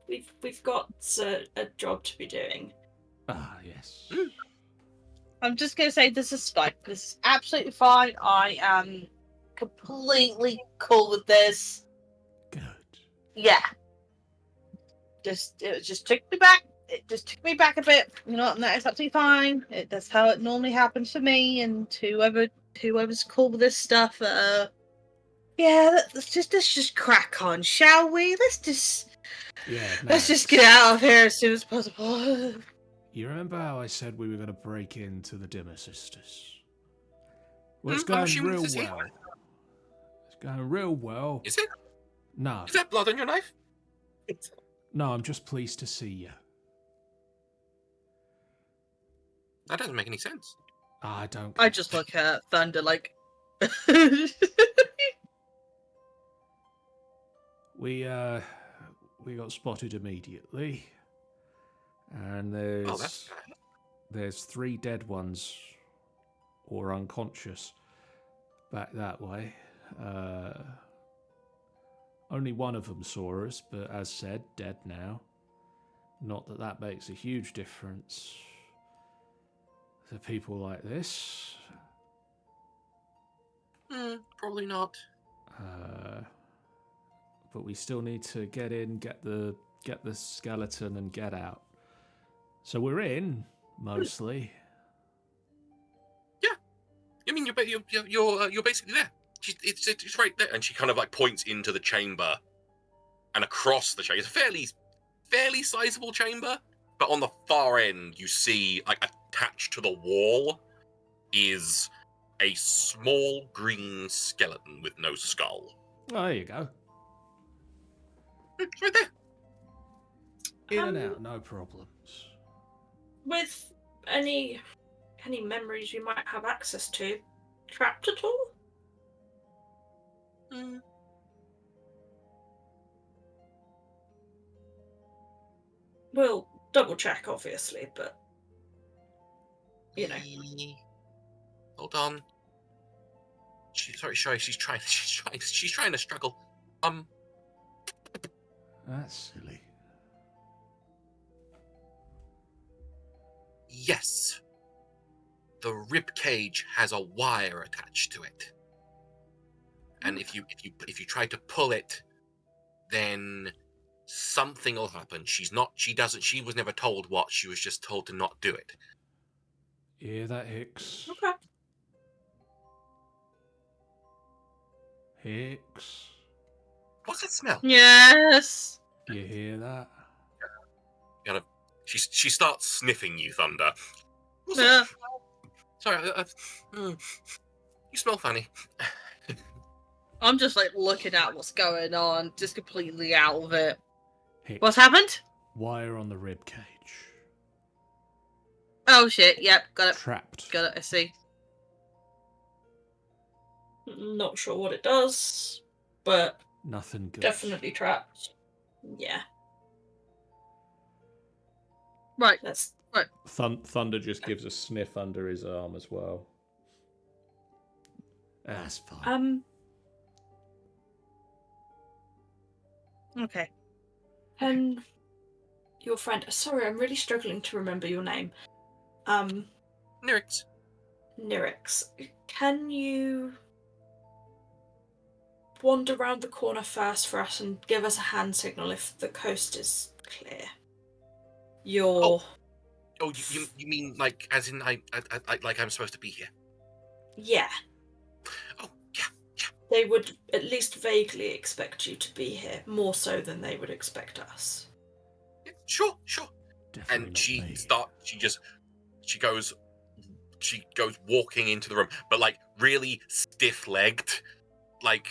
we've got a job to be doing. yes. I'm just gonna say this is fine. This is absolutely fine. I am completely cool with this. Good. Yeah. It just took me back. It just took me back a bit. You know, and that is absolutely fine. That's how it normally happens for me and whoever's cool with this stuff. Yeah, let's just crack on, shall we? Let's just get out of here as soon as possible. You remember how I said we were going to break into the Dimmer Sisters? Well, it's I'm going assuming real this is it. well. It's going real well. Is it? No, Is that blood on your knife? no, I'm just pleased to see you. That doesn't make any sense. I don't. I just look at Thunder like. We got spotted immediately, and Oh, that's bad. there's 3 dead ones, or unconscious, back that way. Only one of them saw us, but as said, dead now. Not that that makes a huge difference to people like this. Probably not. But we still need to get in, get the skeleton, and get out. So we're in mostly. I mean, you're basically there. It's right there, and she kind of like points into the chamber, and across the chamber. It's a fairly sizable chamber, but on the far end, you see like attached to the wall is a small green skeleton with no skull. Oh, there you go. It's right there. In and Um, out, no problems. With any memories you might have access to, trapped at all? Mm. We'll double check, obviously, but you know. Hold on. Sorry, she's trying to struggle. That's silly. Yes. The rib cage has a wire attached to it. And if you try to pull it, then something will happen. She was never told what, she was just told to not do it. Yeah, that Hicks. Okay. Hicks. What's that smell? Yes. You hear that? She starts sniffing you, Thunder. What's Yeah. that? Sorry, you smell funny. I'm just like looking at what's going on, just completely out of it. Hicks. What's happened? Wire on the rib cage. Oh shit! Yep, got it. Trapped. Got it. I see. Not sure what it does, but Nothing good. definitely trapped. Yeah. Right. That's Thunder just gives a sniff under his arm as well. That's fine. Okay. Your friend. Sorry, I'm really struggling to remember your name. Nyrix. Nyrix. Can you wander around the corner first for us and give us a hand signal if the coast is clear? Oh, you mean like as in I like I'm supposed to be here? Yeah. Oh, yeah. They would at least vaguely expect you to be here, more so than they would expect us. Yeah, sure. Definitely And not she me. goes walking into the room, but like really stiff-legged, like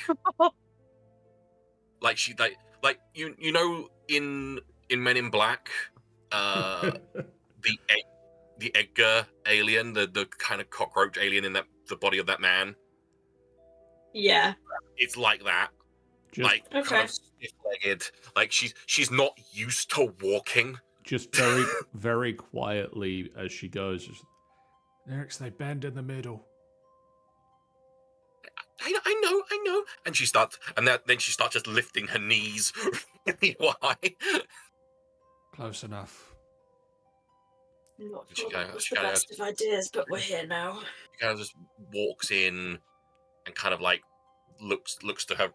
she like you know in Men in Black, the Edgar alien, the kind of cockroach alien in the body of that man. Yeah. It's like that. Just, Like Okay. kind of stiff-legged. Like she's not used to walking. just very, very quietly as she goes. Nyrix, they bend in the middle. I know. And she starts, then she starts just lifting her knees really high. Close enough. Not She sure kinda- that was she the kinda- best of ideas, but we're here now. She kind of just walks in and kind of like looks to her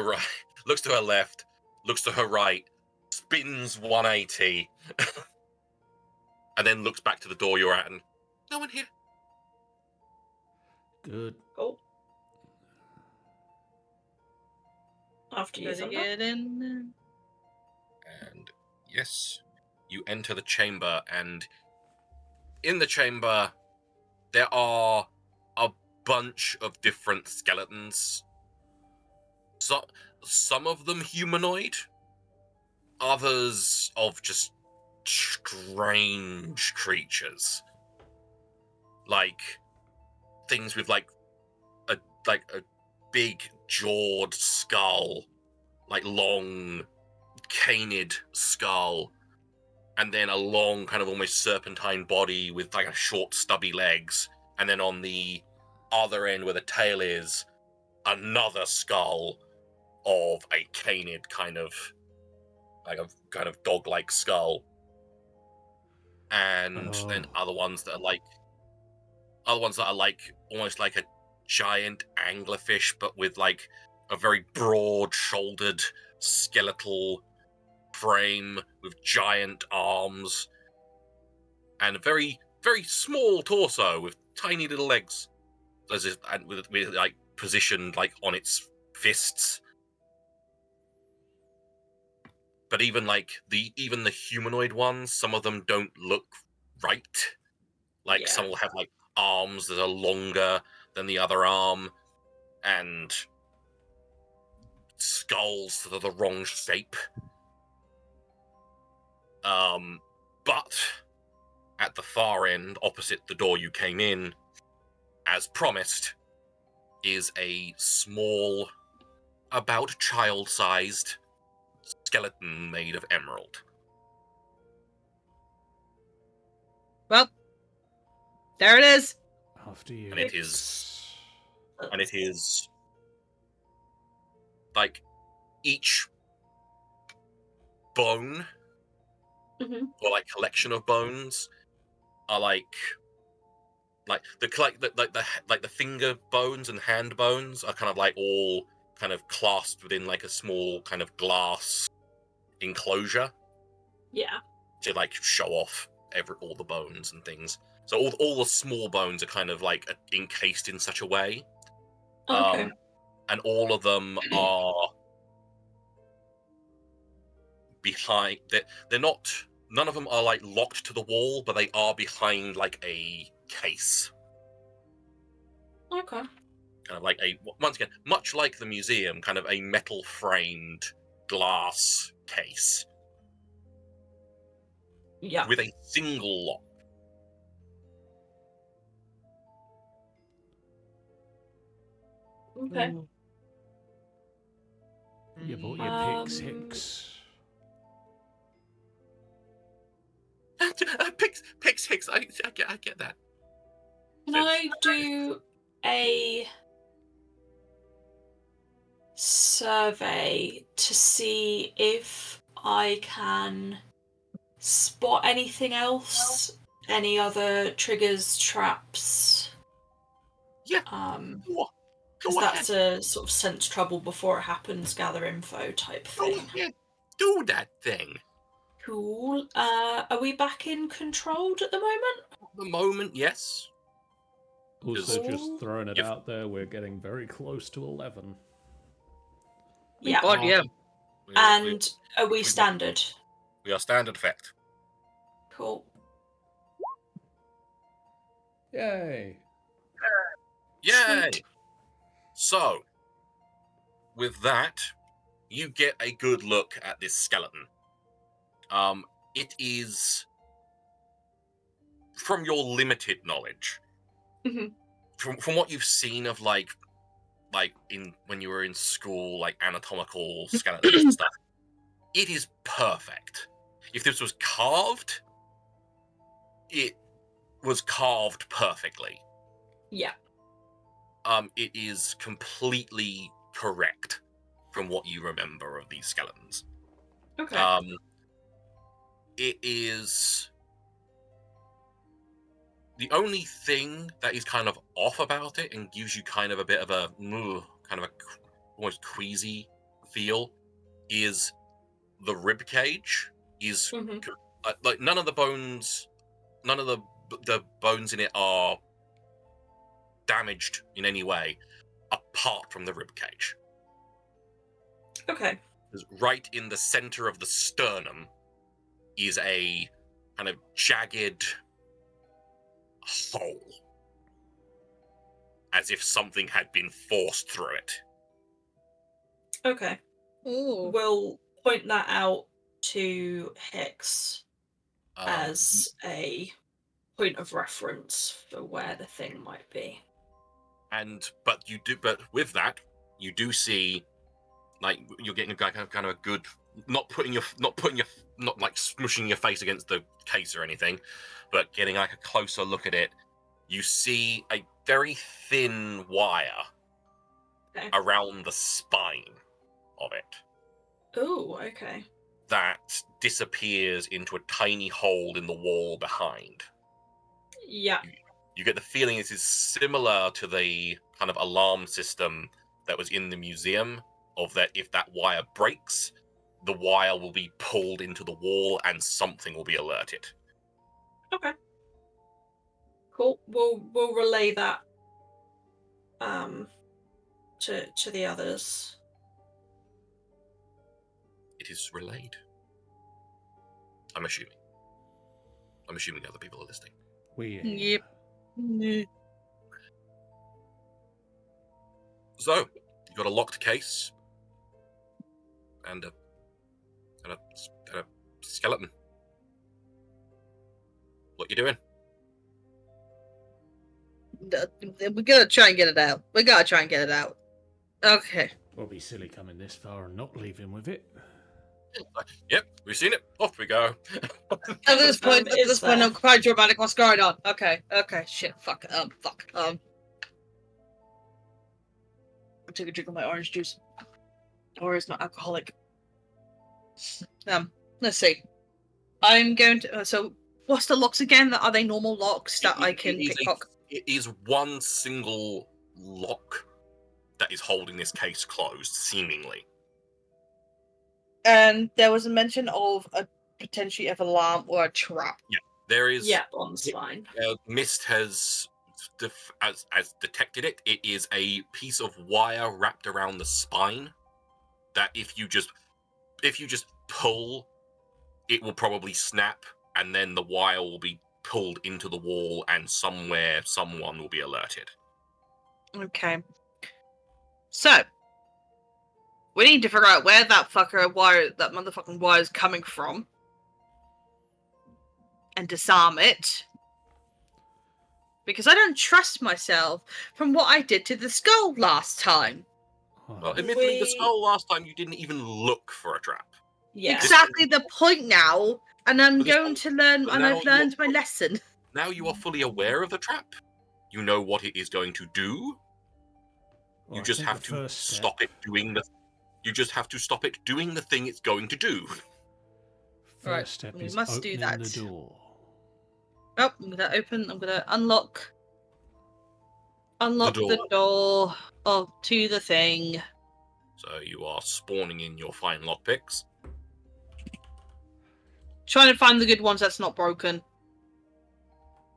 right, looks to her left, looks to her right, spins 180, and then looks back to the door you're at, and no one here. Good. Oh. After you, Better Thunder. get in. And yes, you enter the chamber, and in the chamber there are a bunch of different skeletons. So some of them humanoid, others of just strange creatures, like things with like a big jawed skull, like long canid skull, and then a long kind of almost serpentine body with like a short stubby legs, and then on the other end where the tail is, another skull of a canid kind of dog-like skull, and then other ones that are like almost like a giant anglerfish, but with like a very broad-shouldered skeletal frame with giant arms and a very, very small torso with tiny little legs, as if, and with like positioned like on its fists. But even like the humanoid ones, some of them don't look right. Like Yeah. some will have like arms that are longer than the other arm, and skulls that are the wrong shape. But at the far end, opposite the door you came in, as promised, is a small, about child-sized skeleton made of emerald. Well, there it is. After you. And it is like each bone or like collection of bones are like the finger bones and hand bones are kind of like all kind of clasped within like a small kind of glass enclosure Yeah. to like show off all the bones and things. So all the small bones are kind of like encased in such a way. Okay. And all of them are behind. They're not. None of them are like locked to the wall, but they are behind like a case. Okay. Kind of like once again, much like the museum, kind of a metal framed glass case. Yeah. With a single lock. Okay. Ooh. You bought your picks, Hicks. Pix Hicks, I get that. Can I do a survey to see if I can spot anything else? Any other triggers, traps? Yeah. Because Go that's ahead. a sort of sense trouble before it happens, gather info type thing. Go ahead. Do that thing. Cool. Are we back in controlled at the moment? At the moment, yes. Also, Cool. just throwing it Yep. out there, we're getting very close to 11. Yeah. God, yeah. And are we standard? We are standard effect. Cool. Yay! Yay! Sweet. So, with that, you get a good look at this skeleton. It is, from your limited knowledge, Mhm. from what you've seen of like in when you were in school, like anatomical skeletons and stuff, it is perfect. If this was carved, it was carved perfectly. Yeah. It is completely correct from what you remember of these skeletons. Okay. It is the only thing that is kind of off about it and gives you kind of a bit of a almost queasy feel is the rib cage is Mhm. like none of the bones in it are damaged in any way apart from the rib cage. Okay. Because right in the center of the sternum is a kind of jagged hole, as if something had been forced through it. Okay. Ooh. We'll point that out to Hicks Um, as a point of reference for where the thing might be. but with that, you do see, like, you're getting kind of a good, not like smushing your face against the case or anything, but getting like a closer look at it. You see a very thin wire Okay. around the spine of it Oh, okay. that disappears into a tiny hole in the wall behind. Yeah. You get the feeling this is similar to the kind of alarm system that was in the museum, of that if that wire breaks, the wire will be pulled into the wall and something will be alerted. Okay. Cool. We'll relay that to the others. It is relayed. I'm assuming other people are listening. Yep. Mm. So, you got a locked case. and a skeleton. What you doing? We gotta try and get it out. We gotta try and get it out. Okay. We'll be silly coming this far and not leaving with it. Yep, we've seen it. Off we go. At this point, Is I'm there? quite dramatic. What's going on? Okay, shit, fuck. I took a drink of my orange juice. Or it's not alcoholic. Let's see. I'm going to. So, what's the locks again? Are they normal locks that I can pickpocket? It is one single lock that is holding this case closed, seemingly. And there was a mention of a potentially of alarm or a trap. There is. Yeah, on spine. Mist has, as detected it. It is a piece of wire wrapped around the spine that if you just pull, it will probably snap, and then the wire will be pulled into the wall, and somewhere someone will be alerted. Okay. So we need to figure out where that motherfucking wire is coming from, and disarm it. Because I don't trust myself from what I did to the skull last time. Well, admittedly, the skull last time you didn't even look for a trap. Yeah. Exactly the point now, and I'm But this going one- to learn, but and now I've learned my you're- lesson. Now you are fully aware of the trap. You know what it is going to do. Well, You I just think have the to first step- stop it doing the. You just have to stop it doing the thing it's going to do. First Right, step we is must do opening that. the door. Oh, I'm gonna unlock door. the door to the thing. So you are spawning in your fine lockpicks. Trying to find the good ones that's not broken.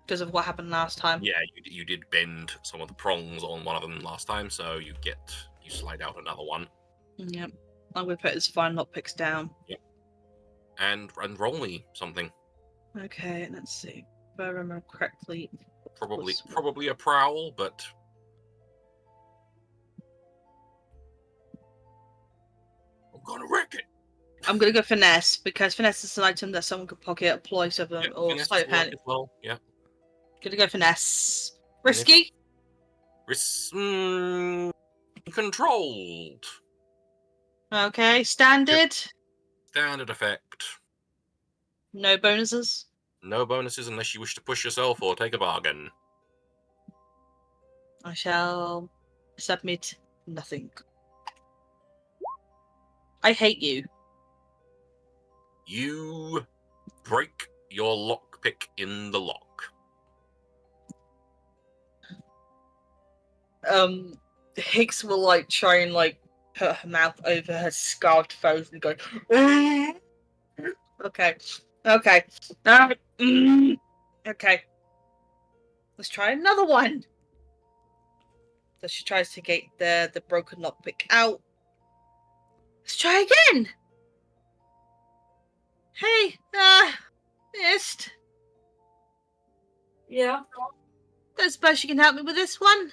Because of what happened last time. Yeah, you did bend some of the prongs on one of them last time, so you slide out another one. Yep. I'm gonna put his fine lockpicks down. And roll me something. Okay, let's see. If I remember correctly. Probably a prowl, but I'm gonna wreck it. I'm gonna go finesse because finesse is an item that someone could pocket, apply to them, Yeah, or finesse sleight of will work hand. as well. Yeah. Gonna go finesse. Risky. Controlled. Okay, standard. Standard effect. No bonuses. No bonuses unless you wish to push yourself or take a bargain. I shall submit nothing. I hate you. You break your lockpick in the lock. Hicks will try and put her mouth over her scarfed face and go. Okay. Okay. Okay. Let's try another one. So she tries to get the broken lockpick out. Let's try again. Hey, Mist. Yeah. Don't suppose you can help me with this one?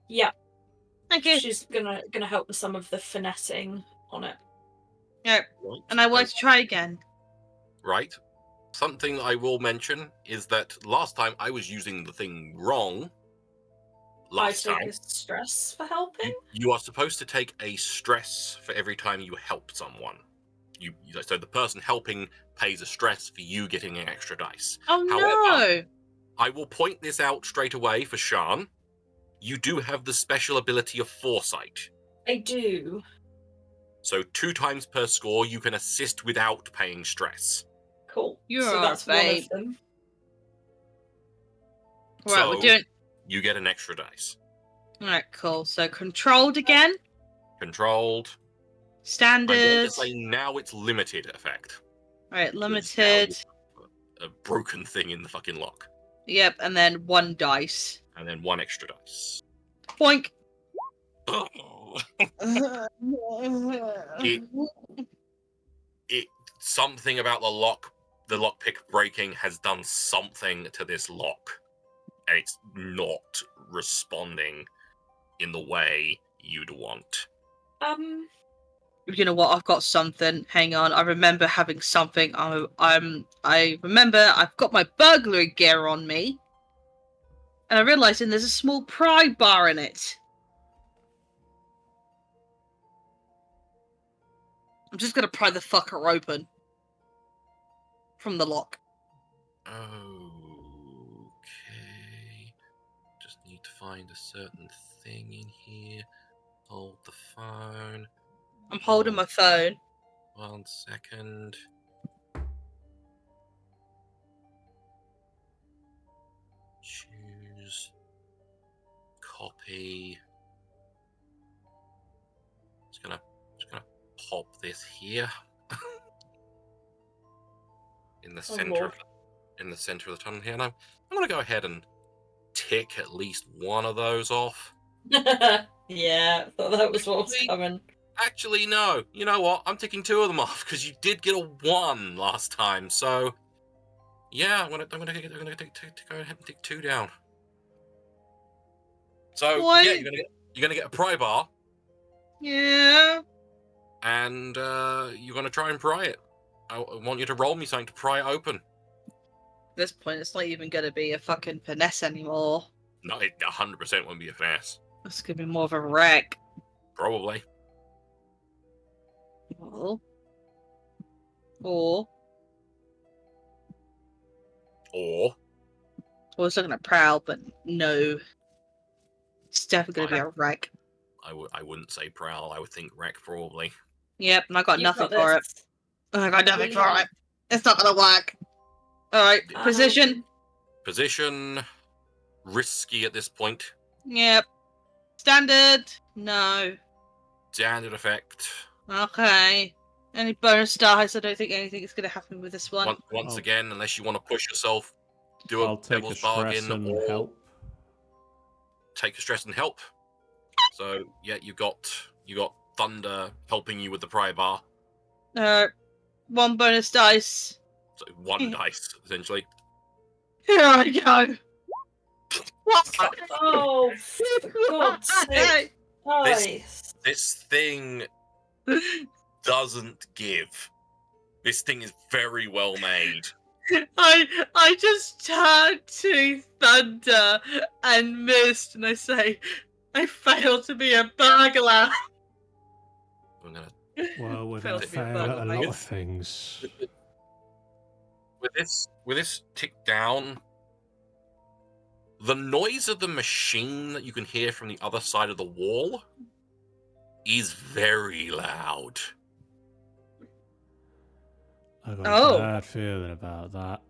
Yeah. Thank you. She's gonna help with some of the finessing on it. Yeah, Right. and I want to try again. Right. Something I will mention is that last time I was using the thing wrong. Last I take time. a stress for helping. You are supposed to take a stress for every time you help someone. So the person helping pays a stress for you getting an extra dice. Oh However, no! I will point this out straight away for Shan. You do have the special ability of foresight. I do. So 2 times per score, you can assist without paying stress. Cool. You're so a that's babe. one of them. Right, So- we're doing. You get an extra dice. Alright, cool. So controlled again. Controlled. I'm Standard. going to say now it's limited effect. Right, Now limited. A broken thing in the fucking lock. Yep, and then 1 dice. And then 1 extra dice. Boink. Something about the lockpick breaking has done something to this lock. And it's not responding in the way you'd want. You know what? I've got something. Hang on. I remember having something. I remember I've got my burglary gear on me, and I realising there's a small pry bar in it. I'm just gonna pry the fucker open from the lock. Okay. Just need to find a certain thing in here. Hold the phone. I'm holding my phone. 1 second. Choose. Copy. Just gonna pop this here. in the center Lord. in the center of the tunnel here. And I'm gonna go ahead and tick at least one of those off. Yeah, thought that was what was coming. Actually, no. You know what? I'm ticking 2 of them off because you did get a 1 last time. So, yeah, I'm gonna go ahead and tick 2 down. So, What? yeah, you're gonna get a pry bar, Yeah. and you're gonna try and pry it. I want you to roll me something to pry it open. At this point, it's not even gonna be a fucking finesse anymore. No, it 100% won't be a finesse. It's gonna be more of a wreck. Probably. Or Or I was looking at prowl, but no. It's definitely gonna be a wreck. I wouldn't say prowl. I would think wreck probably. Yep, and I got You've nothing got for it. this. I got nothing for Brilliant. it. It's not gonna work. Alright, position. Position. Risky at this point. Yep. Standard. No. Standard effect. Okay. Any bonus dice? I don't think anything is gonna happen with this one. Once Oh. again, unless you want to push yourself, do I'll a take a devil's stress bargain and or help. take a stress and help. So yeah, you got Thunder helping you with the pry bar. One bonus dice. So 1 dice essentially. Here I go. What? Oh, for God's sake. Nice. This thing doesn't give. This thing is very well made. I just turned to Thunder and missed, and I say, I failed to be a burglar. I'm gonna Well, we're Failed gonna to be a fail at a burglar, lot mate. of things. with this tick down. The noise of the machine that you can hear from the other side of the wall is very loud. I got Oh. a bad feeling about that.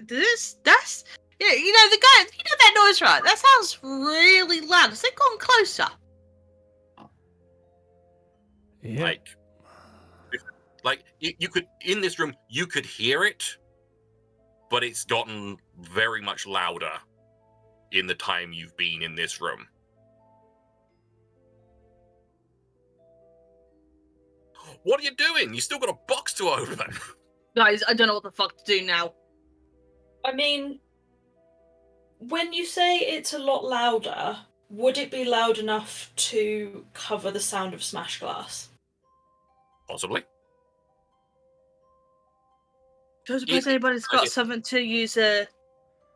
That's yeah, you know the guy. You know that noise, right? That sounds really loud. Has it gone closer? Yeah. Like you could in this room you could hear it, but it's gotten very much louder in the time you've been in this room. What are you doing? You still got a box to open. Guys, I don't know what the fuck to do now. I mean, when you say it's a lot louder, would it be loud enough to cover the sound of smash glass? Possibly. Do you suppose anybody's got something to use a...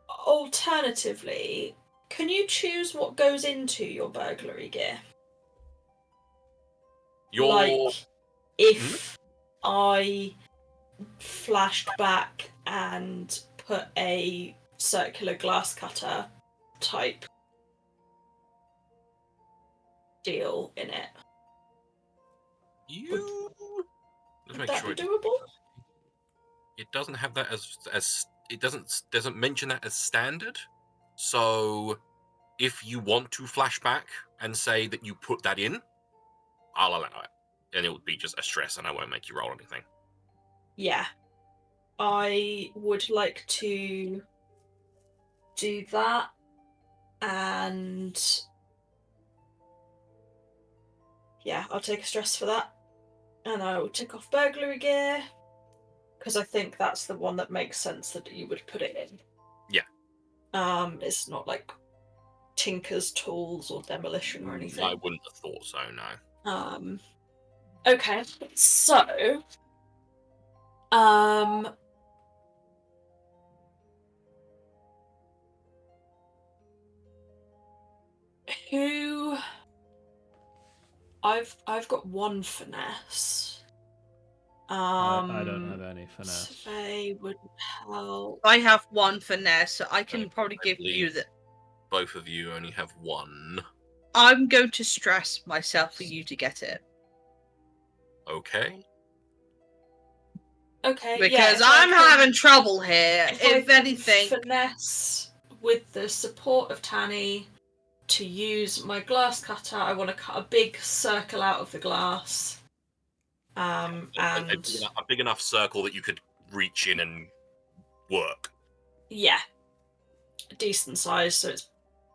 Alternatively, can you choose what goes into your burglary gear? Like, if I flashed back and put a circular glass cutter type deal in it, Let's would make that sure be doable? it doesn't have that as it doesn't mention that as standard. So if you want to flash back and say that you put that in, I'll allow it. And it would be just a stress and I won't make you roll anything. Yeah. I would like to do that, and yeah, I'll take a stress for that. And I will tick off burglary gear, because I think that's the one that makes sense that you would put it in. Yeah. It's not like tinker's tools or demolition or anything. I wouldn't have thought so, no. Okay, so who I've got one finesse. I don't have any finesse. Survey would help. I have one finesse, so I can probably I give you believe the. Both of you only have one. I'm going to stress myself for you to get it. Okay. Okay, Because yeah, I'm having trouble here. If I can anything. finesse with the support of Tanny to use my glass cutter. I want to cut a big circle out of the glass. And A big enough circle that you could reach in and work. yeah, a decent size, so it's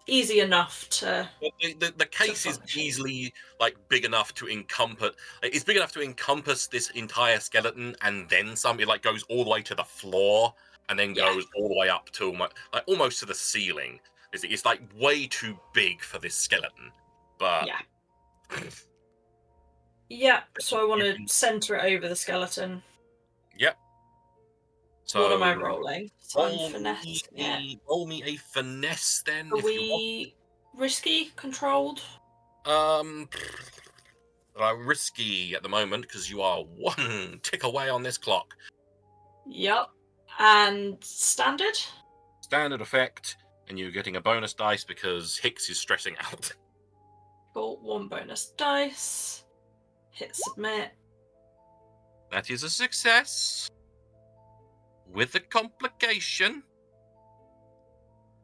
easy enough to. The case is function. easily like big enough to encompass. It's big enough to encompass this entire skeleton, and then some. It like goes all the way to the floor, and then Yeah. goes all the way up to almost to the ceiling. It's like way too big for this skeleton. But Yeah. Yeah, so I want to center it over the skeleton. Yep. So What am I rolling? So roll I'm finessing it. roll me a finesse then. Are if you want. we risky, controlled? Risky at the moment because you are one tick away on this clock. Yep. And standard? Standard effect, and you're getting a bonus dice because Hicks is stressing out. Cool, 1 bonus dice. Hit submit. That is a success with a complication.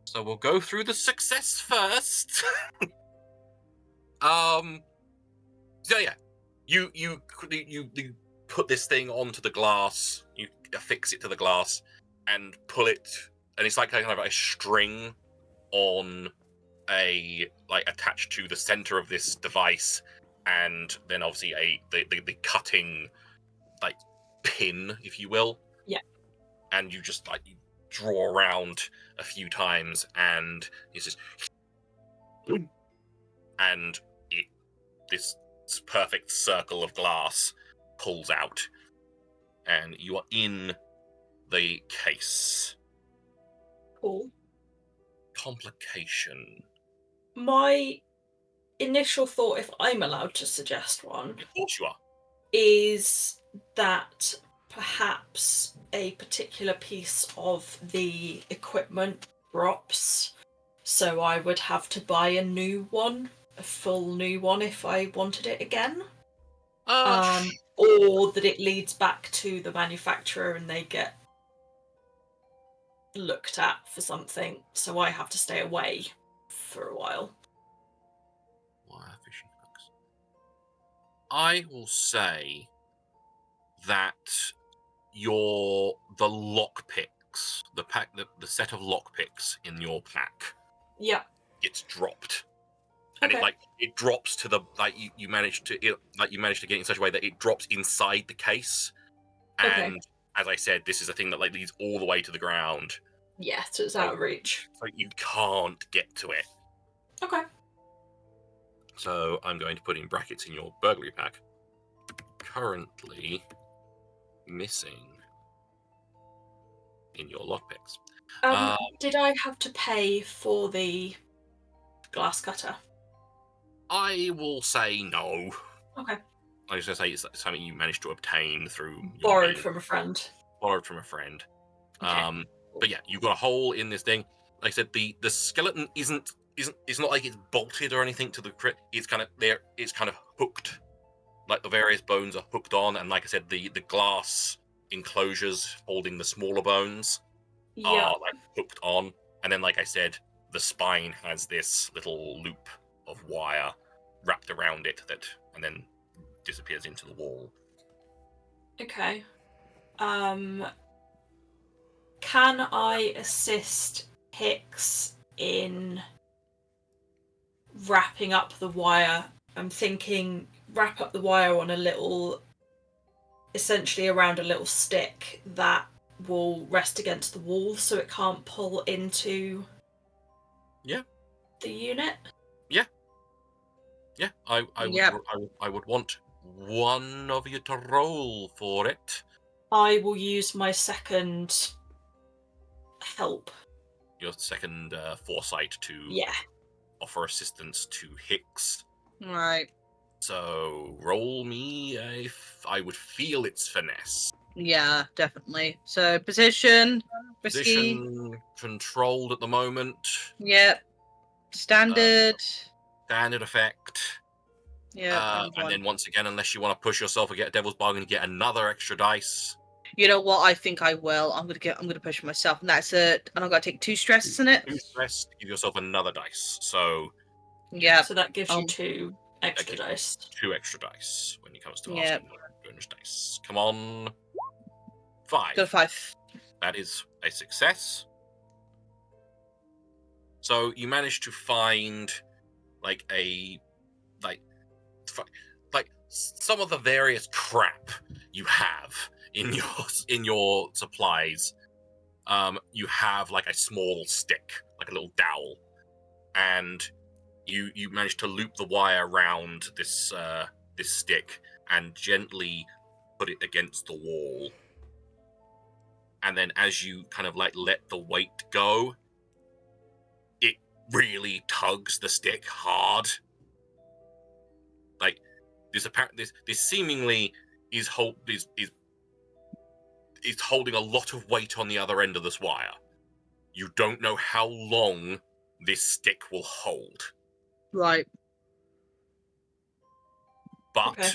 So we'll go through the success first. So yeah, you put this thing onto the glass. You affix it to the glass and pull it, and it's like kind of a string on attached to the center of this device, and then obviously the cutting like pin, if you will. Yeah. And you just you draw around a few times, and it's just, and this perfect circle of glass pulls out, and you are in the case. Cool. Complication. My initial thought, if I'm allowed to suggest one, Of course you are. is that perhaps a particular piece of the equipment drops, so I would have to buy a new one, a full new one if I wanted it again. Or that it leads back to the manufacturer and they get looked at for something, so I have to stay away for a while. Wire fishing hooks. I will say that the lockpicks, the set of lockpicks in your pack, Yeah. gets dropped. And Okay. it drops to the you manage to get it in such a way that it drops inside the case. And Okay. as I said, this is a thing that leads all the way to the ground, Yeah, so it's out of reach. so you can't get to it. Okay. So I'm going to put in brackets in your burglary pack. Currently missing in your lockpicks. Did I have to pay for the glass cutter? I will say no. Okay. I was going to say it's something you managed to obtain through your Borrowed game. from a friend. Borrowed from a friend. Okay. But yeah, you've got a hole in this thing. Like I said, the skeleton isn't it's not like it's bolted or anything to the crit. It's kind of there. It's kind of hooked. Like the various bones are hooked on, and like I said, the glass enclosures holding the smaller bones Yeah. are like hooked on. And then, like I said, the spine has this little loop of wire wrapped around it and then disappears into the wall. Okay. Can I assist Hicks in wrapping up the wire? I'm thinking wrap up the wire on essentially around a little stick that will rest against the wall so it can't pull into. Yeah. the unit? Yeah, I would Yep. I would want one of you to roll for it. I will use my second help. Your second foresight to Yeah. offer assistance to Hicks. Right. So roll me I would feel it's finesse. Yeah, definitely. So position, risky. Position controlled at the moment. Yep. Standard. Standard effect. Yeah. And then once again, unless you want to push yourself and get a devil's bargain, you get another extra dice. You know what? I think I will. I'm gonna push myself, and that's it. And I've got to take 2 stresses in it. 2 stress to give yourself another dice. So Yeah. So that gives you Um, 2 extra Okay. dice. 2 extra dice when it comes to Yep. asking for bonus dice. Come on. 5. Got a 5. That is a success. So you managed to find like some of the various crap you have in your supplies. You have like a small stick, like a little dowel, and you managed to loop the wire around this stick and gently put it against the wall. And then as you kind of like let the weight go, it really tugs the stick hard. Like this seemingly is holding a lot of weight on the other end of this wire. You don't know how long this stick will hold, Right. but Okay.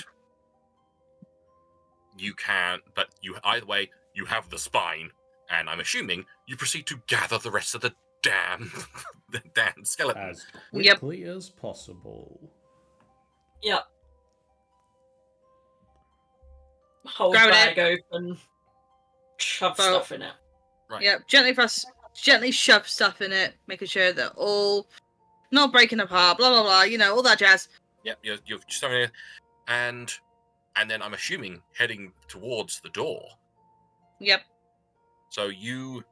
either way, you have the spine, and I'm assuming you proceed to gather the rest of the damn skeleton. As Yep. quickly as possible. Yep. Hold Grab bag open. Shove Well- stuff in it. Right. Yep. Gently shove stuff in it, making sure that all not breaking apart. Blah blah blah. You know, all that jazz. Yep, you're just having it, and then I'm assuming heading towards the door. Yep. So you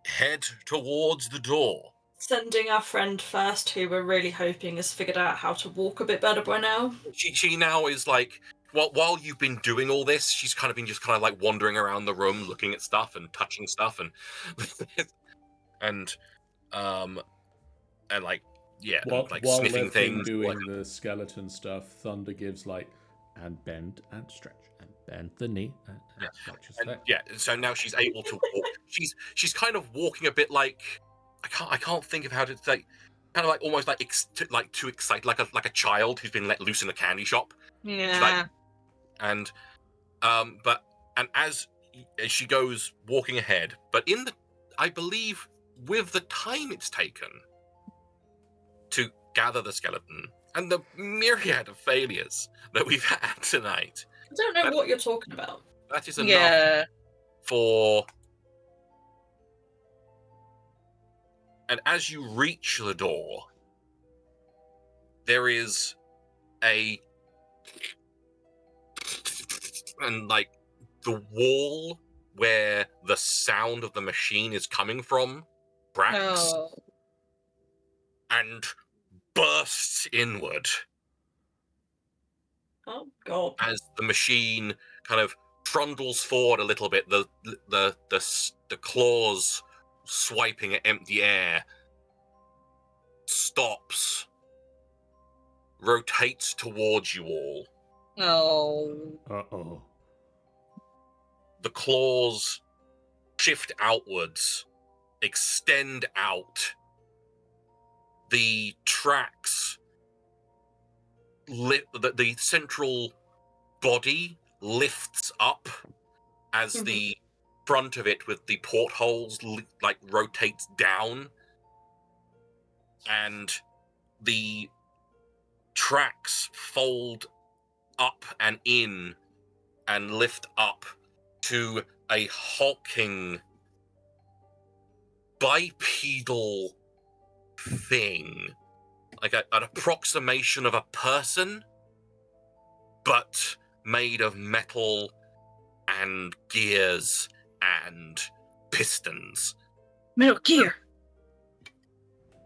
head towards the door. Sending our friend first, who we're really hoping has figured out how to walk a bit better by now. She now is like, well, while you've been doing all this, she's kind of been just kind of like wandering around the room, looking at stuff and touching stuff and and like While sniffing they've been things. doing the skeleton stuff, Thunder gives like, and bend and stretch and bend the knee and stretch your And, step. yeah, so now she's able to walk. She's kind of walking a bit like I can't think of how to say, kind of like almost like too excited, like a child who's been let loose in a candy shop. Yeah. And as she goes walking ahead, but I believe with the time it's taken to gather the skeleton and the myriad of failures that we've had tonight, I don't know what you're talking about. that is enough Yeah. for. And as you reach the door, there is and like the wall where the sound of the machine is coming from cracks Oh. and bursts inward Oh god. as the machine kind of trundles forward a little bit. The claws swiping at empty air stops, rotates towards you all. Oh. Uh-oh. The claws shift outwards, extend out. The tracks, the central body lifts up as the front of it with the portholes like rotates down, and the tracks fold up and in and lift up to a hulking bipedal thing, like an approximation of a person, but made of metal and gears and pistons. Metal Gear.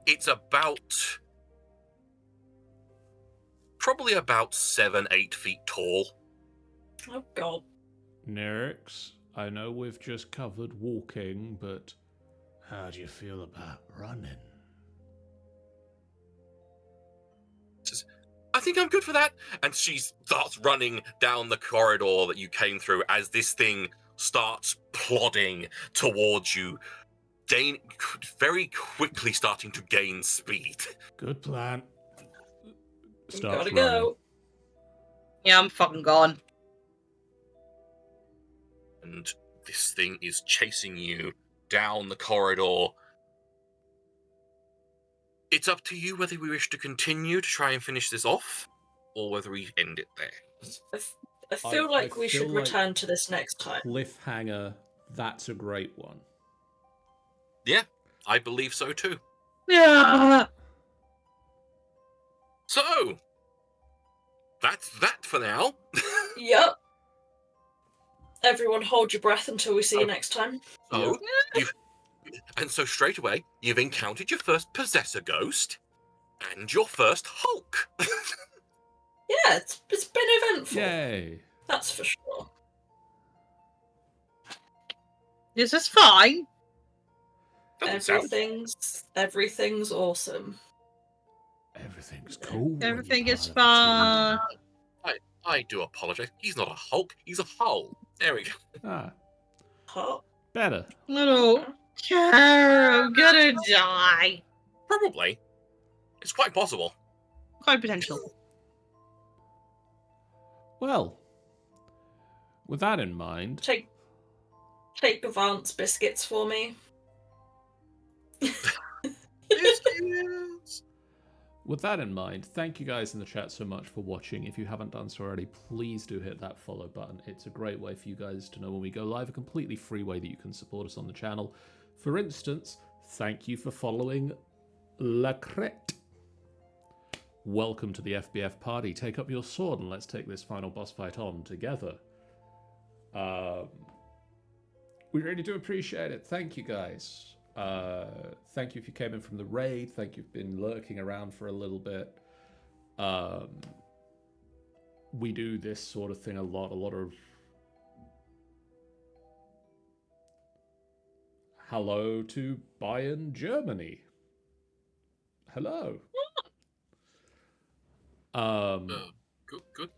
It's probably about 7-8 feet tall. Oh god. Nerix, I know we've just covered walking, but how do you feel about running? I think I'm good for that. And she starts running down the corridor that you came through as this thing starts plodding towards you, very quickly starting to gain speed. Good plan. You Starts gotta running. go. Yeah, I'm fucking gone. And this thing is chasing you down the corridor. It's up to you whether we wish to continue to try and finish this off, or whether we end it there. I feel I like we feel should like return to this next time. Cliffhanger, that's a great one. Yeah, I believe so too. Yeah. So, that's that for now. Yep. Everyone hold your breath until we see you Oh. next time. So, so straight away, you've encountered your first Possessor Ghost and your first Hulk. Yeah, it's been eventful. Yay! That's for sure. This is fine. Doesn't sound- Everything's awesome. Everything's cool. when you're Everything is part of fine. I do apologize. He's not a Hulk, he's a Hull. There we go. the team. Ah, Huh? better. Little Carol, I'm gonna die. Probably. It's quite possible. Quite potential. Well, with that in mind, Take Avance biscuits for me. Biscuits. with that in mind, thank you guys in the chat so much for watching. If you haven't done so already, please do hit that follow button. It's a great way for you guys to know when we go live, a completely free way that you can support us on the channel. For instance, thank you for following Lacrette. Welcome to the FBF party. Take up your sword and let's take this final boss fight on together. We really do appreciate it. Thank you guys. Thank you if you came in from the raid. Thank you for been lurking around for a little bit. We do this sort of thing a lot of hello to Bayern, Germany. Hello. Good.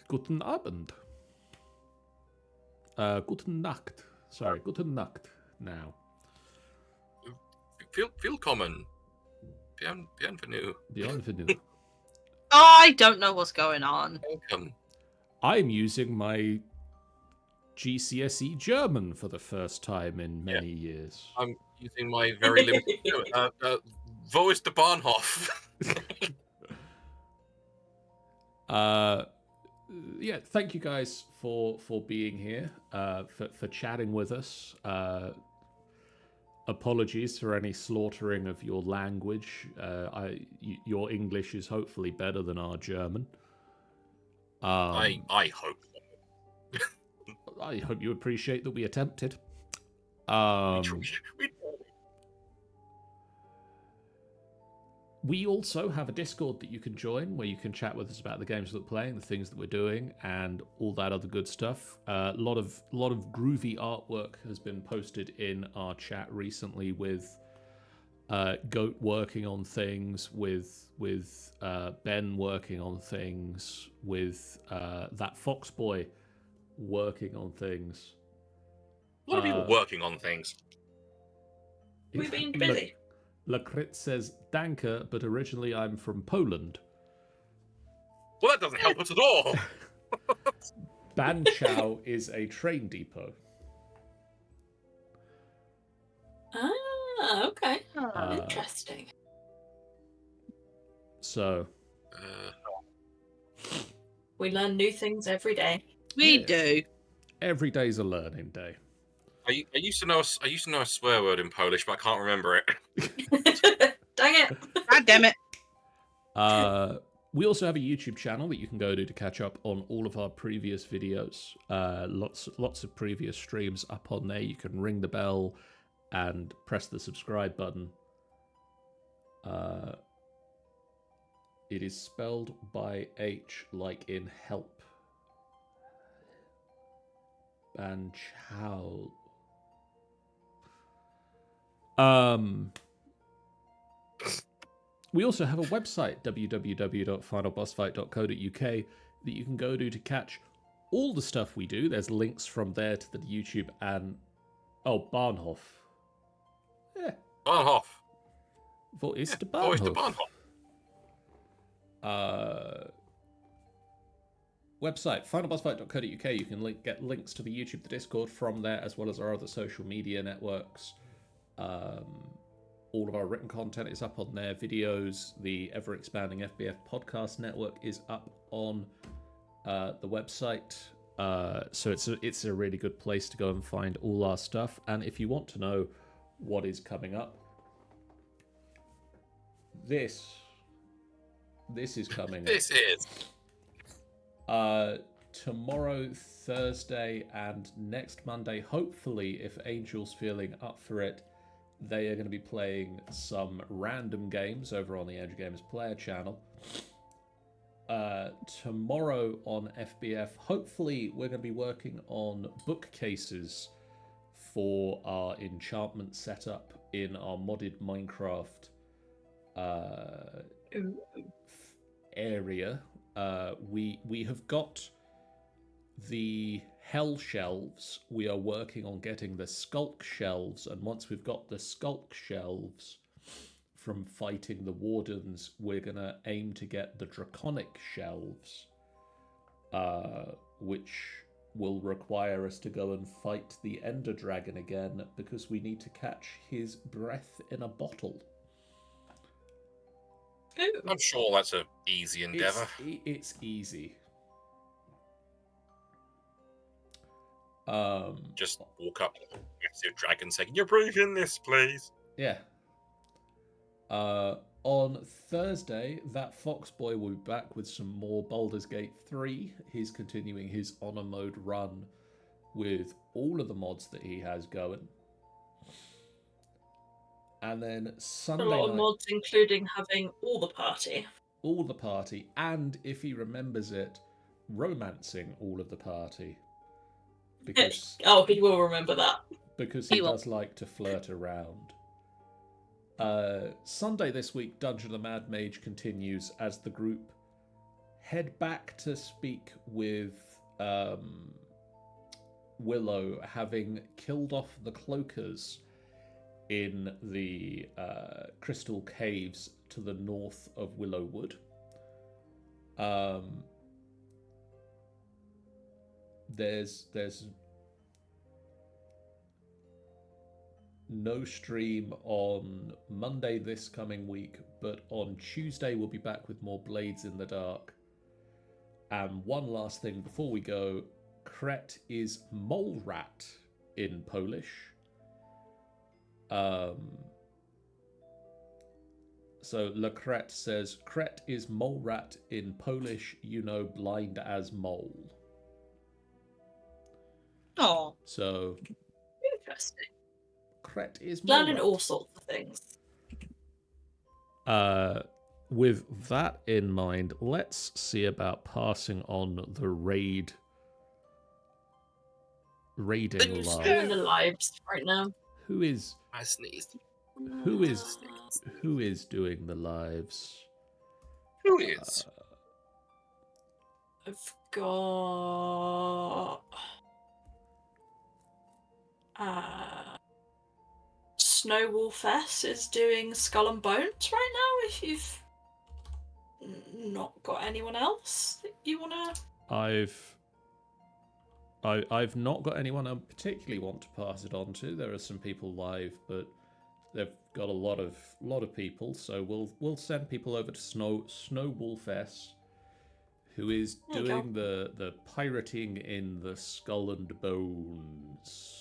Guten Abend. Guten Nacht. Sorry, guten Nacht now. Willkommen. Bienvenue. Bienvenue. I don't know what's going on. Welcome. I'm using my GCSE German for the first time in many years. I'm using my very limited. Wo ist der Bahnhof? Yeah, thank you guys for being here, for chatting with us. Apologies for any slaughtering of your language. Your English is hopefully better than our German. I hope. I hope you appreciate that we attempted. We also have a Discord that you can join where you can chat with us about the games that we're playing, the things that we're doing, and all that other good stuff. A lot of groovy artwork has been posted in our chat recently with Goat working on things, with Ben working on things, with that Fox Boy working on things. A lot of people working on things. We've been busy. Lacrit says Danke, but originally I'm from Poland. Well, that doesn't help us at all. Banchow is a train depot. Ah, okay. Uh, Interesting. So, We learn new things every day. We Yeah. do. every day's a learning day. I used to know a swear word in Polish, but I can't remember it. Dang it. God damn it. We also have a YouTube channel that you can go to catch up on all of our previous videos. Lots of previous streams up on there. You can ring the bell and press the subscribe button It is spelled by H like in help. Banchao. We also have a website, www.finalbossfight.co.uk, that you can go to catch all the stuff we do. There's links from there to the YouTube and... Oh, Bahnhof. Yeah. Bahnhof. Wo ist der Wo ist der Bahnhof? Bahnhof? Website, finalbossfight.co.uk. You can get links to the YouTube, the Discord from there, as well as our other social media networks. All of our written content is up on there. Videos, the ever-expanding FBF podcast network is up on the website. So it's a really good place to go and find all our stuff. And if you want to know what is coming up, this is coming This is. tomorrow, Thursday, and next Monday. Hopefully, if Angel's feeling up for it, they are going to be playing some random games over on the Angel Gamers Player channel. Tomorrow on FBF, hopefully we're going to be working on bookcases for our enchantment setup in our modded Minecraft area. We have got the Hell shelves. We are working on getting the Skulk shelves, and once we've got the Skulk shelves from fighting the Wardens, we're gonna aim to get the Draconic shelves, which will require us to go and fight the Ender Dragon again, because we need to catch his breath in a bottle. I'm sure that's an easy endeavour. It's easy. Just walk up to a massive dragon saying, "Can you breathe in this, please?" Yeah. On Thursday, that Fox Boy will be back with some more Baldur's Gate 3. He's continuing his honor mode run with all of the mods that he has going. And then Sunday A lot night, of mods, including having all the party. all the party, and if he remembers it, romancing all of the party. Because Oh, he will remember that. because He he will. does like to flirt around. Sunday this week, Dungeon of the Mad Mage continues as the group head back to speak with Willow, having killed off the Cloakers in the Crystal Caves to the north of Willowwood. There's no stream on Monday this coming week, but on Tuesday we'll be back with more Blades in the Dark. And one last thing before we go, Kret is mole rat in Polish. So Le Kret says, Kret is mole rat in Polish, blind as mole. Oh, So Interesting. Kret is mole Learning rat. all sorts of things. With that in mind, let's see about passing on the raiding Things live. Doing the lives right now. Who is I sneezed. who is doing the lives? Who is? I've got Snowwolf S is doing Skull and Bones right now. If you've not got anyone else that you wanna, I've not got anyone I particularly want to pass it on to. There are some people live, but they've got a lot of people, so we'll send people over to Snowwolf S, who is There you doing the pirating in the Skull and Bones.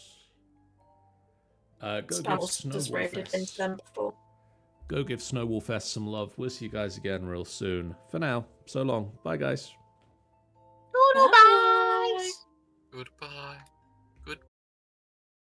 Go give Spells has Snowwolf raided into S. them before. Go give Snowwolf S some love. We'll see you guys again real soon. For now, so long. Bye, guys. goodbye. Bye. Goodbye.